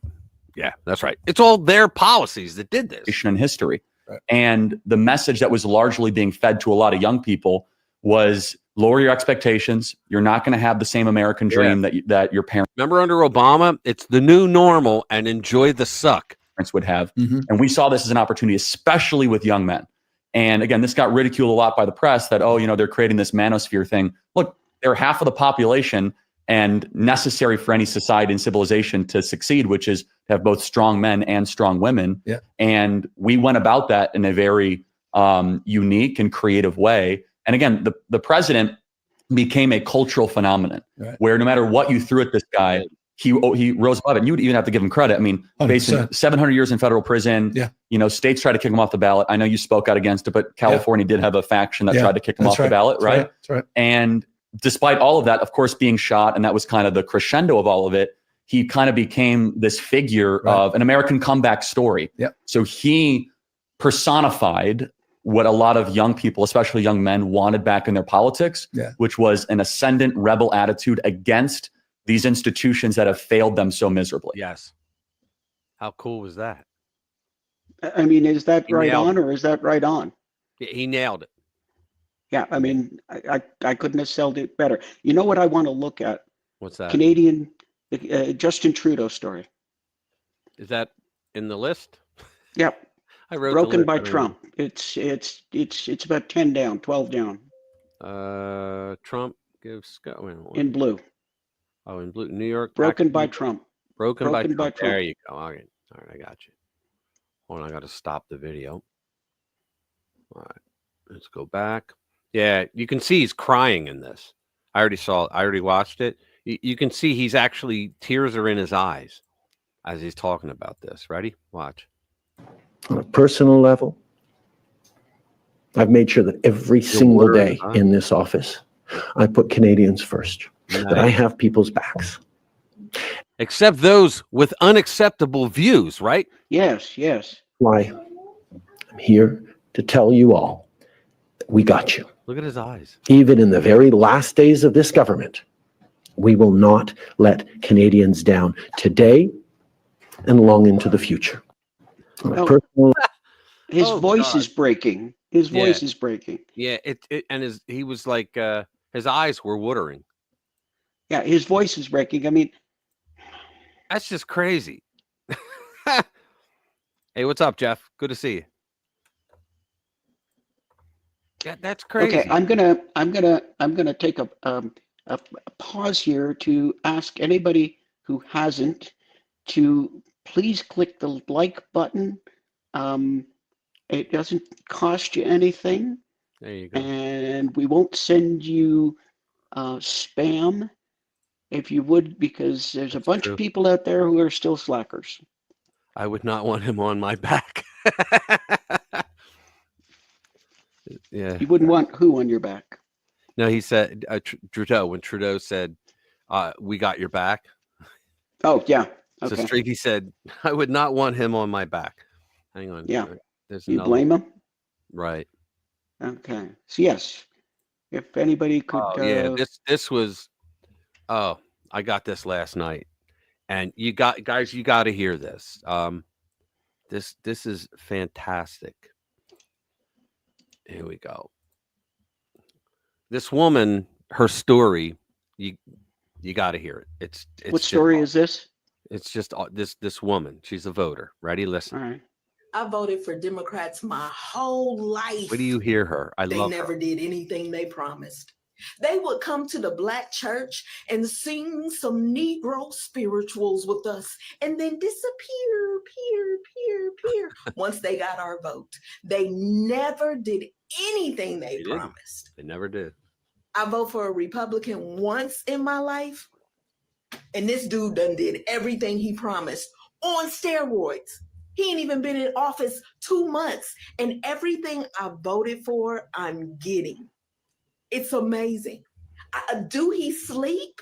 Yeah, that's right. It's all their policies that did this. In history. Right. And the message that was largely being fed to a lot of young people was lower your expectations. You're not going to have the same American dream that your parents. Remember under Obama, it's the new normal and enjoy the suck. Would have. And we saw this as an opportunity, especially with young men. And again, this got ridiculed a lot by the press that, they're creating this manosphere thing. Look, they're half of the population and necessary for any society and civilization to succeed, which is to have both strong men and strong women. Yeah. And we went about that in a very unique and creative way. And again, the president became a cultural phenomenon where no matter what you threw at this guy, he rose above it. And you would even have to give him credit. I mean, facing 700 years in federal prison, states tried to kick him off the ballot. I know you spoke out against it, but California did have a faction that tried to kick him off the ballot, right? That's right. And despite all of that, of course, being shot, and that was kind of the crescendo of all of it, he kind of became this figure of an American comeback story. Yep. So he personified what a lot of young people, especially young men, wanted back in their politics, which was an ascendant rebel attitude against these institutions that have failed them so miserably. Yes. How cool was that? I mean, is that right on or is that right on? Yeah, he nailed it. Yeah, I mean, I couldn't have sold it better. You know what I want to look at? What's that? Canadian Justin Trudeau story. Is that in the list? Yep. I wrote Broken the by list. Trump. It's about 10 down, 12 down. Trump gives Scott in blue. Oh, in blue. New York. Broken by Trump. Broken by Trump. There you go. Okay. All right, I got you. Hold on, I got to stop the video. All right, let's go back. Yeah, you can see he's crying in this. I already watched it. You can see he's actually, tears are in his eyes as he's talking about this. Ready? Watch. On a personal level, I've made sure that every single day in this office, I put Canadians first, that I have people's backs. Except those with unacceptable views, right? Yes, yes. Why? I'm here to tell you all that we got you. Look at his eyes. Even in the very last days of this government, we will not let Canadians down today and long into the future. His voice is breaking. His voice is breaking. Yeah, he was like his eyes were watering. Yeah, his voice is breaking. I mean, that's just crazy. Hey, what's up, Jeff? Good to see you. Yeah, that's crazy. Okay, I'm gonna take a pause here to ask anybody who hasn't to please click the like button. It doesn't cost you anything. There you go. And we won't send you spam if you would, because there's a bunch of people out there who are still slackers. I would not want him on my back. Yeah. You wouldn't want who on your back? No, he said Trudeau, when Trudeau said, we got your back. Oh, yeah. Okay. So straight, he said, I would not want him on my back. Hang on. Yeah. There's you blame him? Right. Okay. So yes, if anybody could. Yeah, this was, I got this last night, and you got to hear this. This is fantastic. Here we go. This woman, her story You got to hear it. It's what story is this? It's just this woman. She's a voter. Ready? Listen. All right. I voted for Democrats my whole life. Where do you hear her? They love never her. did anything they promised. They would come to the black church and sing some Negro spirituals with us and then disappear, peer. Once they got our vote, they never did anything they promised. They never did. I vote for a Republican once in my life, and this dude done did everything he promised on steroids. He ain't even been in office 2 months, and everything I voted for, I'm getting. It's amazing. Do he sleep?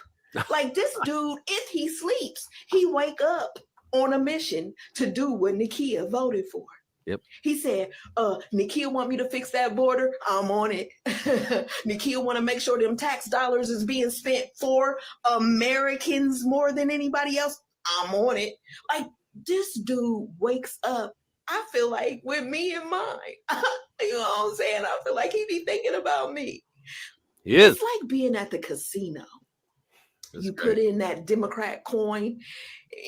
Like this dude, if he sleeps, he wake up on a mission to do what Nakia voted for. Yep. He said, Nakia want me to fix that border. I'm on it. Nakia want to make sure them tax dollars is being spent for Americans more than anybody else. I'm on it. Like this dude wakes up. I feel like with me in mind, you know what I'm saying? I feel like he be thinking about me. He is. It's like being at the casino. You put in that Democrat coin,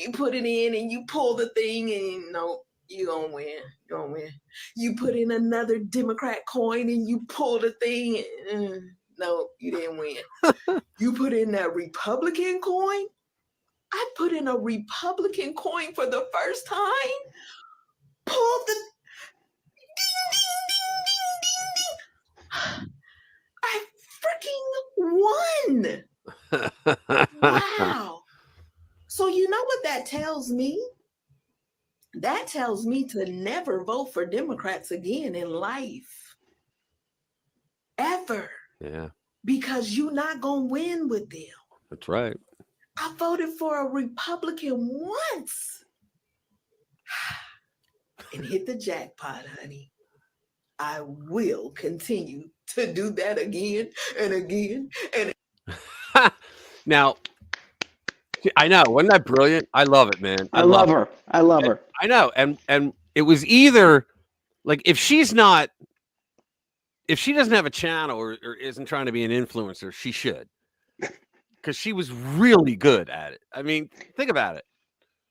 you put it in and you pull the thing and no, you're going to win. You're going to win. You put in another Democrat coin and you pull the thing and no, you didn't win. You put in that Republican coin. I put in a Republican coin for the first time. Pulled the ding. I freaking won. Wow. So you know what that tells me? That tells me to never vote for Democrats again in life. Ever. Yeah. Because you're not going to win with them. That's right. I voted for a Republican once and hit the jackpot, honey. I will continue to do that again and again and Now, I know. Wasn't that brilliant? I love it, man. I love her. I love her. I know. And it was either like if she doesn't have a channel or isn't trying to be an influencer, she should. Because she was really good at it. I mean, think about it.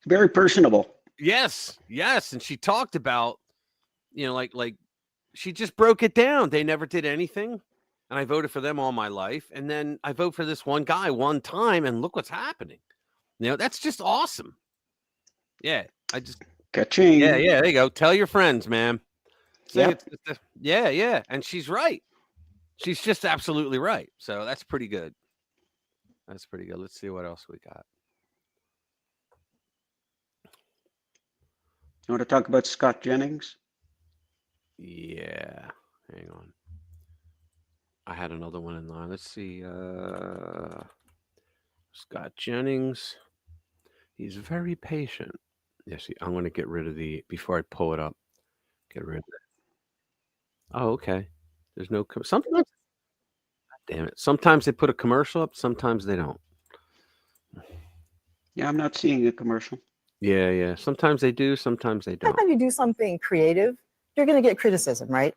Very personable. Yes. And she talked about, like she just broke it down. They never did anything. And I voted for them all my life. And then I vote for this one guy one time and look what's happening. That's just awesome. Yeah. Ka-ching. Yeah. There you go. Tell your friends, man. Yep. Yeah. And she's right. She's just absolutely right. So that's pretty good. Let's see what else we got. You want to talk about Scott Jennings? Yeah. Hang on. I had another one in line. Let's see. Scott Jennings. He's very patient. Yes, I'm going to get rid of before I pull it up. Get rid of it. Oh, okay. There's no, sometimes, damn it. Sometimes they put a commercial up. Sometimes they don't. Yeah, I'm not seeing a commercial. Yeah. Sometimes they do. Sometimes they don't. Anytime you do something creative, you're going to get criticism, right?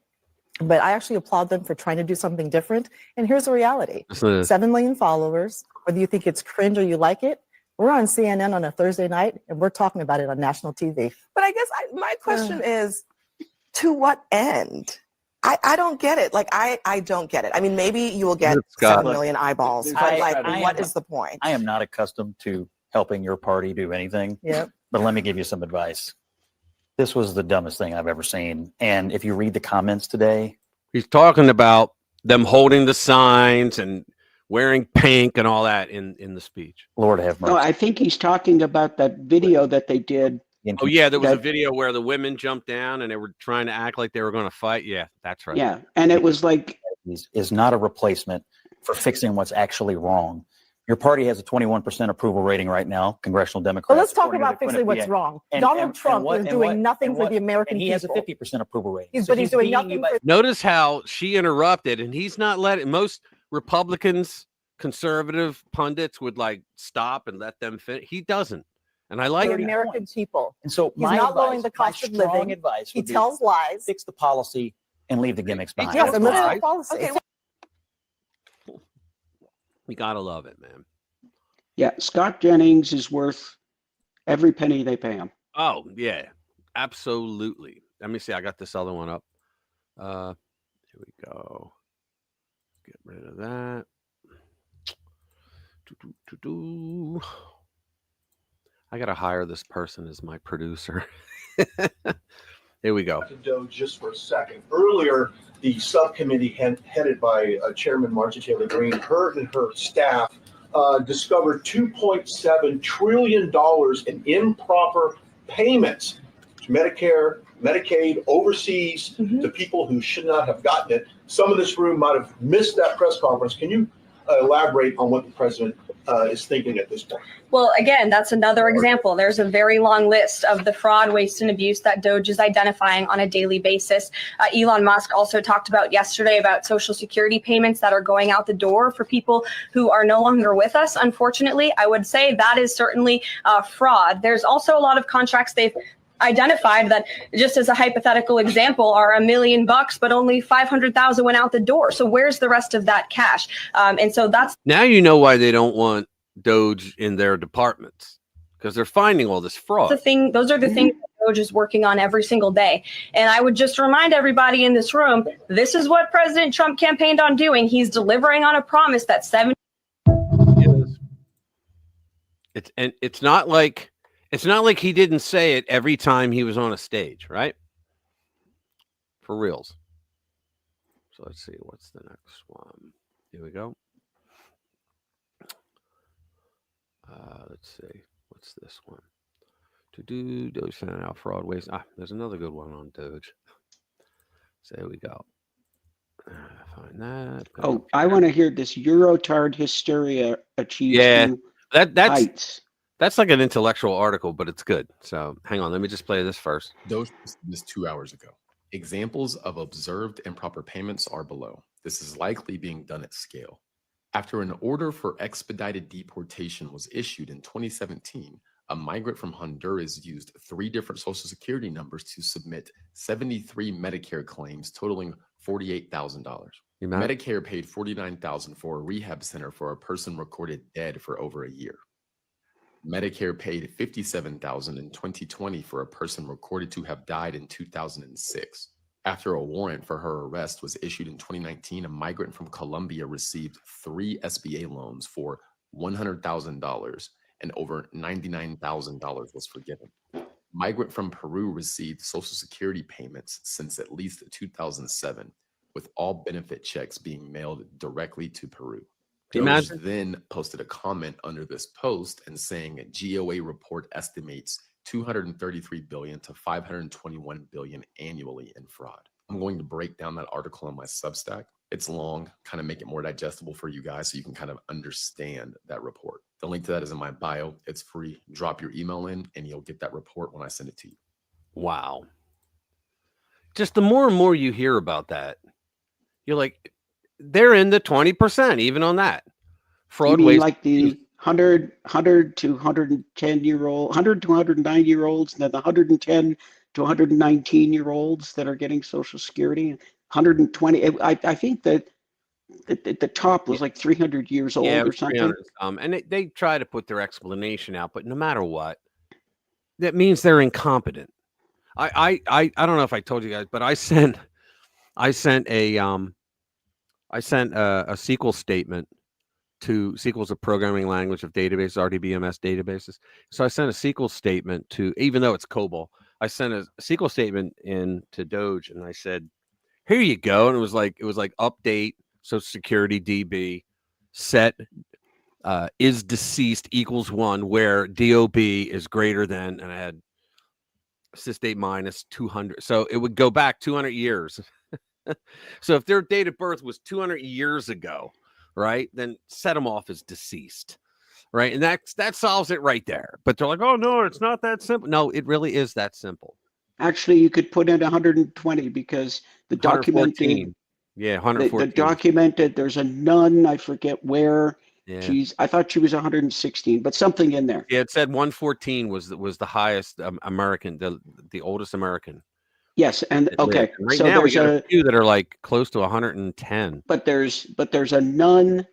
But I actually applaud them for trying to do something different. And here's the reality. 7 million followers, whether you think it's cringe or you like it, we're on CNN on a Thursday night and we're talking about it on national TV. But I guess my question is, to what end? I don't get it. Like, I don't get it. I mean, maybe you will get 7 million eyeballs, but what is the point? I am not accustomed to helping your party do anything. Yeah. But let me give you some advice. This was the dumbest thing I've ever seen. And if you read the comments today, he's talking about them holding the signs and wearing pink and all that in the speech. Lord have mercy. No, I think he's talking about that video that they did. Oh, yeah. There was a video where the women jumped down and they were trying to act like they were going to fight. Yeah, that's right. Yeah. And it was like, is not a replacement for fixing what's actually wrong. Your party has a 21% approval rating right now, congressional Democrats. Well, let's talk about fixing what's wrong. Donald Trump is doing nothing for the American people. He has a 50% approval rating. But he's doing nothing for... Notice how she interrupted, and he's not letting... Most Republicans, conservative pundits would stop and let them fit. He doesn't. And I like the American people. And so he's not lowering the cost of living. Advice he tells lies. Fix the policy and leave the gimmicks behind. Yes, and let's policy. Okay. You gotta love it, man. Yeah, Scott Jennings is worth every penny they pay him. Oh yeah, absolutely. Let me see. I got this other one up. Here we go. Get rid of that. I gotta hire this person as my producer. Here we go. To Doge just for a second. Earlier, the subcommittee headed by Chairman Marjorie Taylor Greene, her and her staff discovered $2.7 trillion in improper payments to Medicare, Medicaid, overseas, to people who should not have gotten it. Some of this room might have missed that press conference. Can you elaborate on what the president is thinking at this point? Well, again, that's another example. There's a very long list of the fraud, waste, and abuse that Doge is identifying on a daily basis. Elon Musk also talked about yesterday about Social Security payments that are going out the door for people who are no longer with us. Unfortunately, I would say that is certainly fraud. There's also a lot of contracts they've identified that, just as a hypothetical example, are $1 million, but only 500,000 went out the door. So where's the rest of that cash? And so that's Now you know why they don't want Doge in their departments, because they're finding all this fraud. the thing. Those are the things that Doge is working on every single day. And I would just remind everybody in this room, this is what President Trump campaigned on doing. He's delivering on a promise that 70. It's not like he didn't say it every time he was on a stage, right? For reals. So let's see, what's the next one? Here we go. Let's see, what's this one? To do Doge found out fraud waste. There's another good one on Doge. So there we go. Find that. Oh, I want to hear this. Eurotard hysteria achieves new heights. That's like an intellectual article, but it's good. So hang on, let me just play this first. Doge posted this 2 hours ago. Examples of observed improper payments are below. This is likely being done at scale. After an order for expedited deportation was issued in 2017, a migrant from Honduras used 3 different Social Security numbers to submit 73 Medicare claims totaling $48,000. Medicare paid $49,000 for a rehab center for a person recorded dead for over a year. Medicare paid $57,000 in 2020 for a person recorded to have died in 2006. After a warrant for her arrest was issued in 2019, a migrant from Colombia received 3 SBA loans for $100,000 and over $99,000 was forgiven. Migrant from Peru received Social Security payments since at least 2007, with all benefit checks being mailed directly to Peru. Doge then posted a comment under this post and saying a GOA report estimates $233 billion to $521 billion annually in fraud. I'm going to break down that article on my Substack. It's long, kind of make it more digestible for you guys so you can kind of understand that report. The link to that is in my bio. It's free. Drop your email in and you'll get that report when I send it to you. Wow. Just the more and more you hear about that, you're like, they're in the 20%, even on that. Fraud You mean waste. like the 100 to 110-year-old, 100 to 109-year-olds, and then the 110 to 119-year-olds that are getting Social Security? 120. I think that the top was like 300 years old Yeah, it or was something. 300. And they try to put their explanation out, but no matter what, that means they're incompetent. I don't know if I told you guys, but I sent a SQL statement to SQL's a programming language of databases, RDBMS databases. So I sent a SQL statement to, even though it's COBOL, I sent a SQL statement in to Doge, and I said, "Here you go." And it was like update Social Security DB set is deceased equals 1, where DOB is greater than, and I had sysdate minus 200. So it would go back 200 years. So if their date of birth was 200 years ago, right, then set them off as deceased, right? And that solves it right there. But they're like, oh, no, it's not that simple. No, it really is that simple. Actually, you could put in 120 because the documented, 114. the documented, there's a nun, I forget where. Yeah. I thought she was 116, but something in there. Yeah, it said 114 was the highest American, the oldest American. Yes, and okay. Right so now we there's got a few that are like close to 110. But there's a nun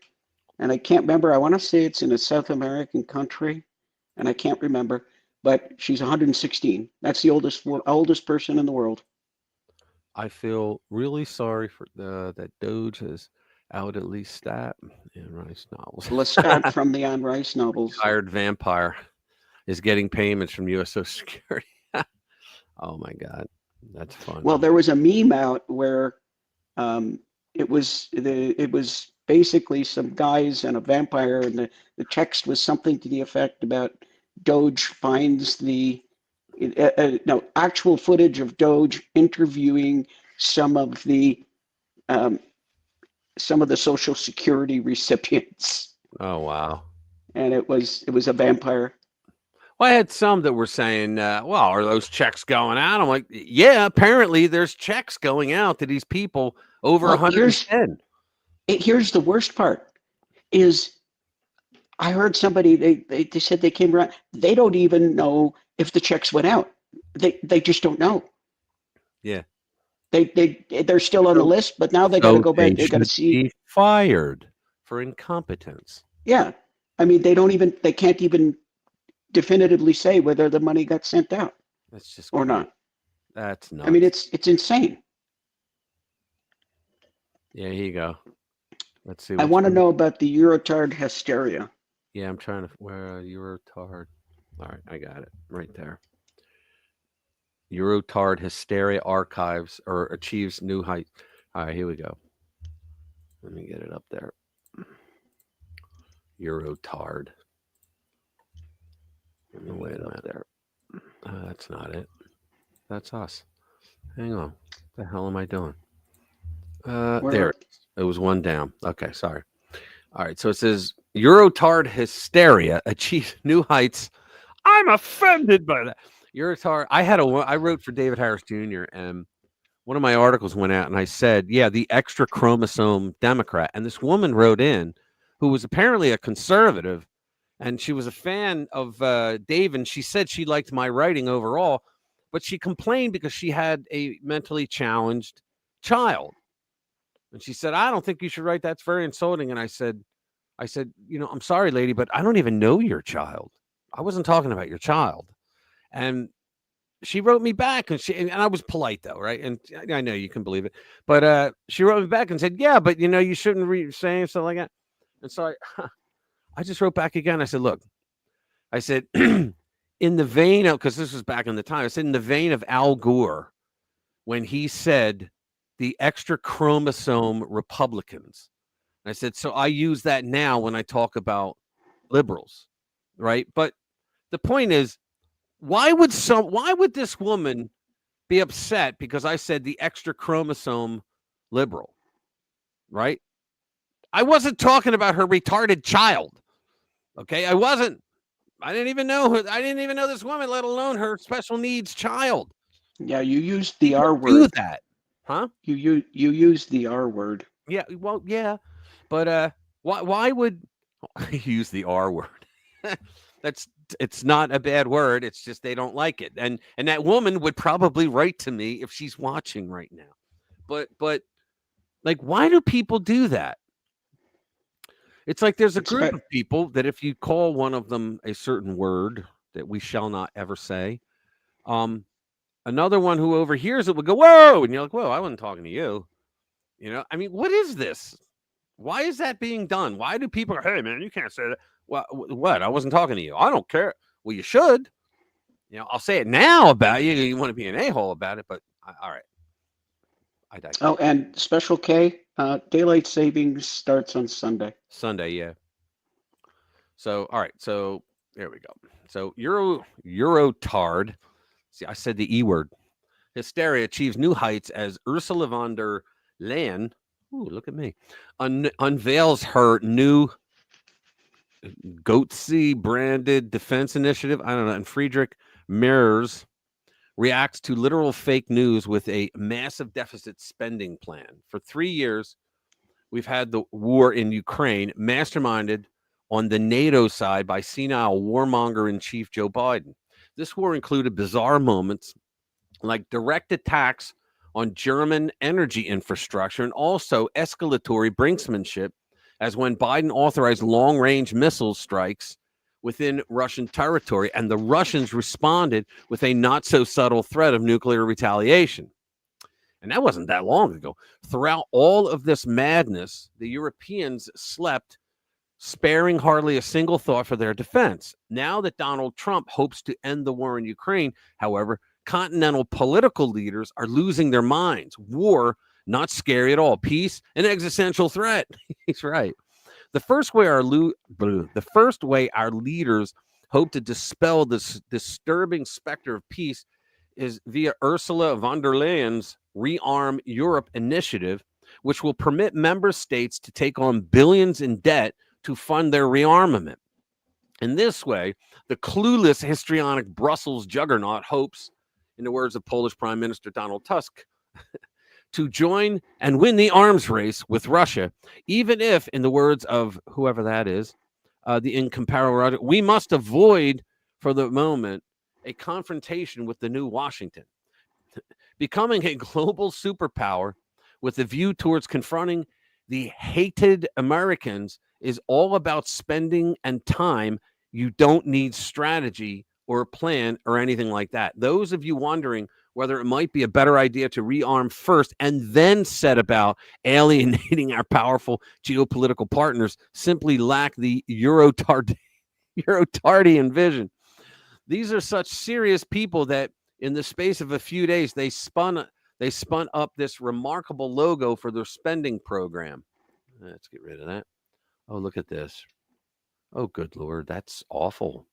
and I can't remember. I want to say it's in a South American country, and I can't remember. But she's 116. That's the oldest person in the world. I feel really sorry for that Doge has out at least stat in Rice novels. Lestat from the Anne Rice novels. Hired vampire is getting payments from U.S. Social Security. Oh my God, that's fun. Well, there was a meme out where it was basically some guys and a vampire, and the text was something to the effect about Doge finds the actual footage of Doge interviewing some of the Social Security recipients. Oh wow! And it was a vampire. Well, I had some that were saying, well, are those checks going out? I'm like, yeah, apparently there's checks going out to these people over 110. Here's the worst part is I heard somebody, they said they came around. They don't even know if the checks went out. They just don't know. Yeah. They're still on the list, but now they got to go back. They got to see. Be fired for incompetence. Yeah. I mean, they can't even definitively say whether the money got sent out. That's just or not. That's nuts. I mean, it's insane. Yeah, here you go. Let's see. I want to know about the Eurotard hysteria. Yeah, I'm trying to. Where Eurotard? All right, I got it right there. Eurotard hysteria archives or achieves new height. All right, here we go. Let me get it up there. Eurotard. Let me wait up there. That's not it. That's us. Hang on. What the hell am I doing? There. It was one down. Okay, sorry. All right, so it says Eurotard hysteria achieves new heights. I'm offended by that. Eurotard. I wrote for David Harris Jr. and one of my articles went out and I said, yeah, the extra chromosome Democrat. And this woman wrote in who was apparently a conservative and she was a fan of Dave, and she said she liked my writing overall, but she complained because she had a mentally challenged child. And she said, I don't think you should write that. That's very insulting. And I said, I'm sorry, lady, but I don't even know your child. I wasn't talking about your child. And she wrote me back, and I was polite though, right? And I know you can believe it, but she wrote me back and said, yeah, but you shouldn't be saying something like that. And so I just wrote back again. I said, look, I said, in the vein of, because this was back in the time, I said, in the vein of Al Gore, when he said the extra chromosome Republicans. And I said, so I use that now when I talk about liberals, right? But the point is, why would this woman be upset because I said the extra chromosome liberal, right? I wasn't talking about her retarded child. Okay, I wasn't. I didn't even know her. I didn't even know this woman, let alone her special needs child. Yeah, you used the R word. Do that, huh? You used the R word. Yeah, well, yeah, but why would you use the R word? It's not a bad word. It's just they don't like it, and that woman would probably write to me if she's watching right now. But like, why do people do that? It's like there's a group of people that if you call one of them a certain word that we shall not ever say, another one who overhears it would go, whoa, and you're like, whoa, I wasn't talking to you. I mean, what is this? Why is that being done? Why do people, hey, man, you can't say that. What? I wasn't talking to you. I don't care. Well, you should. I'll say it now about you. You want to be an a-hole about it, but all right. I digress. Oh, and Special K, daylight savings starts on Sunday. Sunday, yeah. So, all right. So there we go. So Eurotard. See, I said the E word. Hysteria achieves new heights as Ursula von der Leyen, ooh, look at me, unveils her new Goatsy branded defense initiative. I don't know. And Friedrich Merz reacts to literal fake news with a massive deficit spending plan. For 3 years, we've had the war in Ukraine masterminded on the NATO side by senile warmonger-in-chief Joe Biden. This war included bizarre moments like direct attacks on German energy infrastructure and also escalatory brinksmanship as when Biden authorized long-range missile strikes within Russian territory, and the Russians responded with a not-so-subtle threat of nuclear retaliation. And that wasn't that long ago. Throughout all of this madness, the Europeans slept, sparing hardly a single thought for their defense. Now that Donald Trump hopes to end the war in Ukraine, however, continental political leaders are losing their minds. War, not scary at all. Peace, an existential threat. He's right. The first way our leaders hope to dispel this disturbing specter of peace is via Ursula von der Leyen's Rearm Europe initiative, which will permit member states to take on billions in debt to fund their rearmament. In this way, the clueless histrionic Brussels juggernaut hopes, in the words of Polish Prime Minister Donald Tusk, to join and win the arms race with Russia, even if, in the words of whoever that is, the incomparable Roger, we must avoid for the moment a confrontation with the new Washington. Becoming a global superpower with a view towards confronting the hated Americans is all about spending and time. You don't need strategy or a plan or anything like that. Those of you wondering whether it might be a better idea to rearm first and then set about alienating our powerful geopolitical partners simply lack the Euro-Tardian vision. These are such serious people that in the space of a few days, they spun up this remarkable logo for their spending program. Let's get rid of that. Oh, look at this. Oh, good Lord. That's awful.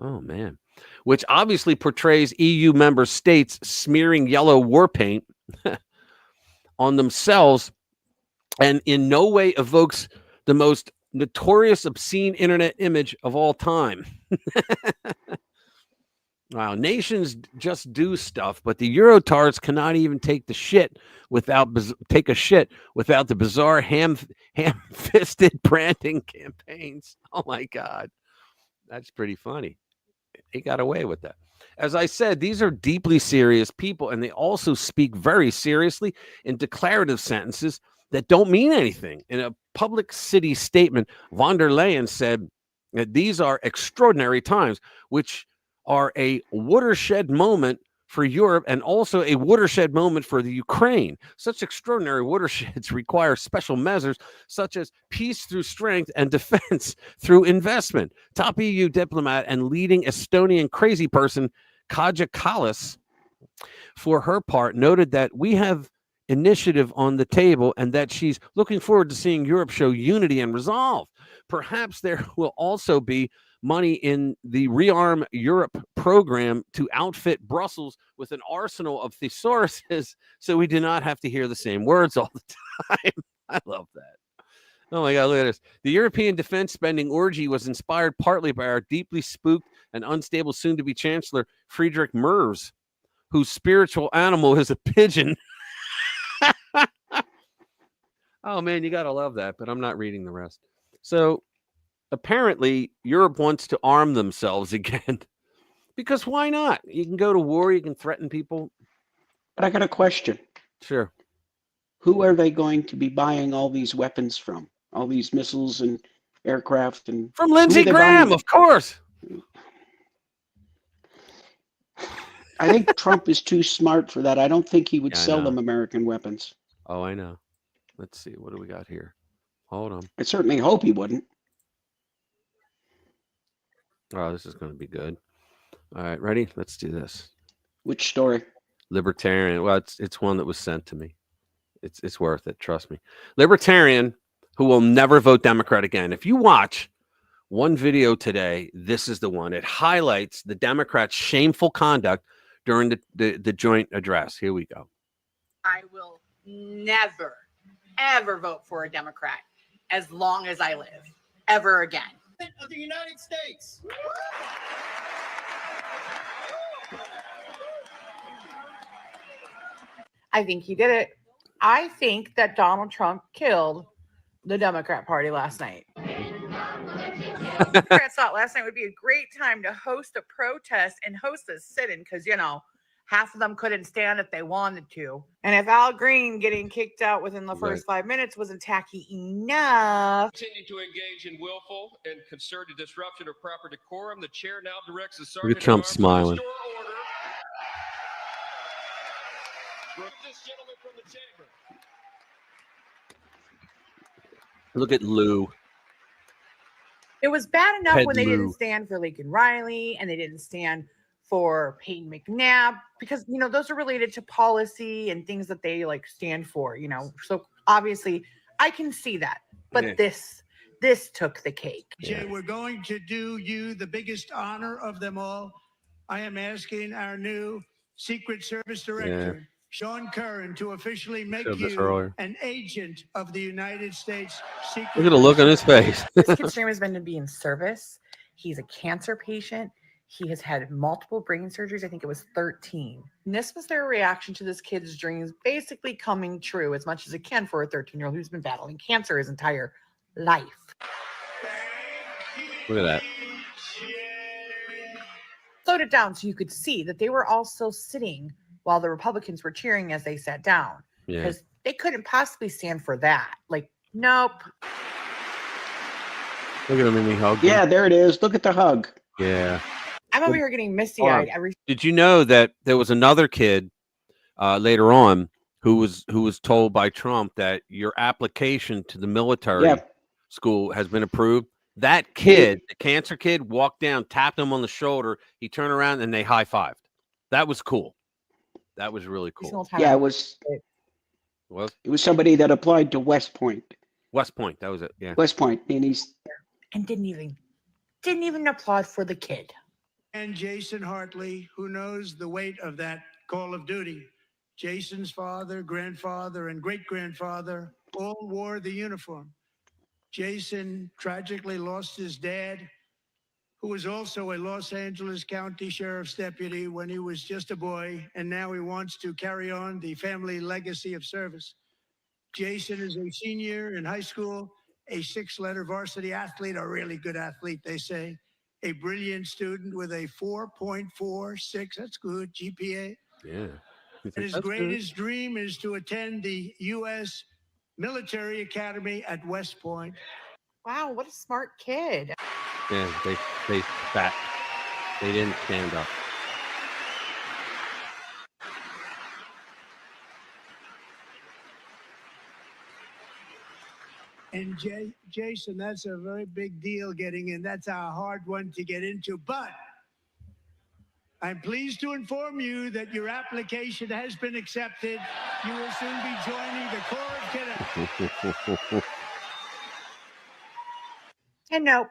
Oh, man. Which obviously portrays EU member states smearing yellow war paint on themselves and in no way evokes the most notorious, obscene internet image of all time. Wow, nations just do stuff, but the Eurotards cannot even take a shit without the bizarre ham-fisted branding campaigns. Oh my God, that's pretty funny. They got away with that. As I said, these are deeply serious people, and they also speak very seriously in declarative sentences that don't mean anything. In a public city statement, von der Leyen said that these are extraordinary times, which are a watershed moment for Europe and also a watershed moment for the Ukraine. Such extraordinary watersheds require special measures such as peace through strength and defense through investment. Top EU diplomat and leading Estonian crazy person Kaja Kallas, for her part, noted that we have initiative on the table and that she's looking forward to seeing Europe show unity and resolve. Perhaps there will also be money in the Rearm Europe program to outfit Brussels with an arsenal of thesauruses so we do not have to hear the same words all the time. I love that. Oh my God, look at this. The European defense spending orgy was inspired partly by our deeply spooked and unstable soon-to-be Chancellor Friedrich Merz, whose spiritual animal is a pigeon. Oh man, you got to love that, but I'm not reading the rest. So apparently, Europe wants to arm themselves again because why not? You can go to war, you can threaten people. But I got a question. Sure. Who are they going to be buying all these weapons from? All these missiles and aircraft and from Lindsey Graham, of course. I think Trump is too smart for that. I don't think he would sell them American weapons. Oh, I know. Let's see. What do we got here? Hold on. I certainly hope he wouldn't. Oh, this is going to be good. All right, ready? Let's do this. Which story? Libertarian. Well, it's one that was sent to me. It's worth it. Trust me. Libertarian who will never vote Democrat again. If you watch one video today, this is the one. It highlights the Democrats' shameful conduct during the joint address. Here we go. I will never, ever vote for a Democrat as long as I live, ever again. Of the United States. I think he did it. I think that Donald Trump killed the Democrat Party last night. Democrats thought last night would be a great time to host a protest and host a sit-in because, you know, Half of them couldn't stand if they wanted to. And if Al Green getting kicked out within the first 5 minutes wasn't tacky enough. Continue to engage in willful and concerted disruption of proper decorum. The chair now directs the Look sergeant at Trump at arms to smiling. restore order. Remove this gentleman from the chamber. Look at Lou. It was bad enough Ted when they didn't Lou. stand for Lincoln Riley and they didn't stand for Peyton McNabb because, you know, those are related to policy and things that they like stand for, you know. So obviously I can see that. But Yeah. this took the cake. Jay, we're going to do you the biggest honor of them all. I am asking our new Secret Service Director, Sean Curran, to officially make Said this you earlier. an agent of the United States Secret Look at the look on his face. This kid's dream has been to be in service. He's a cancer patient. He has had multiple brain surgeries. I think it was 13. And this was their reaction to this kid's dreams basically coming true as much as it can for a 13-year-old who's been battling cancer his entire life. Look at that. Slowed it down so you could see that they were also sitting while the Republicans were cheering as they sat down. Yeah. Because they couldn't possibly stand for that. Like, nope. Look at him in the hug. Yeah, there it is. Look at the hug. Yeah. I'm over here getting misty-eyed every. Did you know that there was another kid later on who was told by Trump that your application to the military school has been approved? That kid, the cancer kid, walked down, tapped him on the shoulder. He turned around and they high-fived. That was cool. That was really cool. Yeah, it was somebody that applied to West Point. West Point, that was it. Yeah. West Point, and he's and didn't even applaud for the kid. And Jason Hartley, who knows the weight of that call of duty. Jason's father, grandfather, and great-grandfather all wore the uniform. Jason tragically lost his dad, who was also a Los Angeles County Sheriff's deputy when he was just a boy, and now he wants to carry on the family legacy of service. Jason is a senior in high school, a 6-letter varsity athlete, a really good athlete, they say, a brilliant student with a 4.46, that's good, GPA. Yeah. And his greatest dream is to attend the U.S. Military Academy at West Point. Wow, what a smart kid. Yeah, they sat. They didn't stand up. And Jason, that's a very big deal getting in. That's a hard one to get into. But I'm pleased to inform you that your application has been accepted. You will soon be joining the Corps of Cadets. And nope,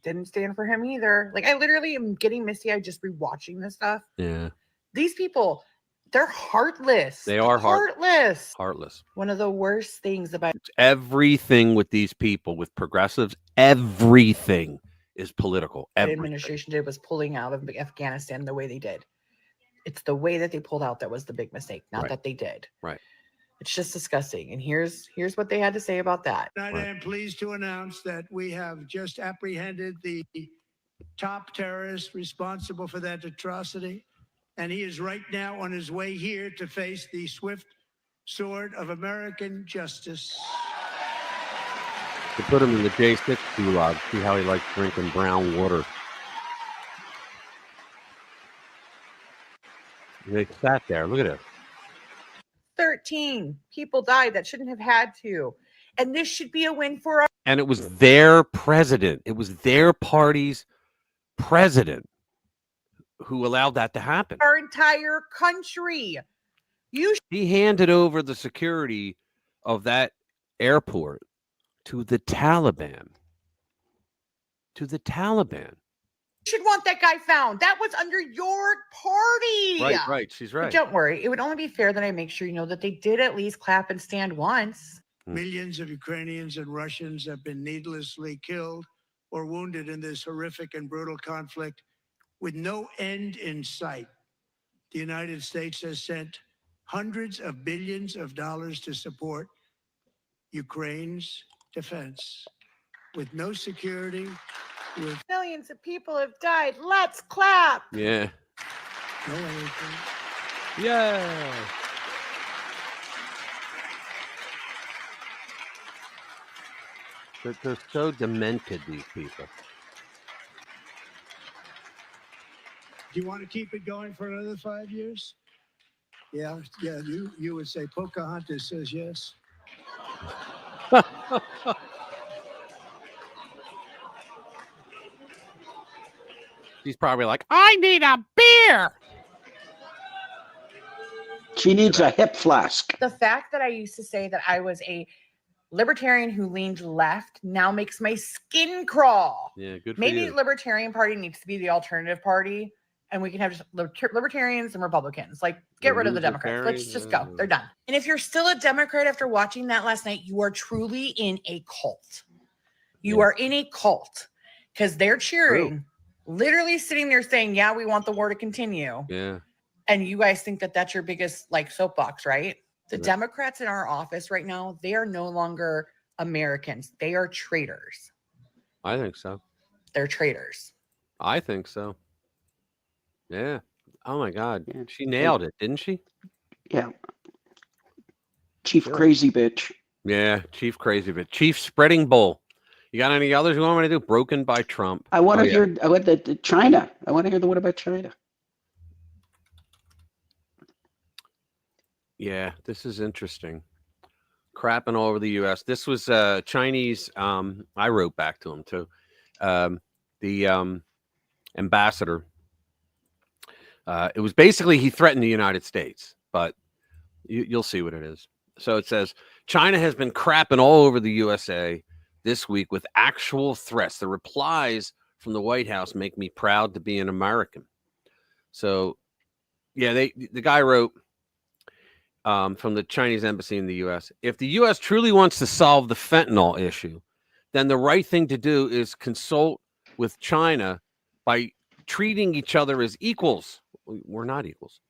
didn't stand for him either. Like, I literally am getting misty-eyed just rewatching this stuff. Yeah. These people, they're heartless. They are heartless. Heartless. One of the worst things about Everything with these people, with progressives, everything is political. the Everything. administration did was pulling out of Afghanistan the way they did. It's the way that they pulled out that was the big mistake, not Right. that they did. Right. It's just disgusting. And here's what they had to say about that. Tonight, I am pleased to announce that we have just apprehended the top terrorist responsible for that atrocity. And he is right now on his way here to face the swift sword of American justice. To put him in the J6 gulag, see how he likes drinking brown water. They sat there. Look at it. 13 people died that shouldn't have had to. And this should be a win for us. And it was their president. It was their party's president who allowed that to happen. Our entire country. He handed over the security of that airport to the Taliban. To the Taliban. Should want that guy found. That was under your party. Right. She's right. But don't worry. It would only be fair that I make sure you know that they did at least clap and stand once. Millions of Ukrainians and Russians have been needlessly killed or wounded in this horrific and brutal conflict with no end in sight. The United States has sent hundreds of billions of dollars to support Ukraine's defense with no security. With Millions of people have died. Let's clap. Yeah. no anything. Yay! They're so demented, these people. Do you want to keep it going for another 5 years? Yeah. You would say Pocahontas says yes. She's probably like, I need a beer. She needs a hip flask. The fact that I used to say that I was a libertarian who leaned left now makes my skin crawl. Yeah, good for Maybe you. the Libertarian Party needs to be the alternative party, and we can have just libertarians and Republicans. Like, get rid of the Democrats. Let's just go. They're done. And if you're still a Democrat after watching that last night, you are truly in a cult. You are in a cult because they're cheering, literally sitting there saying, yeah, we want the war to continue. Yeah. And you guys think that that's your biggest like soapbox, right? The Democrats in our office right now, they are no longer Americans. They are traitors. I think so. They're traitors. I think so. Yeah. Oh my God. She nailed it, didn't she? Yeah. Chief Crazy Bitch. Yeah. Chief Crazy Bitch. Chief Spreading Bull. You got any others you want me to do? Broken by Trump. I want to hear China. I want to hear the what about China? Yeah, this is interesting. Crapping all over the U.S. This was Chinese. I wrote back to him too. The ambassador. It was basically he threatened the United States, but you'll see what it is. So it says China has been crapping all over the USA this week with actual threats. The replies from the White House make me proud to be an American. So, yeah, the guy wrote. From the Chinese embassy in the U.S. If the U.S. truly wants to solve the fentanyl issue, then the right thing to do is consult with China by treating each other as equals. We're not equals.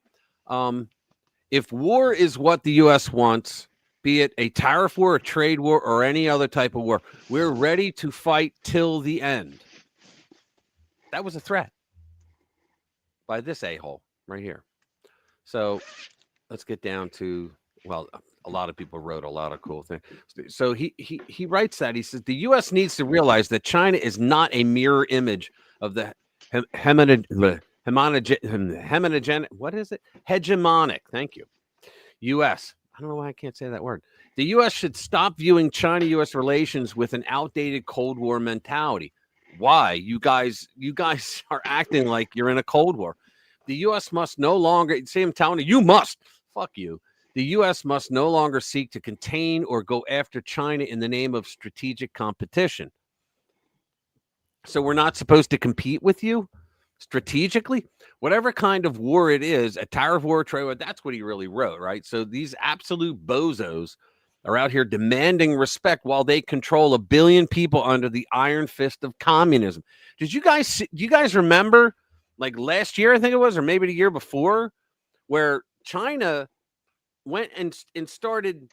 If war is what the U.S. wants, be it a tariff war, a trade war, or any other type of war, we're ready to fight till the end. That was a threat by this a-hole right here. So let's get down to, well, a lot of people wrote a lot of cool things. So he writes that. He says, the U.S. needs to realize that China is not a mirror image of the hegemonic, thank you, U.S. I don't know why I can't say that word. The U.S. should stop viewing China-U.S. relations with an outdated Cold War mentality. Why? You guys are acting like you're in a Cold War. The U.S. must no longer, see, I'm telling you, you must. Fuck you. The U.S. must no longer seek to contain or go after China in the name of strategic competition. So we're not supposed to compete with you strategically? Whatever kind of war it is, a tariff war, trade war, that's what he really wrote, right? So these absolute bozos are out here demanding respect while they control 1 billion people under the iron fist of communism. Do you guys remember, like last year, I think it was, or maybe the year before, where China went and started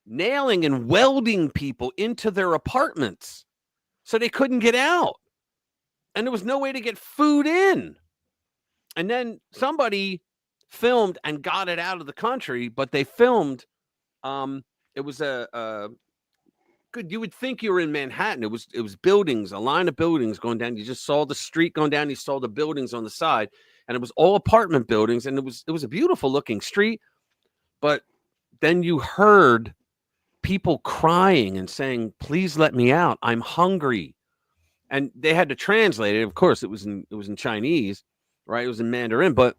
nailing and welding people into their apartments so they couldn't get out. And there was no way to get food in. And then somebody filmed and got it out of the country, but they filmed, it was good. You would think you were in Manhattan. It was buildings, a line of buildings going down. You just saw the street going down. You saw the buildings on the side, and it was all apartment buildings. And it was a beautiful looking street. But then you heard people crying and saying, please let me out. I'm hungry. And they had to translate it. Of course, it was in Chinese, right? It was in Mandarin, but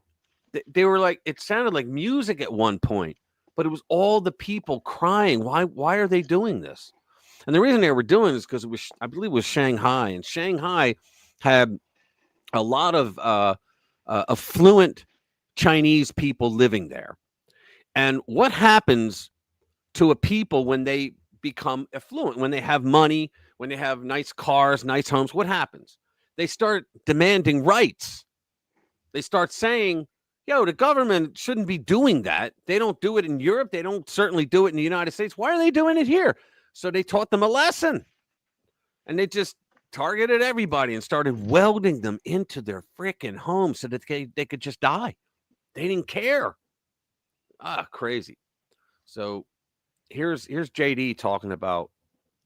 they were like, it sounded like music at one point, but it was all the people crying. Why are they doing this? And the reason they were doing this because I believe it was Shanghai, and Shanghai had a lot of affluent Chinese people living there. And what happens to a people when they become affluent, when they have money, when they have nice cars, nice homes? What happens? They start demanding rights. They start saying, yo, the government shouldn't be doing that. They don't do it in Europe. They don't certainly do it in the United States. Why are they doing it here? So they taught them a lesson. And they just targeted everybody and started welding them into their freaking homes so that they could just die. They didn't care. Crazy. So here's JD talking about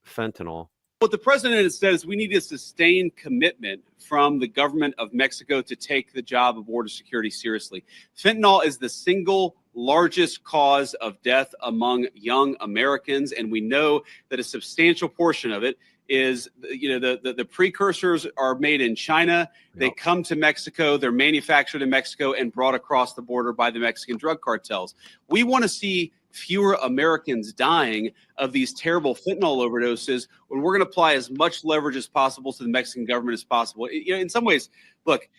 fentanyl. What the president has said is we need a sustained commitment from the government of Mexico to take the job of border security seriously. Fentanyl is the single largest cause of death among young Americans, and we know that a substantial portion of it is, the precursors are made in China. They come to Mexico, they're manufactured in Mexico and brought across the border by the Mexican drug cartels. We want to see fewer Americans dying of these terrible fentanyl overdoses when we're going to apply as much leverage as possible to the Mexican government as possible. In some ways, look,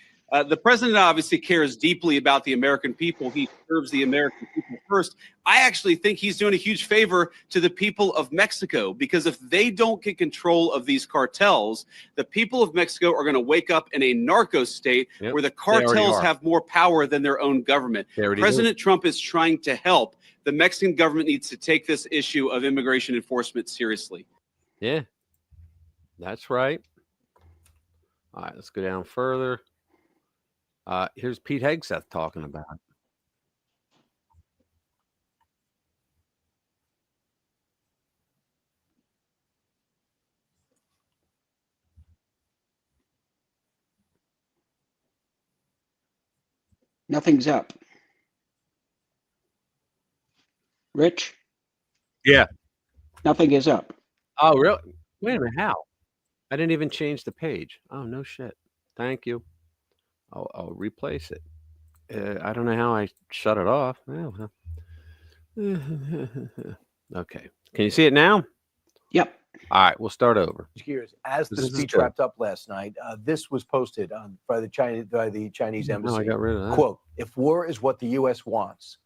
the president obviously cares deeply about the American people. He serves the American people first. I actually think he's doing a huge favor to the people of Mexico, because if they don't get control of these cartels, the people of Mexico are going to wake up in a narco state where the cartels have more power than their own government. President Trump is trying to help. The Mexican government needs to take this issue of immigration enforcement seriously. Yeah, that's right. All right, let's go down further. Here's Pete Hegseth talking about it. Nothing's up. Rich? Yeah. Nothing is up. Oh, really? Wait a minute. How? I didn't even change the page. Oh, no shit. Thank you. I'll replace it. I don't know how I shut it off. Oh, okay. Can you see it now? Yep. All right. We'll start over. Gears. As the speech wrapped up last night, this was posted by the Chinese embassy. No, I got rid of that. Quote, "If war is what the U.S. wants,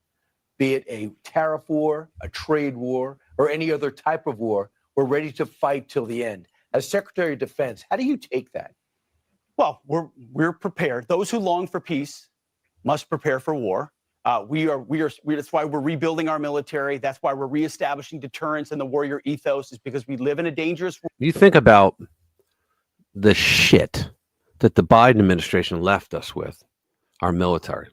be it a tariff war, a trade war, or any other type of war, we're ready to fight till the end." As Secretary of Defense, how do you take that? Well, we're prepared. Those who long for peace must prepare for war. That's why we're rebuilding our military. That's why we're reestablishing deterrence and the warrior ethos, is because we live in a dangerous world. You think about the shit that the Biden administration left us with, our military,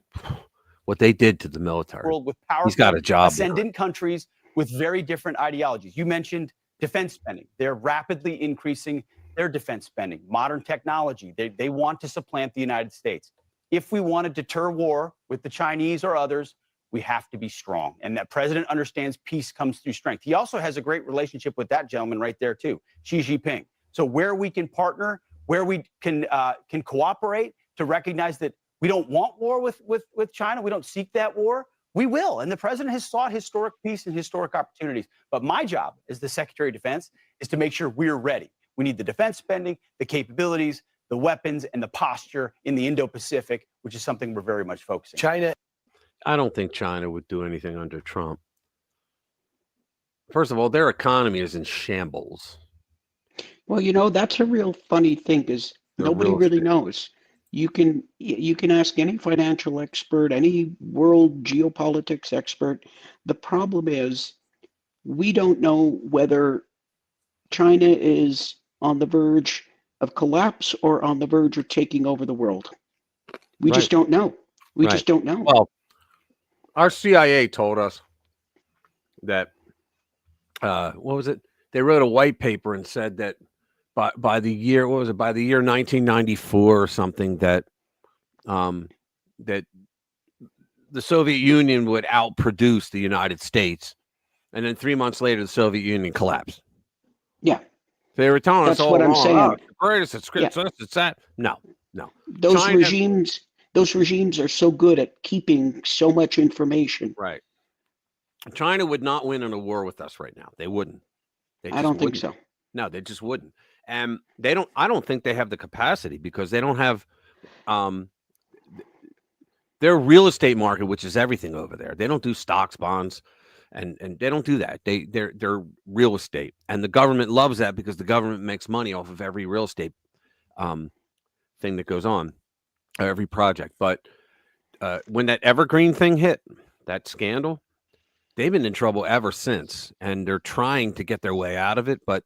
what they did to the military. World with powerful, He's got a job. Ascendant countries with very different ideologies. You mentioned defense spending. They're rapidly increasing their defense spending, modern technology. They want to supplant the United States. If we want to deter war with the Chinese or others, we have to be strong. And that president understands peace comes through strength. He also has a great relationship with that gentleman right there too, Xi Jinping. So where we can partner, where we can cooperate to recognize that we don't want war with China, we don't seek that war, we will. And the president has sought historic peace and historic opportunities. But my job as the Secretary of Defense is to make sure we're ready. We need the defense spending, the capabilities, the weapons, and the posture in the Indo-Pacific, which is something we're very much focusing on. China. I don't think China would do anything under Trump. First of all, their economy is in shambles. Well, that's a real funny thing, is nobody really knows. You can ask any financial expert, any world geopolitics expert. The problem is we don't know whether China is on the verge of collapse or on the verge of taking over the world. We just don't know. We just don't know. Well, our CIA told us that, what was it? They wrote a white paper and said that by the year, what was it? By the year 1994 or something, that that the Soviet Union would outproduce the United States. And then 3 months later, the Soviet Union collapsed. Yeah. They were telling us all what I'm along, saying. "Oh, it's the greatest, it's this, it's that." No. Those China- regimes are so good at keeping so much information. Right. China would not win in a war with us right now. They wouldn't. They I don't think so. No, they just wouldn't. And I don't think they have the capacity, because they don't have their real estate market, which is everything over there. They don't do stocks, bonds, and they don't do that. They're real estate. And the government loves that, because the government makes money off of every real estate thing that goes on, every project. But when that Evergreen thing hit, that scandal, they've been in trouble ever since, and they're trying to get their way out of it, but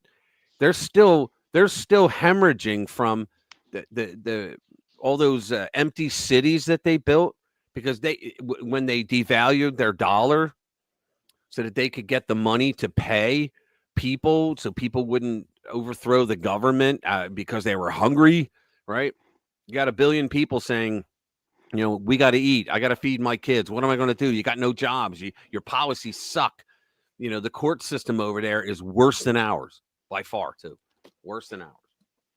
they're still hemorrhaging from the all those empty cities that they built. because when they devalued their dollar so that they could get the money to pay people so people wouldn't overthrow the government because they were hungry, right? You got 1 billion people saying, we got to eat. I got to feed my kids. What am I going to do? You got no jobs. Your policies suck. The court system over there is worse than ours by far, too. Worse than ours.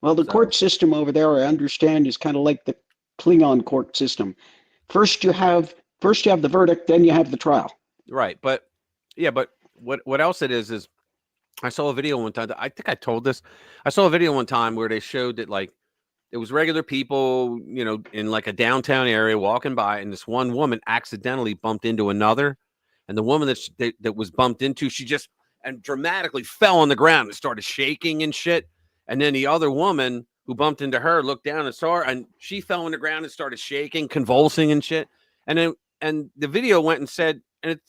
Well, the court system over there, I understand, is kind of like the Klingon court system. First you have the verdict, then you have the trial. Right, but what else it is I saw a video one time. I think I told this. I saw a video one time where they showed that it was regular people, in like a downtown area walking by, and this one woman accidentally bumped into another, and the woman that was bumped into, she just dramatically fell on the ground and started shaking and shit. And then the other woman who bumped into her looked down and saw her, and she fell on the ground and started shaking, convulsing and shit. And the video went and said, and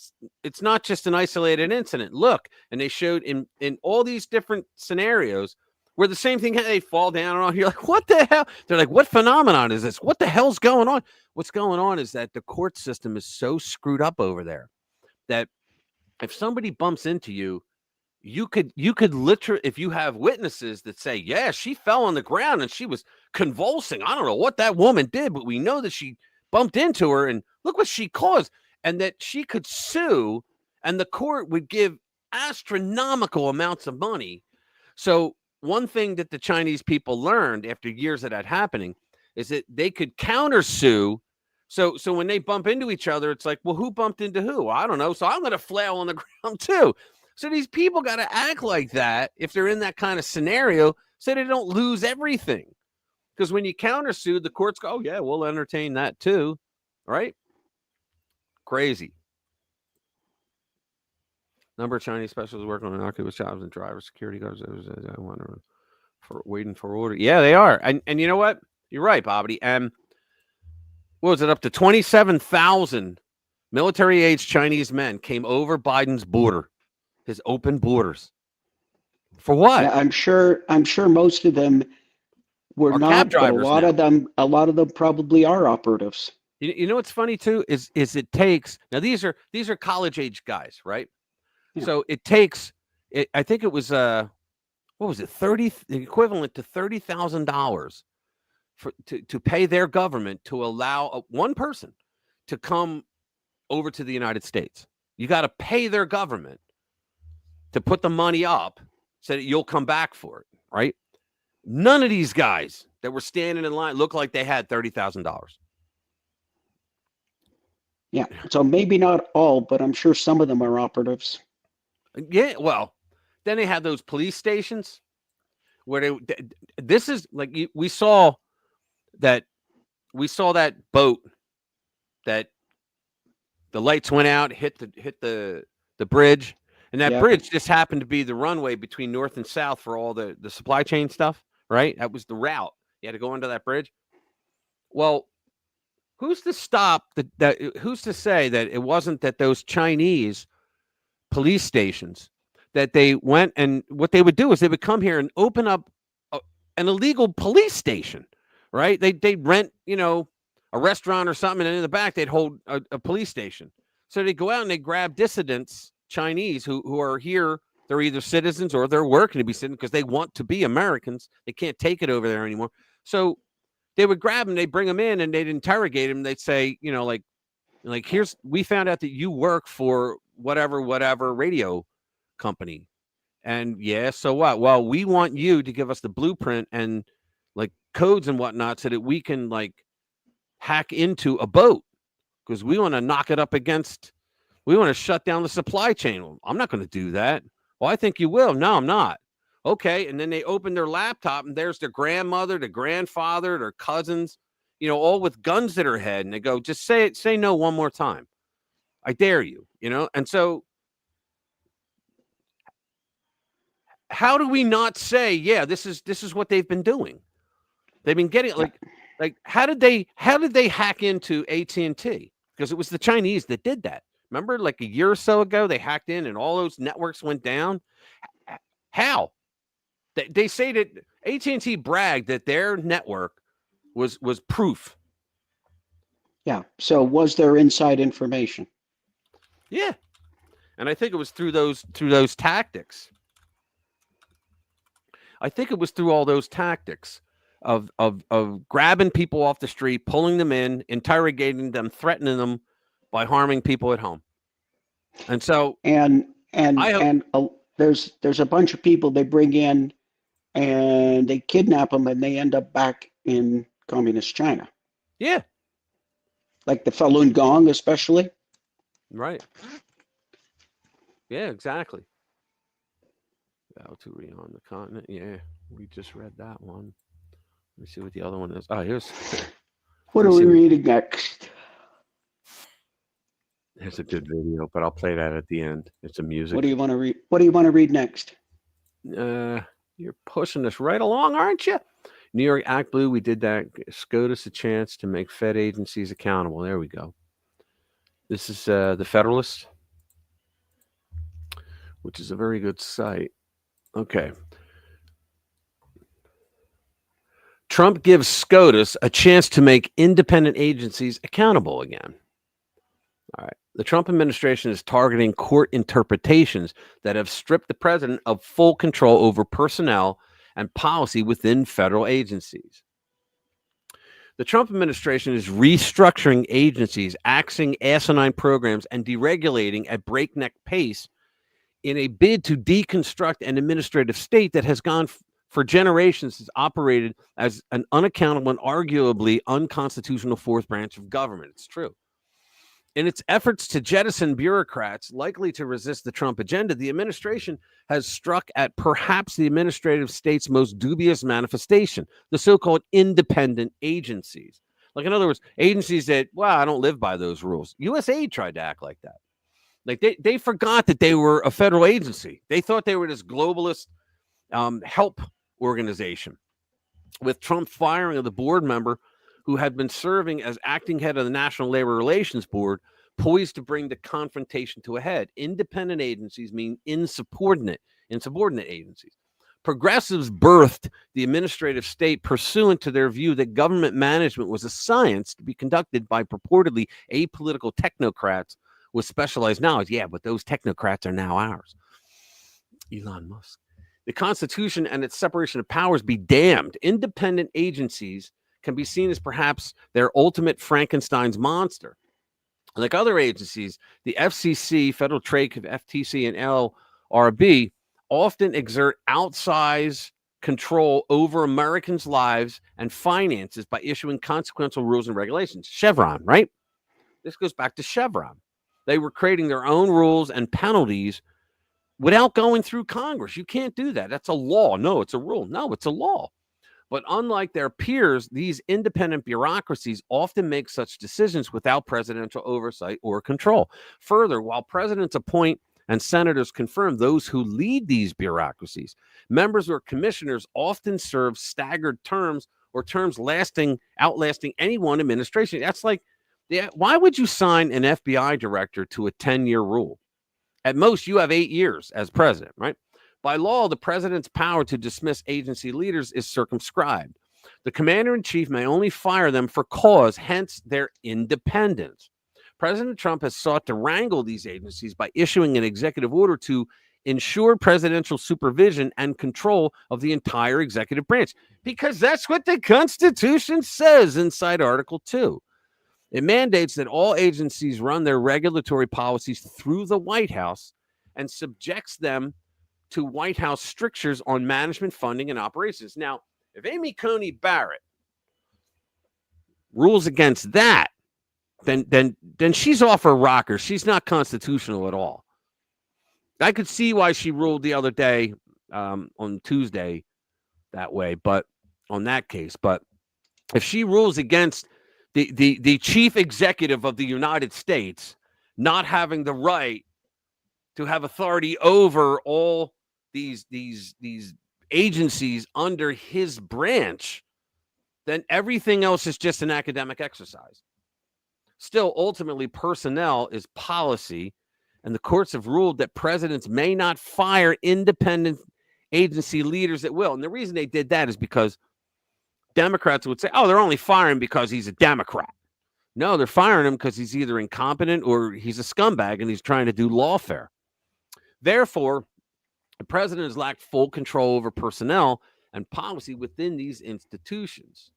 it's not just an isolated incident. Look, and they showed in all these different scenarios where the same thing, they fall down and on. You're like, what the hell? They're like, what phenomenon is this? What the hell's going on? What's going on is that the court system is so screwed up over there that if somebody bumps into you, you could literally, if you have witnesses that say, yeah, she fell on the ground and she was convulsing. I don't know what that woman did, but we know that she bumped into her and look what she caused, and that she could sue and the court would give astronomical amounts of money. So one thing that the Chinese people learned after years of that happening is that they could countersue. So when they bump into each other, it's like, well, who bumped into who? I don't know. So I'm going to flail on the ground too. So these people got to act like that if they're in that kind of scenario so they don't lose everything. Because when you countersue, the courts go, oh, yeah, we'll entertain that too. Right? Crazy. Number of Chinese specialists working on innocuous jobs and driver security guards. I wonder for waiting for order. Yeah, they are. And you know what? You're right, Bobby. And what was it? Up to 27,000 military-aged Chinese men came over Biden's border, his open borders. For what? Yeah, I'm sure most of them were not, but a lot of them probably are operatives. You know what's funny too is it takes, now these are college-age guys, right? Yeah. So it takes, I think it was what was it, equivalent to $30,000 to pay their government to allow one person to come over to the United States. You got to pay their government to put the money up so that you'll come back for it, right? None of these guys that were standing in line looked like they had $30,000. Yeah, so maybe not all, but I'm sure some of them are operatives. Yeah, well, then they had those police stations where this is like we saw that boat that the lights went out, hit the bridge, and that bridge just happened to be the runway between north and south for all the supply chain stuff, right? That was the route. You had to go under that bridge. Well, who's to stop that? Who's to say that it wasn't that those Chinese police stations that they went, and what they would do is they would come here and open up an illegal police station, right? They'd rent, a restaurant or something, and in the back they'd hold a police station. So they go out and they grab dissidents, Chinese, who are here. They're either citizens or they're working to be citizens because they want to be Americans. They can't take it over there anymore. So they would grab them, they'd bring them in, and they'd interrogate them. They'd say, like we found out that you work for whatever radio company. And yeah, so what? Well, we want you to give us the blueprint and like codes and whatnot so that we can like hack into a boat because we want to knock it up against, we want to shut down the supply chain. Well, I'm not going to do that. Well, I think you will. No, I'm not. Okay. And then they open their laptop and there's their grandmother, their grandfather, their cousins, all with guns at her head. And they go, just say no one more time. I dare you, And so how do we not say, yeah, this is what they've been doing? They've been getting like how did they hack into AT&T? Because it was the Chinese that did that. Remember, like a year or so ago, they hacked in and all those networks went down. How? They say that AT&T bragged that their network was proof. Yeah. So was there inside information? Yeah. And I think it was through those tactics. I think it was through all those tactics of grabbing people off the street, pulling them in, interrogating them, threatening them by harming people at home. And so there's a bunch of people they bring in and they kidnap them and they end up back in communist China. Yeah. Like the Falun Gong, especially. Right. Yeah, exactly. Bow to Re on the continent. Yeah, we just read that one. Let me see what the other one is. Oh, here's. What are we reading next? There's a good video, but I'll play that at the end. It's a music. What do you want to read? What do you want to read next? You're pushing us right along, aren't you? New York Act Blue, we did that. SCOTUS a chance to make Fed agencies accountable. There we go. This is the Federalist, which is a very good site. Okay. Trump gives SCOTUS a chance to make independent agencies accountable again. All right. The Trump administration is targeting court interpretations that have stripped the president of full control over personnel and policy within federal agencies. The Trump administration is restructuring agencies, axing asinine programs, and deregulating at breakneck pace in a bid to deconstruct an administrative state that has gone for generations has operated as an unaccountable and arguably unconstitutional fourth branch of government. It's true. In its efforts to jettison bureaucrats likely to resist the Trump agenda, the administration has struck at perhaps the administrative state's most dubious manifestation, the so-called independent agencies. Like, in other words, agencies that, well, I don't live by those rules. USAID tried to act like that. Like, they forgot that they were a federal agency. They thought they were this globalist help organization. With Trump firing of the board member who had been serving as acting head of the National Labor Relations Board, poised to bring the confrontation to a head. Independent agencies mean insubordinate agencies. Progressives birthed the administrative state pursuant to their view that government management was a science to be conducted by purportedly apolitical technocrats with specialized knowledge. Yeah, but those technocrats are now ours. Elon Musk. The Constitution and its separation of powers be damned. Independent agencies can be seen as perhaps their ultimate Frankenstein's monster. Like other agencies, the FCC, Federal Trade, FTC, and LRB often exert outsized control over Americans' lives and finances by issuing consequential rules and regulations. Chevron, right? This goes back to Chevron. They were creating their own rules and penalties without going through Congress. You can't do that. That's a law. No, it's a rule. No, it's a law. But unlike their peers, these independent bureaucracies often make such decisions without presidential oversight or control. Further, while presidents appoint and senators confirm those who lead these bureaucracies, members or commissioners often serve staggered terms or terms outlasting any one administration. That's like, why would you sign an FBI director to a 10-year rule? At most, you have 8 years as president, right? By law, the president's power to dismiss agency leaders is circumscribed. The commander-in-chief may only fire them for cause, hence their independence. President Trump has sought to wrangle these agencies by issuing an executive order to ensure presidential supervision and control of the entire executive branch, because that's what the Constitution says inside Article 2. It mandates that all agencies run their regulatory policies through the White House and subjects them to White House strictures on management, funding, and operations. Now, if Amy Coney Barrett rules against that, then she's off her rocker. She's not constitutional at all. I could see why she ruled the other day on Tuesday that way, but on that case. But if she rules against the chief executive of the United States not having the right to have authority over all these agencies under his branch, then everything else is just an academic exercise. Still, ultimately, personnel is policy, and the courts have ruled that presidents may not fire independent agency leaders at will. And the reason they did that is because Democrats would say, oh, they're only firing because he's a Democrat. No, they're firing him because he's either incompetent or he's a scumbag and he's trying to do lawfare. Therefore, the president has lacked full control over personnel and policy within these institutions.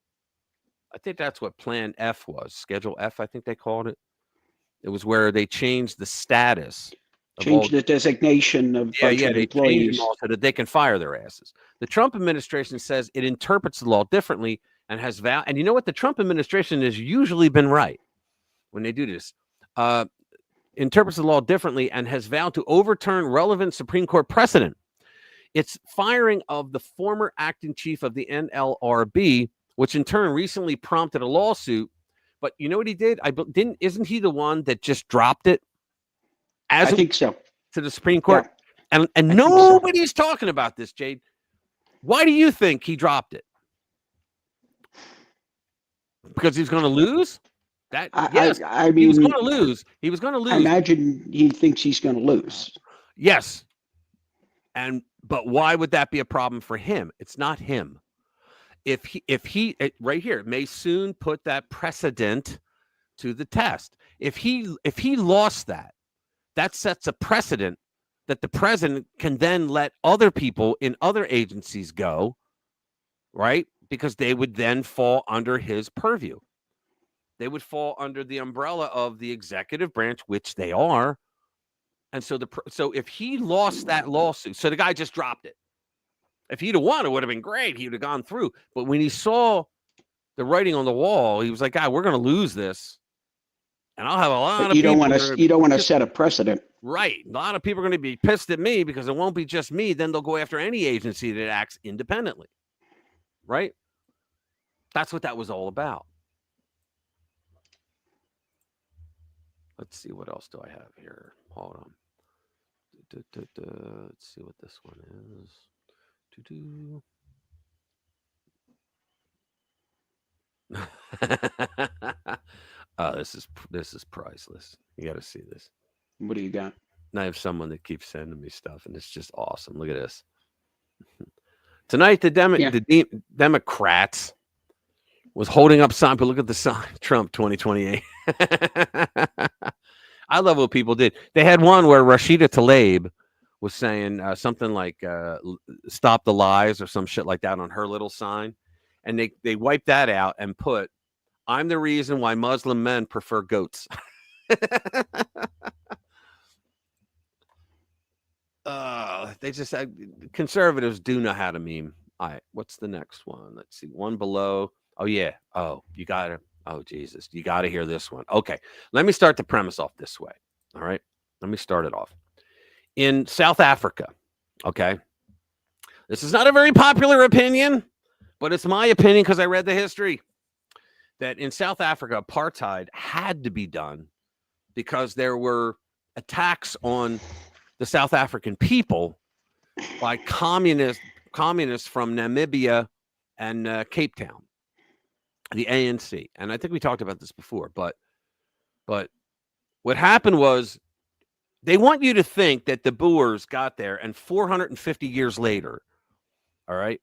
I think that's what Plan F was. Schedule F, I think they called it. It was where they changed the status. Change the designation of bunch of they employees. changed them all so that they can fire their asses. The Trump administration says it interprets the law differently and has and you know what? The Trump administration has usually been right when they do this. Interprets the law differently and has vowed to overturn relevant Supreme Court precedent. Its firing of the former acting chief of the NLRB, which in turn recently prompted a lawsuit. But you know what he did? Isn't he the one that just dropped it? I think so. To the Supreme Court. Yeah. And nobody's talking about this, Jade. Why do you think he dropped it? Because he's going to lose? I mean, he was going to lose. He was going to lose. I imagine he thinks he's going to lose. Yes. But why would that be a problem for him? It's not him. If he right here may soon put that precedent to the test. If he lost that sets a precedent that the president can then let other people in other agencies go, right? Because they would then fall under his purview. They would fall under the umbrella of the executive branch, which they are. And so if he lost that lawsuit, so the guy just dropped it. If he'd have won, it would have been great. He would have gone through. But when he saw the writing on the wall, he was like, God, we're going to lose this. And I'll have a lot of people. You don't want to set a precedent. Right. A lot of people are going to be pissed at me because it won't be just me. Then they'll go after any agency that acts independently. Right? That's what that was all about. Let's see. What else do I have here? Hold on. Let's see what this one is. This is priceless. You got to see this. What do you got? And I have someone that keeps sending me stuff, and it's just awesome. Look at this. Tonight, the Democrats was holding up sign, but look at the sign, Trump 2028. I love what people did. They had one where Rashida Tlaib was saying something like stop the lies or some shit like that on her little sign. And they wiped that out and put, I'm the reason why Muslim men prefer goats. They just conservatives do know how to meme. All right, what's the next one? Let's see. One below. Oh, yeah. Oh, you got to. Oh, Jesus. You got to hear this one. Okay. Let me start the premise off this way. All right. Let me start it off. In South Africa, okay, this is not a very popular opinion, but it's my opinion because I read the history, that in South Africa, apartheid had to be done because there were attacks on the South African people by communists from Namibia and Cape Town, the ANC. And I think we talked about this before, but what happened was, they want you to think that the Boers got there and 450 years later, all right?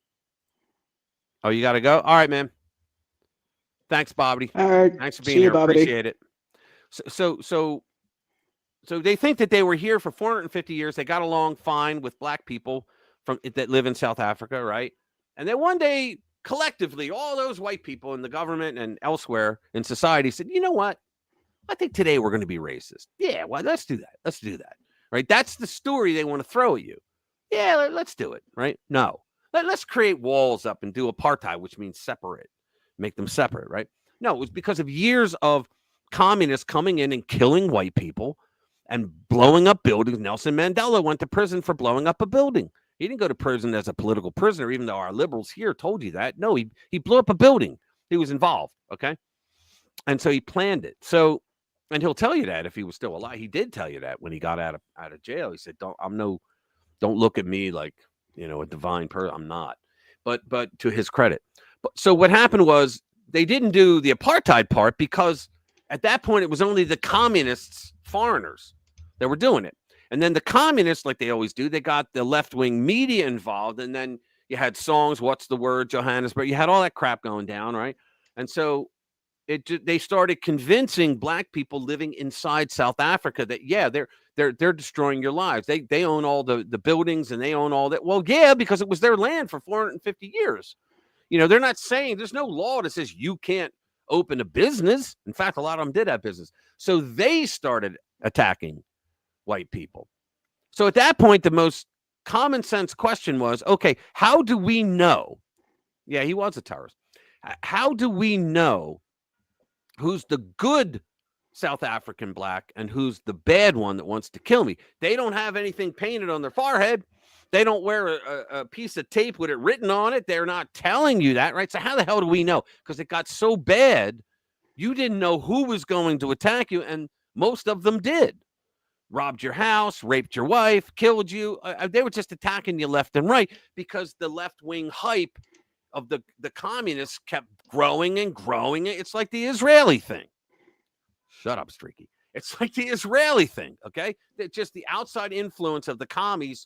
Oh, you got to go? All right, man. Thanks, Bobby. All right. Thanks for being here. Appreciate it. So they think that they were here for 450 years. They got along fine with black people that live in South Africa, right? And then one day, collectively, all those white people in the government and elsewhere in society said, you know what? I think today we're going to be racist. Yeah, well, let's do that. Let's do that. Right? That's the story they want to throw at you. Yeah, let's do it. Right? No. Let's create walls up and do apartheid, which means separate. Make them separate, right? No, it was because of years of communists coming in and killing white people and blowing up buildings. Nelson Mandela went to prison for blowing up a building. He didn't go to prison as a political prisoner, even though our liberals here told you that. No, he blew up a building. He was involved, okay? And so he planned it. So, and he'll tell you that if he was still alive. He did tell you that when he got out of jail. He said, don't look at me like, a divine person. I'm not. But to his credit. So what happened was they didn't do the apartheid part because at that point it was only the communists, foreigners, that were doing it. And then the communists, like they always do, they got the left-wing media involved. And then you had songs, What's the Word, Johannesburg. You had all that crap going down, right? And so they started convincing black people living inside South Africa that, yeah, they're destroying your lives. They own all the buildings and they own all that. Well, yeah, because it was their land for 450 years. They're not saying, there's no law that says you can't open a business. In fact, a lot of them did have business. So they started attacking white people. So at that point, the most common sense question was, okay, how do we know? Yeah, he was a terrorist. How do we know who's the good South African black and who's the bad one that wants to kill me? They don't have anything painted on their forehead. They don't wear a piece of tape with it written on it. They're not telling you that, right? So how the hell do we know? Because it got so bad, you didn't know who was going to attack you, and most of them did. Robbed your house, raped your wife, killed you. They were just attacking you left and right because the left-wing hype of the communists kept growing and growing. It's like the Israeli thing. Shut up, Streaky. It's like the Israeli thing, okay? Just the outside influence of the commies,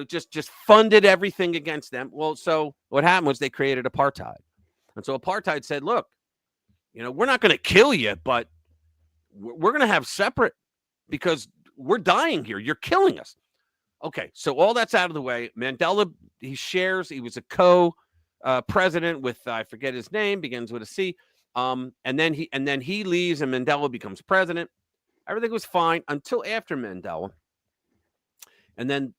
just funded everything against them. Well, so what happened was they created apartheid. And so apartheid said, look, we're not going to kill you, but we're going to have separate, because we're dying here. You're killing us. Okay, so all that's out of the way. Mandela, he was a co-president with, I forget his name, begins with a C. And then he leaves and Mandela becomes president. Everything was fine until after Mandela. And then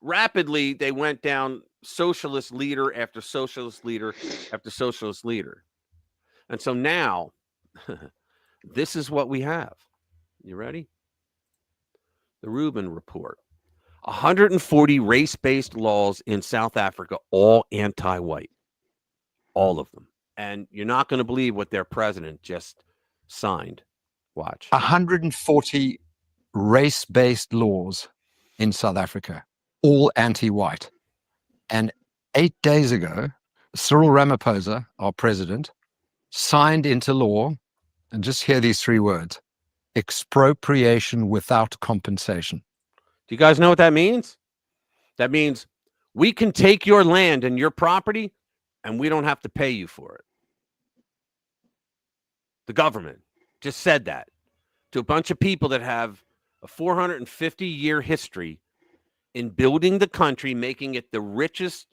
rapidly they went down socialist leader after socialist leader after socialist leader. And so now this is what we have. You ready? The Rubin Report. 140 race-based laws in South Africa, all anti-white. All of them. And you're not going to believe what their president just signed. Watch. 140 race-based laws in South Africa, all anti-white. And 8 days ago, Cyril Ramaphosa, our president, signed into law, and just hear these 3 words: expropriation without compensation. Do you guys know what that means? That means we can take your land and your property and we don't have to pay you for it. The government just said that to a bunch of people that have a 450-year history in building the country, making it the richest,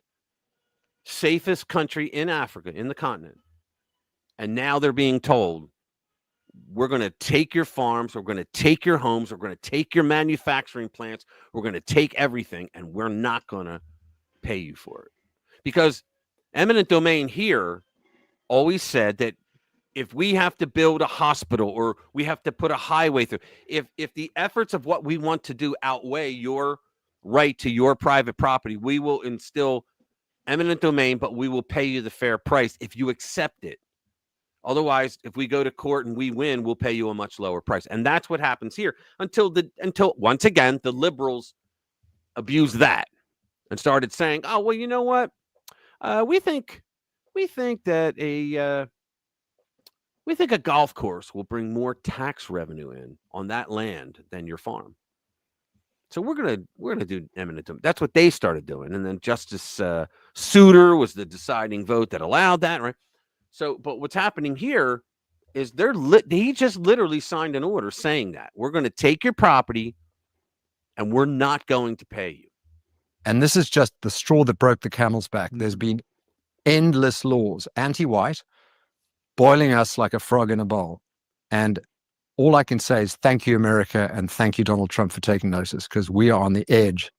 safest country in Africa, in the continent. And now they're being told, we're going to take your farms, we're going to take your homes, we're going to take your manufacturing plants, we're going to take everything, and we're not going to pay you for it. Because eminent domain here always said that if we have to build a hospital or we have to put a highway through, if the efforts of what we want to do outweigh your right to your private property, we will instill eminent domain, but we will pay you the fair price if you accept it. Otherwise, if we go to court and we win, we'll pay you a much lower price. And that's what happens here until once again, the liberals abused that and started saying, oh, well, you know what? We think that a golf course will bring more tax revenue in on that land than your farm. So we're gonna do eminent domain. That's what they started doing. And then Justice Souter was the deciding vote that allowed that, right? So, but what's happening here is he just literally signed an order saying that we're going to take your property and we're not going to pay you. And this is just the straw that broke the camel's back. There's been endless laws, anti-white, boiling us like a frog in a bowl. And all I can say is thank you, America, and thank you, Donald Trump, for taking notice, because we are on the edge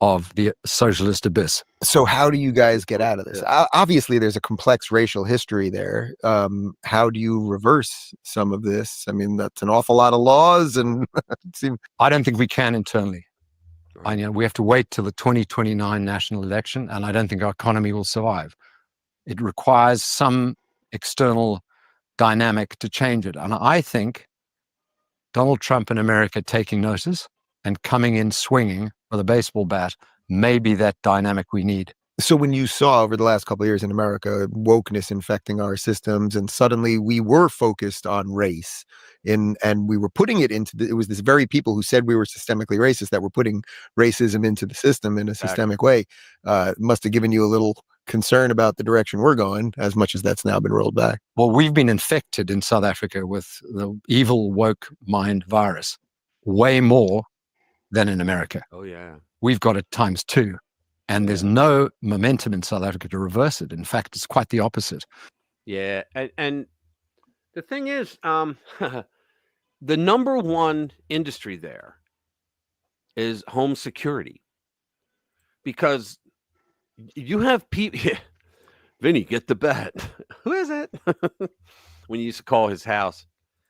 of the socialist abyss. So how do you guys get out of this? Obviously, there's a complex racial history there. How do you reverse some of this? I mean, that's an awful lot of laws, and I don't think we can internally. We have to wait till the 2029 national election, and I don't think our economy will survive. It requires some external dynamic to change it. And I think Donald Trump and America taking notice and coming in swinging with a baseball bat may be that dynamic we need. So when you saw over the last couple of years in America, wokeness infecting our systems, and suddenly we were focused on race and we were putting it into it was this very people who said we were systemically racist that were putting racism into the system in a systemic way. It must have given you a little concern about the direction we're going, as much as that's now been rolled back. Well, we've been infected in South Africa with the evil woke mind virus way more than in America. Oh, yeah. We've got it times 2. And there's no momentum in South Africa to reverse it. In fact, it's quite the opposite. Yeah. And the thing is, the number one industry there is home security. Because you have people, Vinny, get the bat. Who is it? When you used to call his house,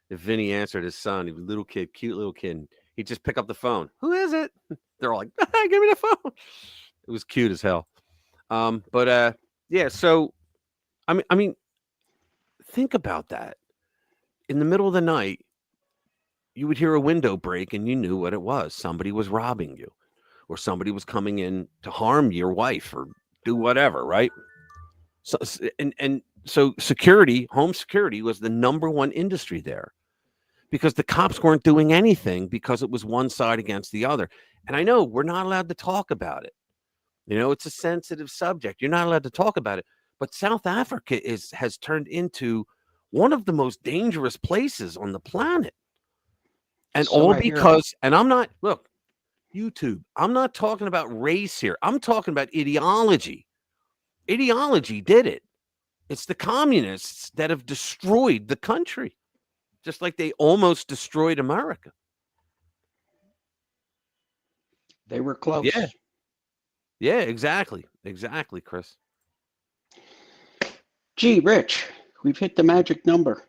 if Vinny answered, his son, he was a little kid, cute little kid, he'd just pick up the phone. Who is it? They're all like, give me the phone. It was cute as hell. Yeah, so I mean, think about that. In the middle of the night, you would hear a window break and you knew what it was. Somebody was robbing you, or somebody was coming in to harm your wife or do whatever, right? So so security, home security was the number one industry there, because the cops weren't doing anything because it was one side against the other. And I know we're not allowed to talk about it. You know, it's a sensitive subject. You're not allowed to talk about it. But South Africa has turned into one of the most dangerous places on the planet. And So all I hear. because, and I'm not, look, YouTube, I'm not talking about race here. I'm talking about ideology. Ideology did it. It's the communists that have destroyed the country, just like they almost destroyed America. They were close. Yeah. Yeah, exactly. Exactly, Chris. Gee, Rich, we've hit the magic number.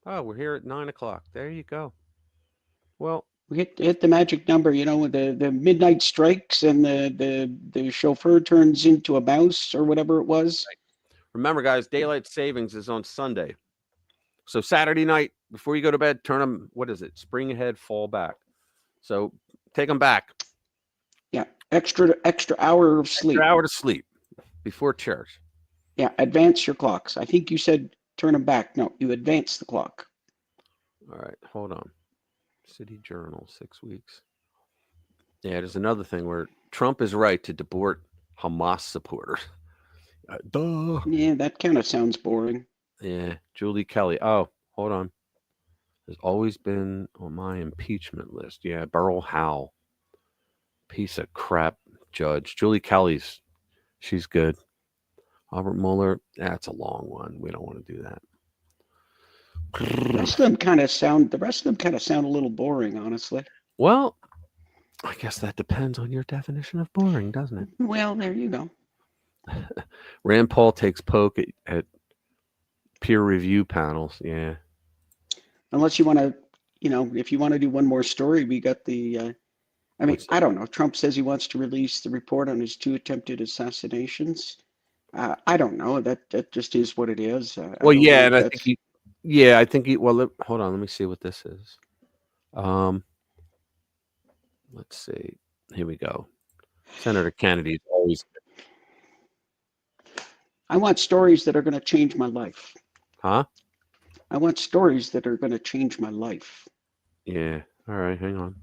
Oh, we're here at 9:00. There you go. Well, We hit the magic number, you know, the midnight strikes and the chauffeur turns into a mouse or whatever it was. remember, guys, daylight savings is on Sunday. So Saturday night, before you go to bed, turn them, what is it? Spring ahead, fall back. So take them back. Yeah, extra hour of sleep. Extra hour to sleep before church. Yeah, advance your clocks. I think you said turn them back. No, you advance the clock. All right, hold on. City Journal, 6 weeks. Yeah, there's another thing where Trump is right to deport Hamas supporters. Duh. Yeah, that kind of sounds boring. Yeah, Julie Kelly. Oh, hold on. Has always been on my impeachment list. Yeah, Beryl Howell. Piece of crap judge. Julie Kelly's, she's good. Robert Mueller, that's a long one. We don't want to do that. The rest of them kind of sound a little boring, honestly. Well, I guess that depends on your definition of boring, doesn't it? Well, there you go. Rand Paul takes poke at peer review panels. Yeah. Unless you want to, you know, if you want to do one more story, we got the, I mean, I don't know. Trump says he wants to release the report on his 2 attempted assassinations. I don't know. That just is what it is. Well, yeah, and I think he, well, hold on. Let me see what this is. Let's see. Here we go. Senator Kennedy is always. I want stories that are going to change my life. Huh? I want stories that are going to change my life. Yeah. All right. Hang on.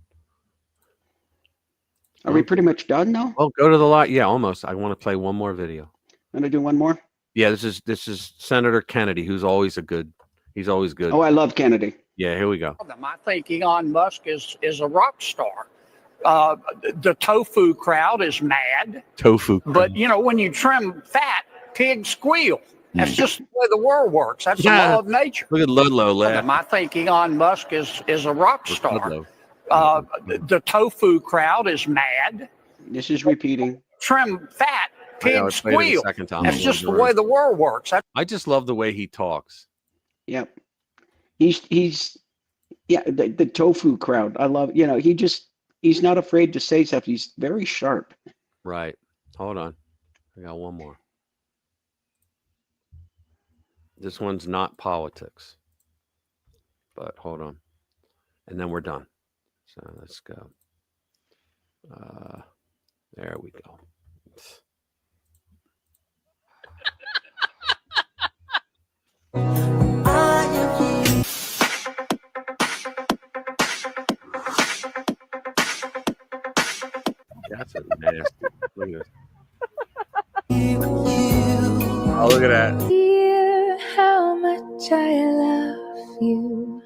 Are we pretty much done now? Well, go to the lot. Yeah, almost. I want to play one more video. I'm going to do one more. Yeah, this is Senator Kennedy, who's always he's always good. Oh, I love Kennedy. Yeah, here we go. I think Elon Musk is a rock star. The tofu crowd is mad. Tofu. But, you know, when you trim fat, pigs squeal. That's just the way the world works. That's the law of nature. Look at Ludlow laugh. I think Elon Musk is a rock star. The tofu crowd is mad. This is repeating. Trim fat, pigs squeal. That's just the way the world works. I just love the way he talks. Yep. He's the tofu crowd. I love, you know, he's not afraid to say stuff. He's very sharp. Right. Hold on. I got one more. This one's not politics. But hold on. And then we're done. So let's go. There we go. That's a nasty. Look at this. Oh, look at that. How much I love you.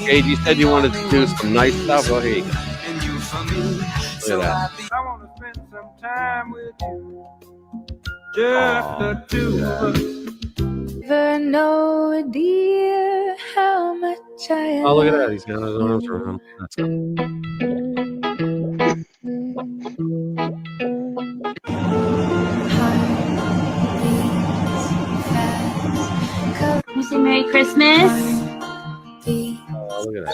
Gage, you said you wanted to do some nice stuff. Well, here you go. Look at that. I want to spend some time with you. Just the two of us. Never know, dear, how much I Oh, look at love that. He's got his arms around. That's you say Merry Christmas? Oh, look at that.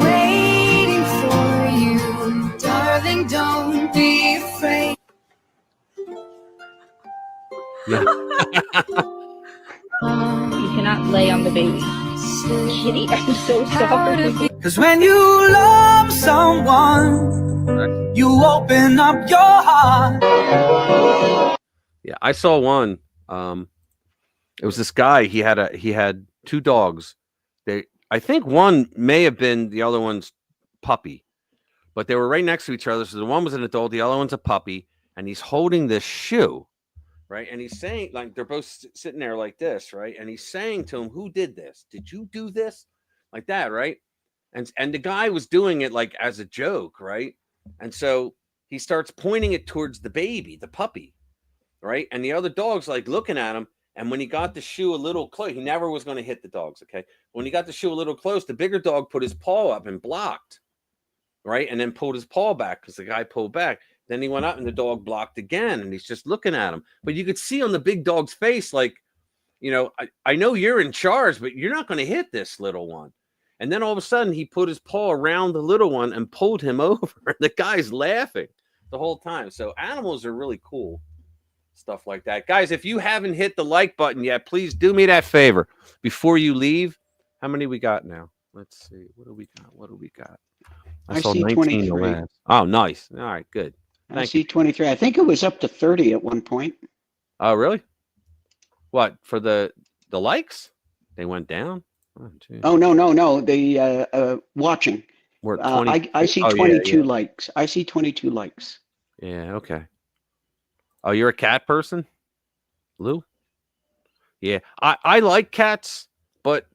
Waiting for you, darling, don't be afraid. No. You cannot lay on the baby. Kitty, I'm so sorry. Cause when you love someone, you open up your heart. Yeah, I saw one. It was this guy. He had two dogs. I think one may have been the other one's puppy, but they were right next to each other. So the one was an adult, the other one's a puppy, and he's holding this shoe, right? And he's saying, like, they're both sitting there like this, right? And he's saying to him, "Who did this? Did you do this?" Like that, right? And the guy was doing it like as a joke, right? And so he starts pointing it towards the baby, the puppy, right? And the other dog's like looking at him. And when he got the shoe a little close, he never was going to hit the dogs, okay? When he got the shoe a little close, the bigger dog put his paw up and blocked, right? And then pulled his paw back because the guy pulled back. Then he went up and the dog blocked again, and he's just looking at him. But you could see on the big dog's face, like, you know, I know you're in charge, but you're not going to hit this little one. And then all of a sudden, he put his paw around the little one and pulled him over. The guy's laughing the whole time. So animals are really cool. Stuff like that. Guys, if you haven't hit the like button yet, please do me that favor before you leave. How many we got now? Let's see. What do we got? I saw see 19 the 23. last. Oh, nice. All right, good. I see 23. I think it was up to 30 at one point. Oh, really? What, for the likes? They went down? Oh, no. The watching. We're at 20. I see 22 likes. I see 22 likes. Yeah, okay. Oh, you're a cat person, Lou? Yeah, I like cats, but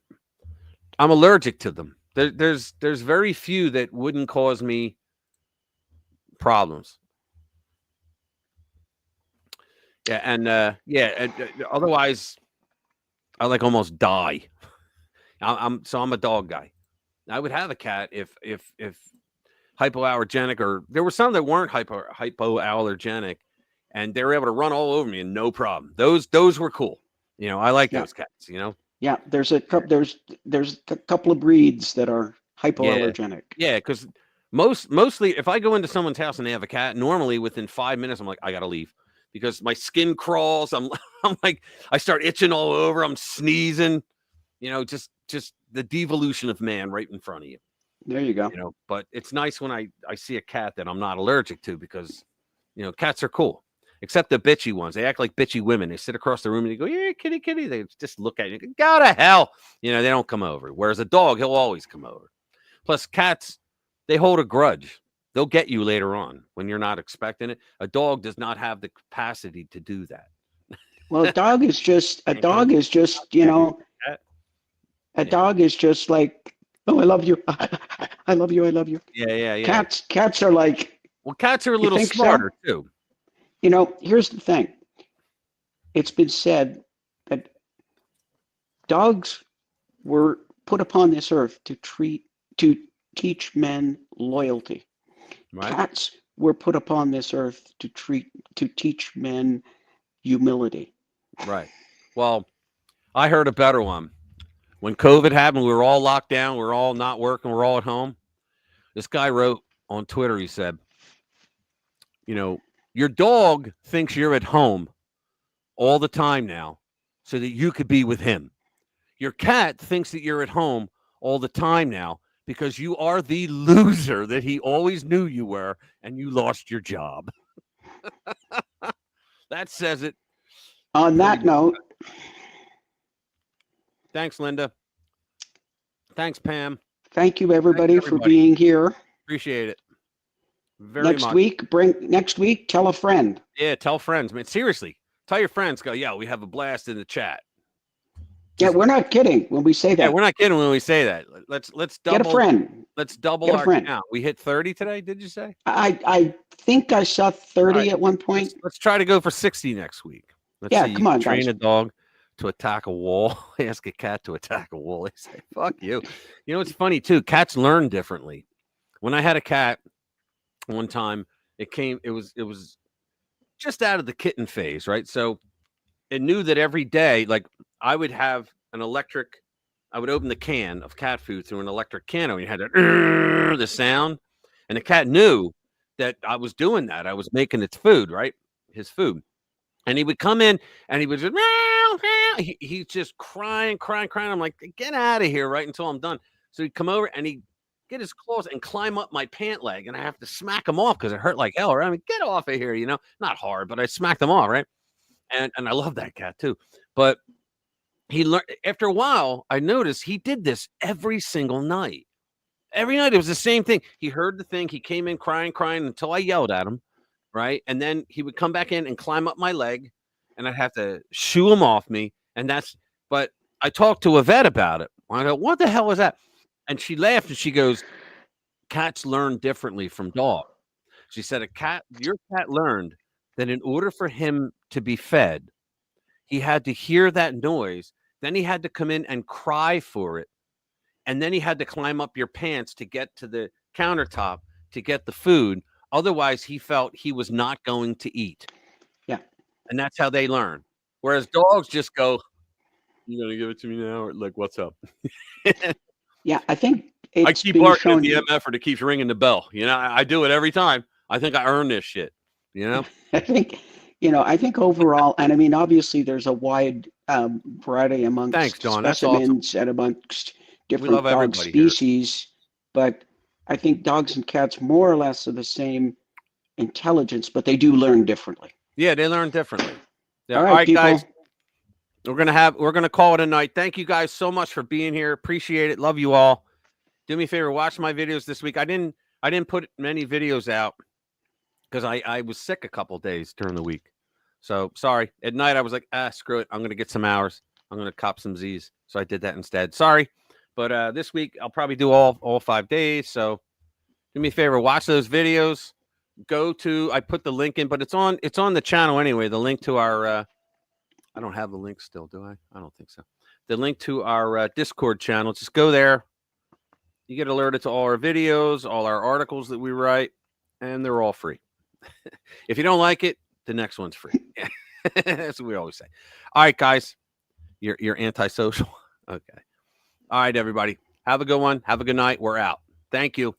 I'm allergic to them. There's very few that wouldn't cause me problems. Yeah, and otherwise, I like almost die. I'm a dog guy. I would have a cat if hypoallergenic, or there were some that weren't hypoallergenic. And they were able to run all over me and no problem. Those were cool. You know, I like those cats, you know? Yeah, there's a couple of breeds that are hypoallergenic. Yeah, because mostly if I go into someone's house and they have a cat, normally within 5 minutes, I'm like, I gotta leave because my skin crawls. I'm like, I start itching all over, I'm sneezing, you know, just the devolution of man right in front of you. There you go. You know, but it's nice when I see a cat that I'm not allergic to because, you know, cats are cool. Except the bitchy ones. They act like bitchy women. They sit across the room and they go, yeah, kitty, kitty. They just look at you. Go to hell. You know, they don't come over. Whereas a dog, he'll always come over. Plus, cats, they hold a grudge. They'll get you later on when you're not expecting it. A dog does not have the capacity to do that. Well, a dog is just, you know, a dog is just like, oh, I love you. I love you. I love you. Yeah. Cats are like. Well, cats are a little smarter too. You know, here's the thing. It's been said that dogs were put upon this earth to teach men loyalty. Right. Cats were put upon this earth to teach men humility. Right. Well, I heard a better one. When COVID happened, we were all locked down. We were all not working. We're all at home. This guy wrote on Twitter, he said, you know, your dog thinks you're at home all the time now so that you could be with him. Your cat thinks that you're at home all the time now because you are the loser that he always knew you were and you lost your job. That says it. On that note. Thanks, Linda. Thanks, Pam. Thank you, everybody, for being here. Appreciate it very much. Next week, tell a friend. Yeah, tell friends, man. Seriously, tell your friends. Go, yeah, we have a blast in the chat. Yeah, we're not kidding when we say that. Yeah, we're not kidding when we say that. Let's double. Get a friend. Let's double Get a our friend. count. We hit 30 today. Did you say? I think I saw 30 at one point. Let's try to go for 60 next week. Let's Yeah, see. come on, train guys. a dog to attack a wall. Ask a cat to attack a wall. They say, "Fuck you." You know, it's funny too. Cats learn differently. When I had a cat one time, it was just out of the kitten phase, right? So it knew that every day, like I would have an electric, I would open the can of cat food through an electric can, and you had the sound, and the cat knew that I was doing that. I was making its food, right? His food. And he would come in and he would just, he's just crying. I'm like, get out of here, right? Until I'm done. So he'd come over and he'd get his claws and climb up my pant leg. And I have to smack him off because it hurt like hell, right? I mean, get off of here, you know, not hard, but I smacked him off, right? And I love that cat too. But he learned after a while, I noticed he did this every single night. Every night it was the same thing. He heard the thing. He came in crying until I yelled at him. Right. And then he would come back in and climb up my leg and I'd have to shoo him off me. But I talked to a vet about it. I go, what the hell was that? And she laughed and she goes, cats learn differently from dogs. She said, your cat learned that in order for him to be fed, he had to hear that noise. Then he had to come in and cry for it. And then he had to climb up your pants to get to the countertop to get the food. Otherwise, he felt he was not going to eat. Yeah. And that's how they learn. Whereas dogs just go, you going to give it to me now? Or like, what's up? Yeah, I think I keep barking at the MFer that keeps ringing the bell. You know, I do it every time. I think I earn this shit, you know? I think overall, and I mean, obviously there's a wide variety amongst specimens and amongst different dog species, but I think dogs and cats more or less are the same intelligence, but they do learn differently. Yeah, they learn differently. Yeah. All right, guys. We're gonna call it a night. Thank you guys so much for being here. Appreciate it. Love you all. Do me a favor, watch my videos this week. I didn't put many videos out because I was sick a couple days during the week. So sorry. At night I was like, screw it. I'm gonna get some hours. I'm gonna cop some Z's. So I did that instead. Sorry. But this week I'll probably do all 5 days. So do me a favor, watch those videos. I put the link in, but it's on the channel anyway. The link to our I don't have the link still, do I? I don't think so. The link to our Discord channel. Just go there. You get alerted to all our videos, all our articles that we write, and they're all free. If you don't like it, the next one's free. That's what we always say. All right, guys. You're antisocial. Okay. All right, everybody. Have a good one. Have a good night. We're out. Thank you.